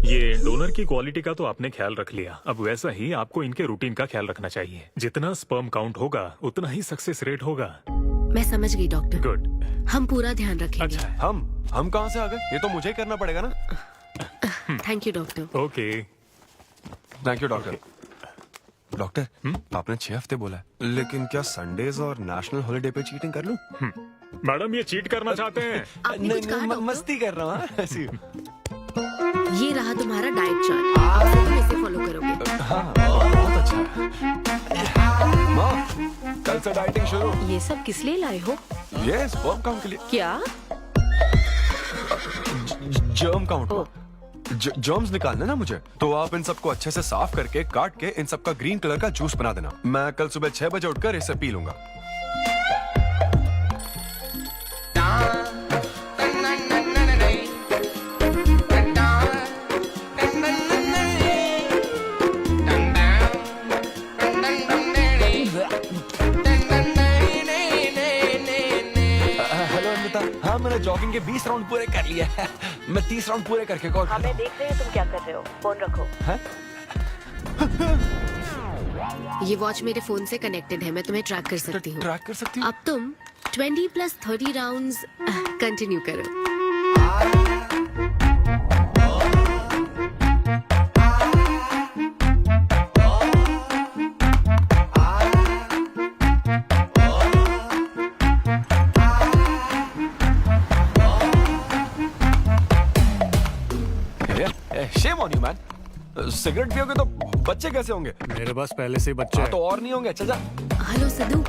ये डोनर की क्वालिटी का तो आपने ख्याल रख लिया, अब वैसा ही आपको इनके रूटीन का ख्याल रखना चाहिए। जितना स्पर्म काउंट होगा उतना ही सक्सेस रेट होगा। मैं समझ गई डॉक्टर। गुड। हम पूरा ध्यान रखेंगे। अच्छा हम कहाँ से आ गए? ये तो मुझे ही करना पड़ेगा ना। Thank you doctor. Okay thank you doctor. Doctor आपने 6 हफ्ते बोला है, लेकिन क्या संडेज और नेशनल हॉलिडे पे चीटिंग कर लूं? मैडम ये चीट करना चाहते हैं? नहीं, मस्ती कर रहा हूँ ऐसी। ये रहा तुम्हारा डाइट चार्ट, अब से तुम इसे फॉलो करोगे। हाँ बहुत अच्छा है। माँ कल से डाइटिंग शुरू। ये सब किस लिए लाए हो? ये स्पर्म काउंट के लिए। क्या? Germ count. जर्म्स निकालने ना मुझे, तो आप इन सबको अच्छे से साफ करके काट के इन सबका ग्रीन कलर का जूस बना देना। मैं कल सुबह 6 बजे उठकर इसे पी लूंगा। हेलो अमृता। हाँ मैंने जॉगिंग के 20 राउंड पूरे कर लिए हैं। मैं 30 राउंड पूरे करके कॉल। हमें देख रहे हैं तुम क्या कर रहे हो। फोन रखो। ये वॉच मेरे फोन से कनेक्टेड है, मैं तुम्हें ट्रैक कर सकती हूँ। ट्रैक कर सकती हूँ? अब तुम 20+30 राउंड्स कंटिन्यू करो। Shame on you, man. Cigarette पियोगे तो बच्चे कैसे होंगे? मेरे पास पहले से ही बच्चे हैं। तो और नहीं होंगे। चल जा। हेलो सिद्धू,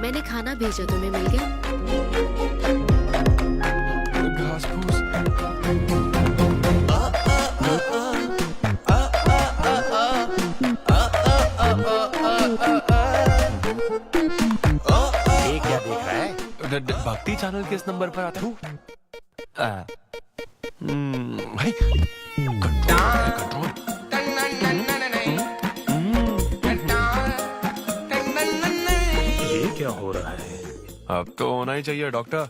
मैंने खाना भेजा, तुम्हें मिल गया? घास फूस। ये क्या देख रहा है? भक्ति चैनल के इस नंबर पर आता हूँ। भाई कंट्रोल। ये क्या हो रहा है? अब तो होना ही चाहिए डॉक्टर।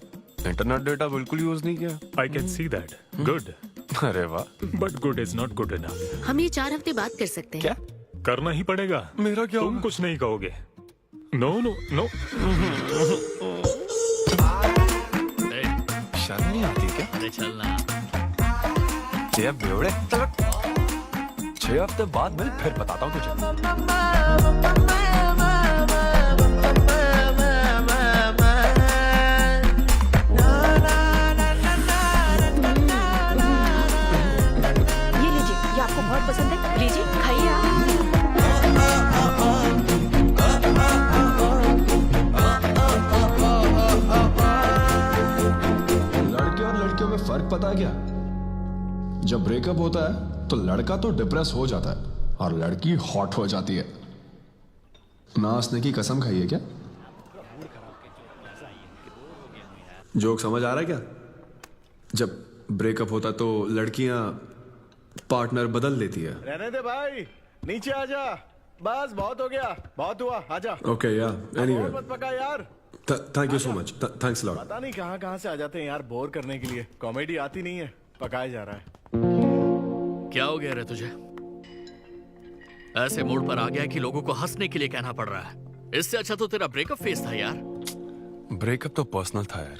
इंटरनेट डेटा बिल्कुल यूज नहीं किया। I can see that. Good. अरे वाह। But good is not good enough. हम ये 4 हफ्ते बाद कर सकते हैं। क्या करना ही पड़ेगा? मेरा क्या तुम कुछ नहीं कहोगे। No no no. शर्म नहीं आती क्या? अरे चलना। 6 हफ्ते बाद मैं फिर बताता हूँ तुझे। ये लीजिए, ये आपको बहुत पसंद है, लीजिए खाइए आप। लड़कियों पता है क्या? जब ब्रेकअप होता है तो लड़का तो डिप्रेस हो जाता है और लड़की हॉट हो जाती है। ना हंसने की कसम खाई है क्या? जोक समझ आ रहा है क्या? जब ब्रेकअप होता तो लड़कियां पार्टनर बदल देती है। रहने दे भाई, नीचे आजा। बस बहुत हो गया, बहुत हुआ, आजा। ओके या एनीवे, मत पका यार। Thank you so much, thanks lot. पता नहीं कहाँ से आ जाते हैं यार बोर करने के लिए। कॉमेडी आती नहीं है, पकाया जा रहा है। क्या हो गया रे तुझे? ऐसे मूड पर आ गया कि लोगों को हंसने के लिए कहना पड़ रहा है। इससे अच्छा तो तेरा ब्रेकअप फेस था यार। ब्रेकअप तो पर्सनल था यार,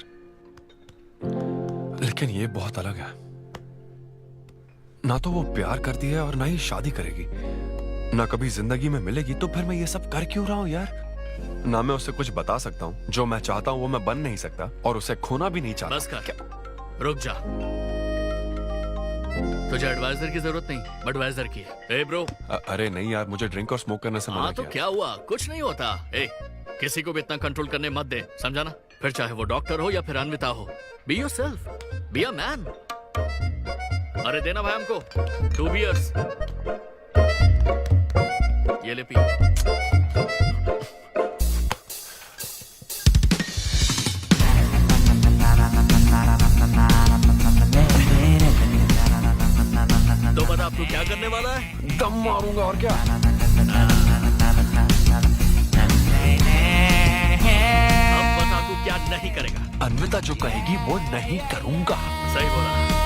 लेकिन ये बहुत अलग है। ना तो वो प्यार करती है और ना ही शादी करेगी, ना कभी जिंदगी में मिलेगी, तो फिर मैं ये सब कर क्यों रहा हूं यार? ना मैं उसे कुछ बता सकता हूँ, जो मैं चाहता हूँ वो मैं बन नहीं सकता, और उसे खोना भी नहीं चाहता। बस कर, रुक जा। तुझे एडवाइजर की जरूरत नहीं, बडवाइजर की है। ए ब्रो। अरे नहीं यार, मुझे ड्रिंक और स्मोक करने से मना हाँ तो किया। क्या हुआ? कुछ नहीं होता। ए, किसी को भी इतना कंट्रोल करने मत दे, समझा ना? फिर चाहे वो डॉक्टर हो या फिर अन्विता हो। Be yourself, be a man. अरे देना भाई हमको 2 बियर्स। ये ले पी। तो बता अब तू क्या करने वाला है? दम मारूंगा और क्या। अब बता तू क्या नहीं करेगा? अन्विता जो कहेगी वो नहीं करूंगा। सही बोला।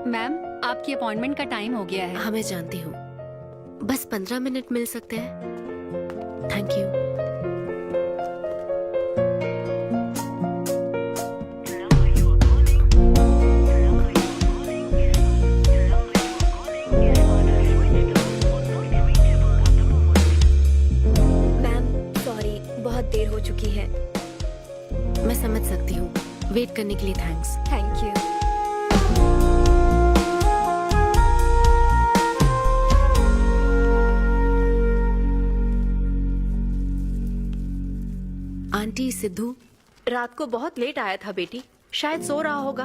मैम, आपकी अपॉइंटमेंट का टाइम हो गया है। हाँ मैं जानती हूँ, बस 15 मिनट मिल सकते हैं? Thank you. मैम सॉरी, बहुत देर हो चुकी है। मैं समझ सकती हूँ, वेट करने के लिए thanks. Thank you. Aunty, Sidhu रात को बहुत लेट आया था बेटी, शायद सो रहा होगा।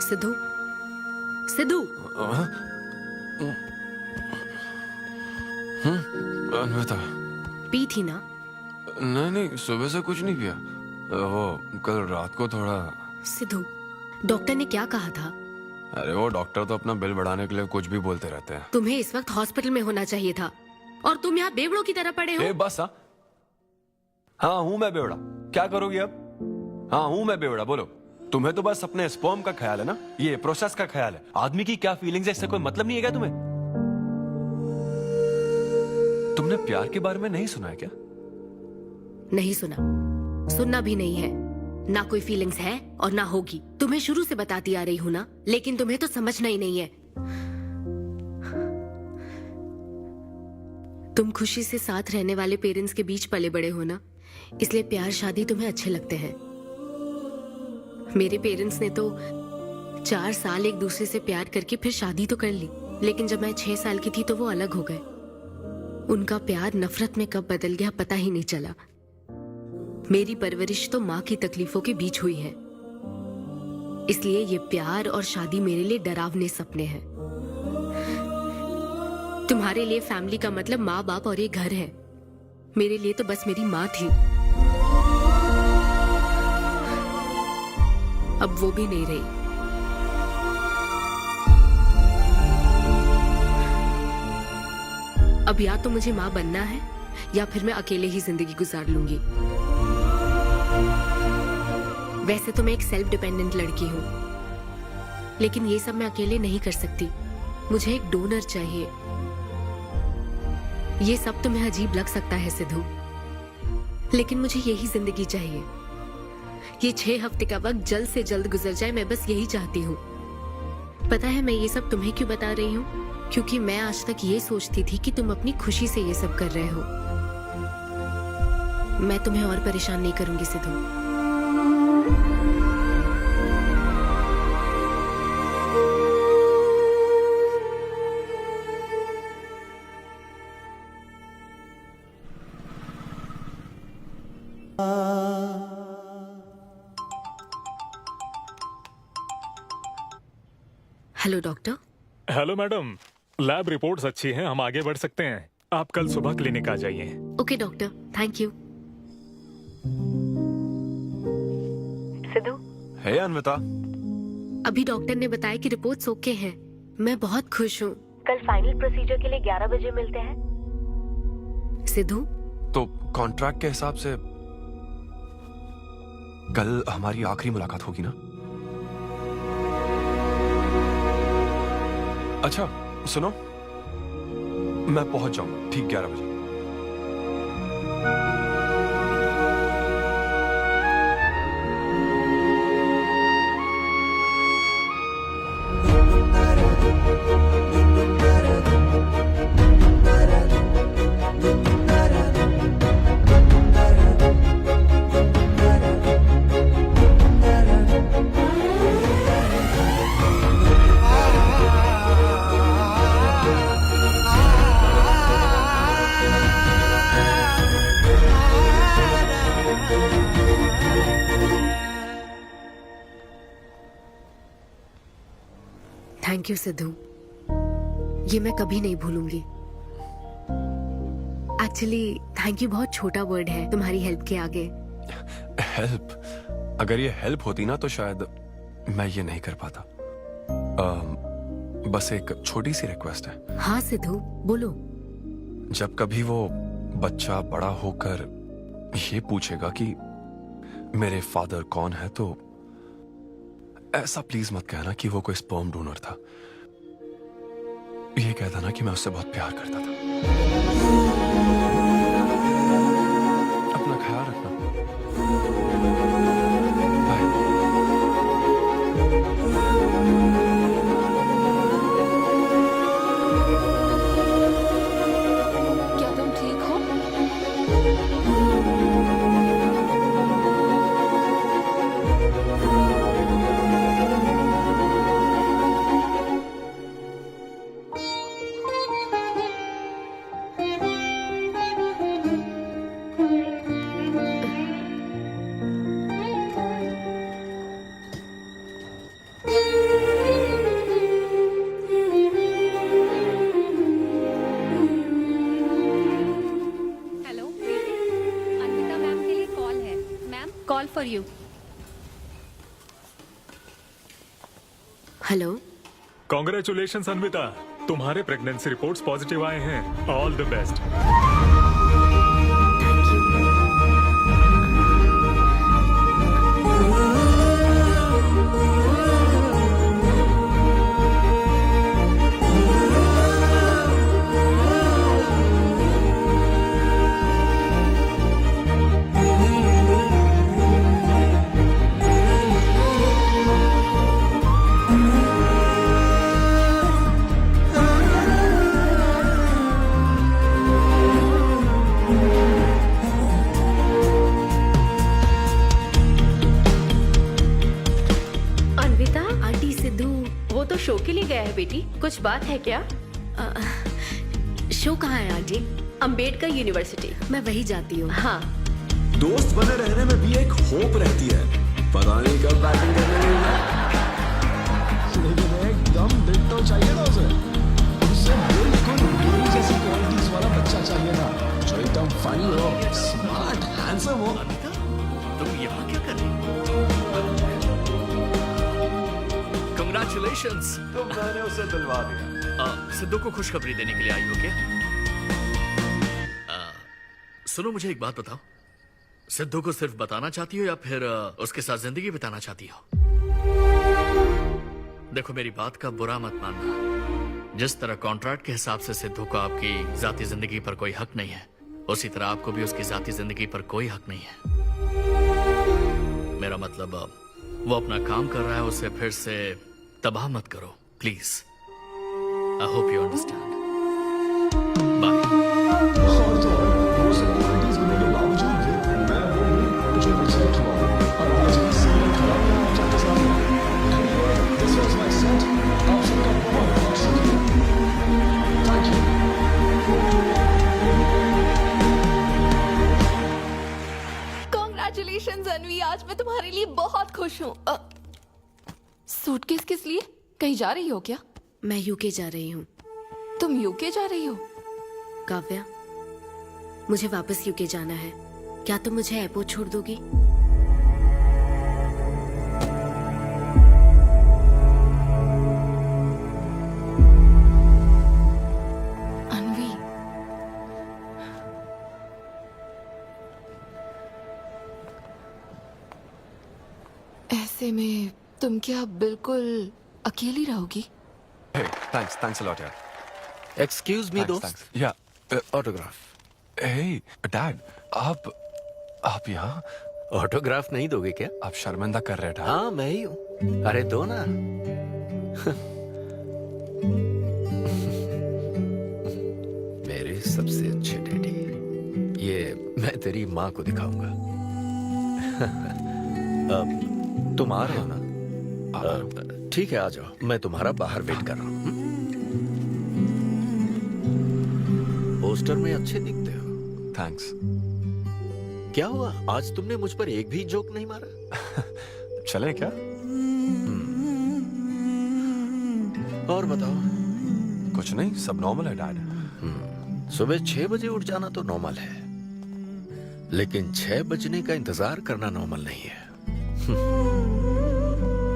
सिद्धू, सिद्धू। अन्विता। पी थी ना? नहीं, सुबह से कुछ नहीं पिया। वो कल रात को थोड़ा। सिद्धू, डॉक्टर ने क्या कहा था? अरे वो डॉक्टर तो अपना बिल बढ़ाने के लिए कुछ भी बोलते रहते हैं। तुम्हें इस वक्त हॉस्पिटल में होना चाहिए था और तुम यहाँ बेवड़ों की तरह पड़े हो। बस हाँ हूँ मैं बेवड़ा। क्या करोगी अब? हाँ हूँ मैं बेवड़ा, बोलो। तुम्हें तो बस अपने स्पर्म का ख्याल है ना, ये प्रोसेस का ख्याल है। आदमी की क्या फीलिंग्स है इससे कोई मतलब नहीं है क्या तुम्हें? तुमने प्यार के बारे में नहीं सुना है क्या? नहीं सुना, सुनना भी नहीं है। ना कोई फीलिंग्स है और ना होगी। तुम्हें शुरू से बताती आ रही हूँ ना, लेकिन तुम्हें तो समझना ही नहीं है। तुम खुशी से साथ रहने वाले पेरेंट्स के बीच पले बड़े हो ना, इसलिए प्यार शादी तुम्हें अच्छे लगते हैं। मेरे पेरेंट्स ने तो 4 साल एक दूसरे से प्यार करके फिर शादी तो कर ली, लेकिन जब मैं 6 साल की थी तो वो अलग हो गए। उनका प्यार नफरत में कब बदल गया पता ही नहीं चला। मेरी परवरिश तो माँ की तकलीफों के बीच हुई है, इसलिए ये प्यार और शादी मेरे लिए डरावने सपने हैं। तुम्हारे लिए फैमिली का मतलब माँ बाप और एक घर है, मेरे लिए तो बस मेरी माँ थी। अब वो भी नहीं रही। अब या तो मुझे माँ बनना है या फिर मैं अकेले ही जिंदगी गुजार लूंगी। वैसे तो मैं एक सेल्फ डिपेंडेंट लड़की हूँ, लेकिन ये सब मैं अकेले नहीं कर सकती। मुझे एक डोनर चाहिए। ये सब तुम्हें अजीब लग सकता है सिद्धू, लेकिन मुझे यही जिंदगी चाहिए। ये 6 हफ्ते का वक्त जल्द से जल्द गुजर जाए, मैं बस यही चाहती हूँ। पता है मैं ये सब तुम्हें क्यों बता रही हूँ? क्योंकि मैं आज तक ये सोचती थी कि तुम अपनी खुशी से ये सब कर रहे हो। मैं तुम्हें और परेशान नहीं करूंगी Sidhu. Hello doctor. Hello madam, lab reports अच्छी हैं, हम आगे बढ़ सकते हैं। आप कल सुबह क्लिनिक आ जाइए। Okay doctor, thank you. Sidhu, है अनविता। अभी डॉक्टर ने बताया कि रिपोर्ट्स ओके हैं। मैं बहुत खुश हूँ। कल फाइनल प्रोसीजर के लिए 11 बजे मिलते हैं। सिद्धू, तो कॉन्ट्रैक्ट के हिसाब से कल हमारी आखिरी मुलाकात होगी ना? अच्छा सुनो, मैं पहुंच जाऊंगा ठीक 11 बजे। थैंक यू सिद्धू, ये मैं कभी नहीं भूलूंगी। एक्चुअली थैंक यू बहुत छोटा वर्ड है तुम्हारी हेल्प के आगे। हेल्प? अगर ये हेल्प होती ना तो शायद मैं ये नहीं कर पाता। बस एक छोटी सी रिक्वेस्ट है। हाँ सिद्धू, बोलो। जब कभी वो बच्चा बड़ा होकर ये पूछेगा कि मेरे फादर कौन है, तो ऐसा प्लीज मत कहना कि वो कोई स्पर्म डोनर था। ये कह देना कि मैं उससे बहुत प्यार करता था। अपना ख्याल रखना। बाय। क्या तुम ठीक हो? हेलो, अन्विता मैम के लिए कॉल है। Ma'am, call for you. Hello. Congratulations Anvita, तुम्हारे प्रेगनेंसी रिपोर्ट्स पॉजिटिव आए हैं। All the best. शो के लिए गया है बेटी, कुछ बात है क्या? शो कहाँ है आंटी? अंबेडकर यूनिवर्सिटी। मैं वही जाती हूँ। हाँ। दोस्त बने रहने में भी एक होप रहती है, पता नहीं कब बैटिंग करने मिलना। लेकिन एकदम डिट्टो चाहिए ना उसे। उससे बिल्कुल मेरी जैसी क्वालिटीज वाला बच्चा चाहिए ना, जो एकदम फनी हो, स्मार्ट, हैंडसम हो। तुम यहाँ क्या कर रही हो? Congratulations! तो मैंने उसे दिलवा दिया। सिद्धू को खुशखबरी देने के लिए आई हो क्या? सुनो, मुझे एक बात बताओ, सिद्धू को सिर्फ बताना चाहती हो या फिर उसके साथ जिंदगी बिताना चाहती हो? देखो, मेरी बात का बुरा मत मानना। जिस तरह कॉन्ट्रैक्ट के हिसाब से सिद्धू को आपकी जाती जिंदगी पर कोई हक नहीं है, उसी तरह आपको भी उसकी जाती जिंदगी पर कोई हक नहीं है। मेरा मतलब वो अपना काम कर रहा है, उसे फिर से तबाह मत करो please. I hope you understand. Congratulations अनवी, आज मैं तुम्हारे लिए बहुत खुश हूँ। सूटकेस किस लिए? कहीं जा रही हो क्या? मैं यूके जा रही हूँ। तुम यूके जा रही हो? काव्या, मुझे वापस यूके जाना है। क्या तुम मुझे एयरपोर्ट छोड़ दोगी? अनवी, ऐसे में तुम क्या बिल्कुल अकेली रहोगी? Hey, thanks a lot, यार। एक्सक्यूज मी दोस्त। या ऑटोग्राफ। हे डैड, आप यहाँ? ऑटोग्राफ नहीं दोगे क्या? आप शर्मिंदा कर रहे थे। हाँ मैं ही हूँ। अरे दो ना। मेरे सबसे अच्छे डैडी, ये मैं तेरी माँ को दिखाऊंगा। तुम आ रहे हो ना? ठीक है, आ जाओ, मैं तुम्हारा बाहर वेट कर रहा हूँ। पोस्टर में अच्छे दिखते हो। थैंक्स। क्या हुआ, आज तुमने मुझ पर एक भी जोक नहीं मारा? चले क्या? और बताओ। कुछ नहीं, सब नॉर्मल है डैड। सुबह 6 बजे उठ जाना तो नॉर्मल है, लेकिन 6 बजने का इंतजार करना नॉर्मल नहीं है।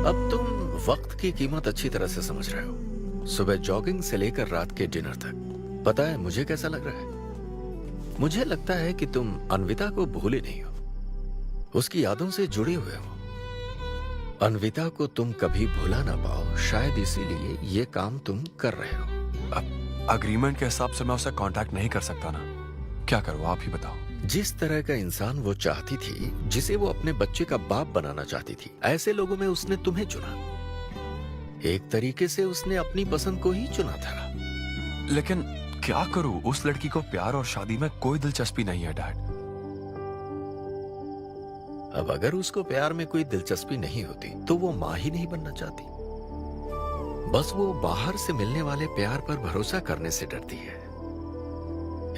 अब तुम वक्त की कीमत अच्छी तरह से समझ रहे हो। सुबह जॉगिंग से लेकर रात के डिनर तक। पता है मुझे कैसा लग रहा है? मुझे लगता है कि तुम अन्विता को भूले नहीं हो, उसकी यादों से जुड़े हुए हो। अन्विता को तुम कभी भुला ना पाओ, शायद इसीलिए ये काम तुम कर रहे हो। अब अग्रीमेंट के हिसाब से मैं उसे कांटेक्ट नहीं कर सकता ना। क्या करूँ, आप ही बताओ। जिस तरह का इंसान वो चाहती थी, जिसे वो अपने बच्चे का बाप बनाना चाहती थी, ऐसे लोगों में उसने तुम्हें चुना। एक तरीके से उसने अपनी पसंद को ही चुना था। लेकिन क्या करूं, उस लड़की को प्यार और शादी में कोई दिलचस्पी नहीं है डैड। अब अगर उसको प्यार में कोई दिलचस्पी नहीं होती तो वो माँ ही नहीं बनना चाहती। बस वो बाहर से मिलने वाले प्यार पर भरोसा करने से डरती है,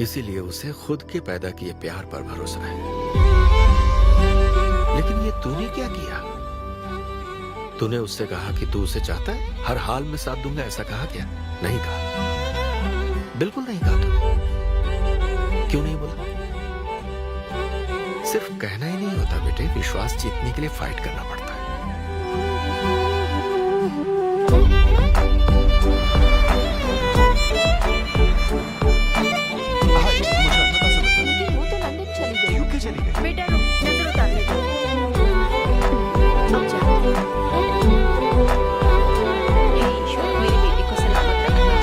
इसीलिए उसे खुद के पैदा किए प्यार पर भरोसा है। लेकिन ये तूने क्या किया? तूने उससे कहा कि तू उसे चाहता है, हर हाल में साथ दूंगा, ऐसा कहा क्या? नहीं कहा, बिल्कुल नहीं कहा। तू क्यों नहीं बोला? सिर्फ कहना ही नहीं होता बेटे, विश्वास जीतने के लिए फाइट करना पड़ता है। लेकिन वो तो लंदन चली गई। यूके चली गई। बेटा रुक, नजर उतार ले। हे ईश्वर, मेरी बेटी को सलामत रखना।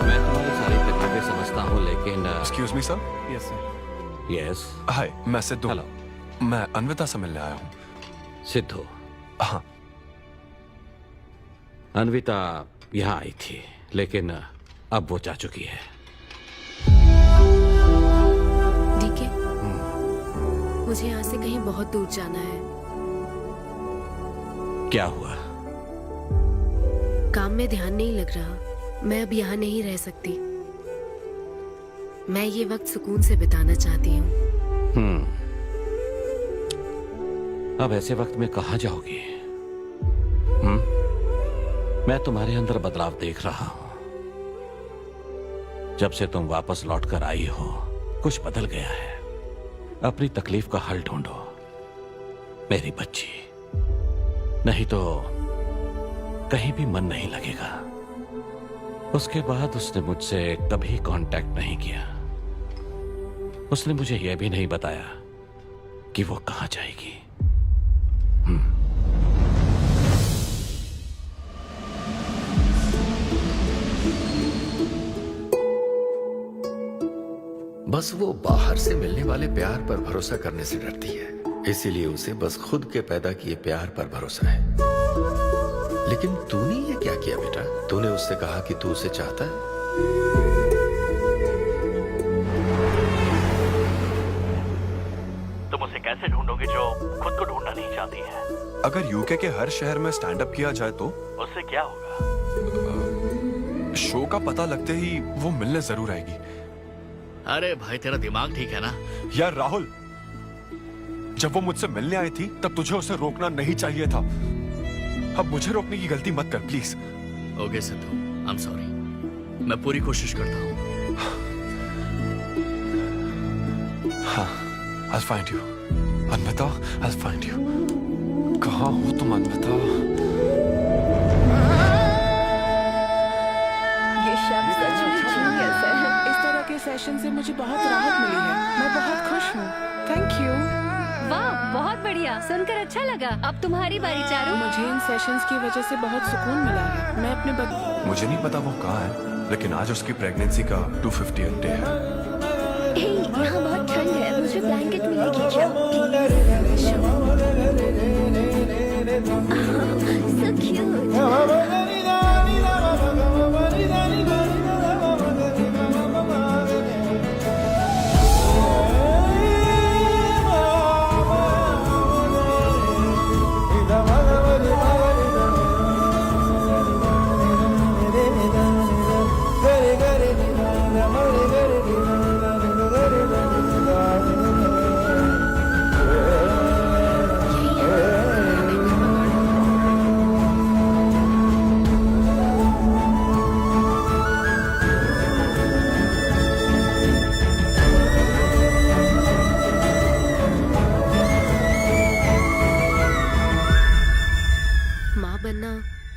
मैं तुम्हारी सारी तकलीफें समझता हूँ, लेकिन excuse me sir. Yes sir. Yes. Hi, मैं सिद्धू। हेलो। मैं अन्विता से मिलने आया हूँ। सिद्धू? हाँ। अन्विता यहाँ आई थी, लेकिन अब वो जा चुकी है। डीके, मुझे यहाँ से कहीं बहुत दूर जाना है। क्या हुआ? काम में ध्यान नहीं लग रहा। मैं अब यहाँ नहीं रह सकती। मैं ये वक्त सुकून से बिताना चाहती हूँ। अब ऐसे वक्त में कहाँ जाओगी? मैं तुम्हारे अंदर बदलाव देख रहा हूँ। जब से तुम वापस लौट कर आई हो, कुछ बदल गया है। अपनी तकलीफ का हल ढूंढो मेरी बच्ची, नहीं तो कहीं भी मन नहीं लगेगा। उसके बाद उसने मुझसे कभी कांटेक्ट नहीं किया। उसने मुझे यह भी नहीं बताया कि वो कहां जाएगी। बस वो बाहर से मिलने वाले प्यार पर भरोसा करने से डरती है, इसीलिए उसे बस खुद के पैदा किए प्यार पर भरोसा है। लेकिन तूने ये क्या किया बेटा? तूने उससे कहा कि तू उसे चाहता है? तुम उसे कैसे ढूंढोगे जो खुद को ढूंढना नहीं चाहती है? अगर यूके के हर शहर में स्टैंड अप किया जाए तो उससे क्या होगा? शो का पता लगते ही वो मिलने जरूर आएगी। अरे भाई, तेरा दिमाग ठीक है ना? यार राहुल, जब वो मुझसे मिलने आई थी तब तुझे उसे रोकना नहीं चाहिए था। अब मुझे रोकने की गलती मत कर please. Okay Sidhu, I am sorry. मैं पूरी कोशिश करता हूँ। हाँ, I'll find you. अनबता, I'll find you. कहाँ हो तुम अनबता? ये शब्द सच में जीनियस है। इस तरह के सेशन से मुझे बहुत राहत मिली है। मैं बहुत खुश हूँ। Thank you. वाह, बहुत बढ़िया, सुनकर अच्छा लगा। अब तुम्हारी बारी चारू। मुझे इन सेशंस की वजह से बहुत सुकून मिला है। मैं अपने मुझे नहीं पता वो कहाँ है, लेकिन आज उसकी प्रेगनेंसी का 250th डे है। यहाँ बहुत ठंड है, मुझे ब्लैंकेट में लेके जाओ। So cute.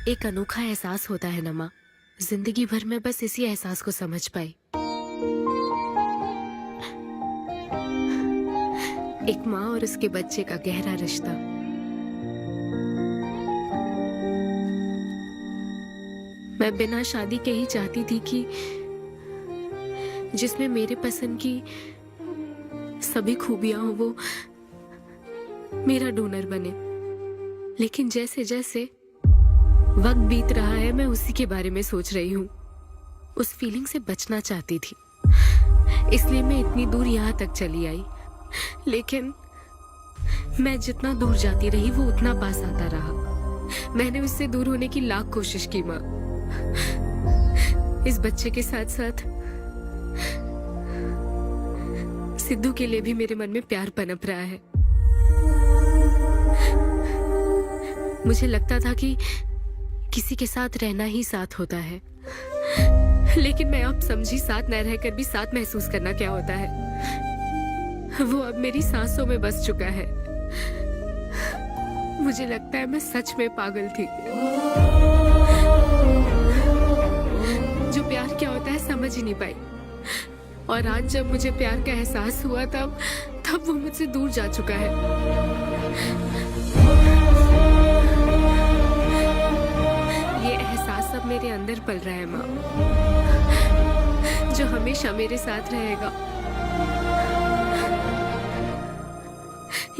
एक अनोखा एहसास होता है नमा। जिंदगी भर में बस इसी एहसास को समझ पाई। एक माँ और उसके बच्चे का गहरा रिश्ता। मैं बिना शादी के ही चाहती थी कि जिसमें मेरे पसंद की सभी खूबियां हो वो मेरा डोनर बने। लेकिन जैसे जैसे वक्त बीत रहा है मैं उसी के बारे में सोच रही हूँ। उस फीलिंग से बचना चाहती थी, इसलिए मैं इतनी दूर यहाँ तक चली आई। लेकिन मैं जितना दूर जाती रही वो उतना पास आता रहा। मैंने उससे दूर होने की लाख कोशिश की माँ। इस बच्चे के साथ साथ सिद्धू के लिए भी मेरे मन में प्यार पनप रहा है। मुझे लगता था कि किसी के साथ रहना ही साथ होता है, लेकिन मैं अब समझी साथ न रहकर भी साथ महसूस करना क्या होता है। वो अब मेरी सांसों में बस चुका है। मुझे लगता है मैं सच में पागल थी। जो प्यार क्या होता है समझ ही नहीं पाई। और आज जब मुझे प्यार का एहसास हुआ तब वो मुझसे दूर जा चुका है। ये एहसास अब मेरे अंदर पल रहा है माँ, जो हमेशा मेरे साथ रहेगा।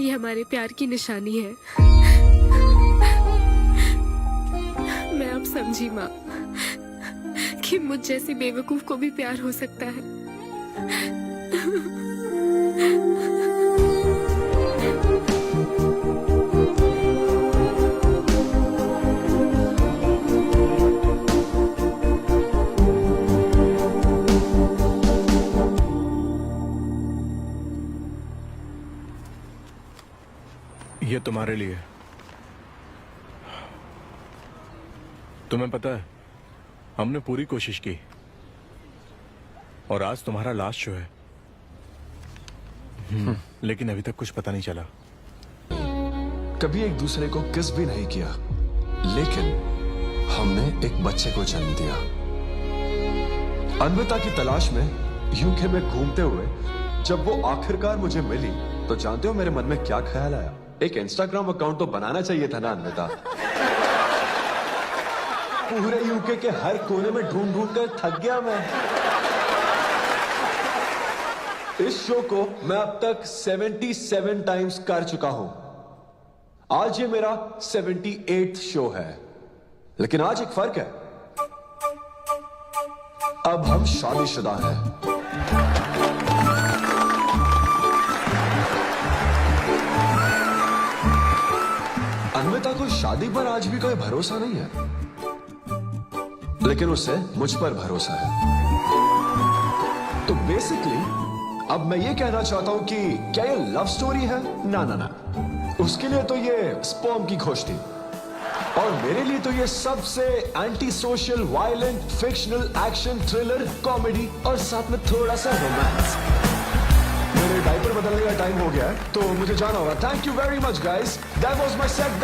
ये हमारे प्यार की निशानी है। मैं अब समझी माँ कि मुझ जैसी बेवकूफ को भी प्यार हो सकता है। ये तुम्हारे लिए। तुम्हें पता है हमने पूरी कोशिश की और आज तुम्हारा लास्ट शो है। लेकिन अभी तक कुछ पता नहीं चला। कभी एक दूसरे को किस भी नहीं किया, लेकिन हमने एक बच्चे को जन्म दिया। अन्विता की तलाश में यूके में घूमते हुए जब वो आखिरकार मुझे मिली तो जानते हो मेरे मन में क्या ख्याल आया? एक इंस्टाग्राम अकाउंट तो बनाना चाहिए था ना अन्विता। पूरे यूके के हर कोने में ढूंढ ढूंढ कर थक गया मैं। इस शो को मैं अब तक 77 टाइम्स कर चुका हूं। आज ये मेरा 78th शो है, लेकिन आज एक फर्क है, अब हम शादीशुदा हैं। अन्विता को शादी पर आज भी कोई भरोसा नहीं है, लेकिन उसे मुझ पर भरोसा है। तो बेसिकली अब मैं ये कहना चाहता हूं कि क्या ये लव स्टोरी है? ना ना ना, उसके लिए तो ये स्पर्म की खोज थी, और मेरे लिए तो ये सबसे anti social, violent, fictional, action, thriller, comedy और साथ में थोड़ा सा रोमांस। मेरे डायपर बदलने का टाइम हो गया है, तो मुझे जाना होगा। Thank you very much guys, that was my set.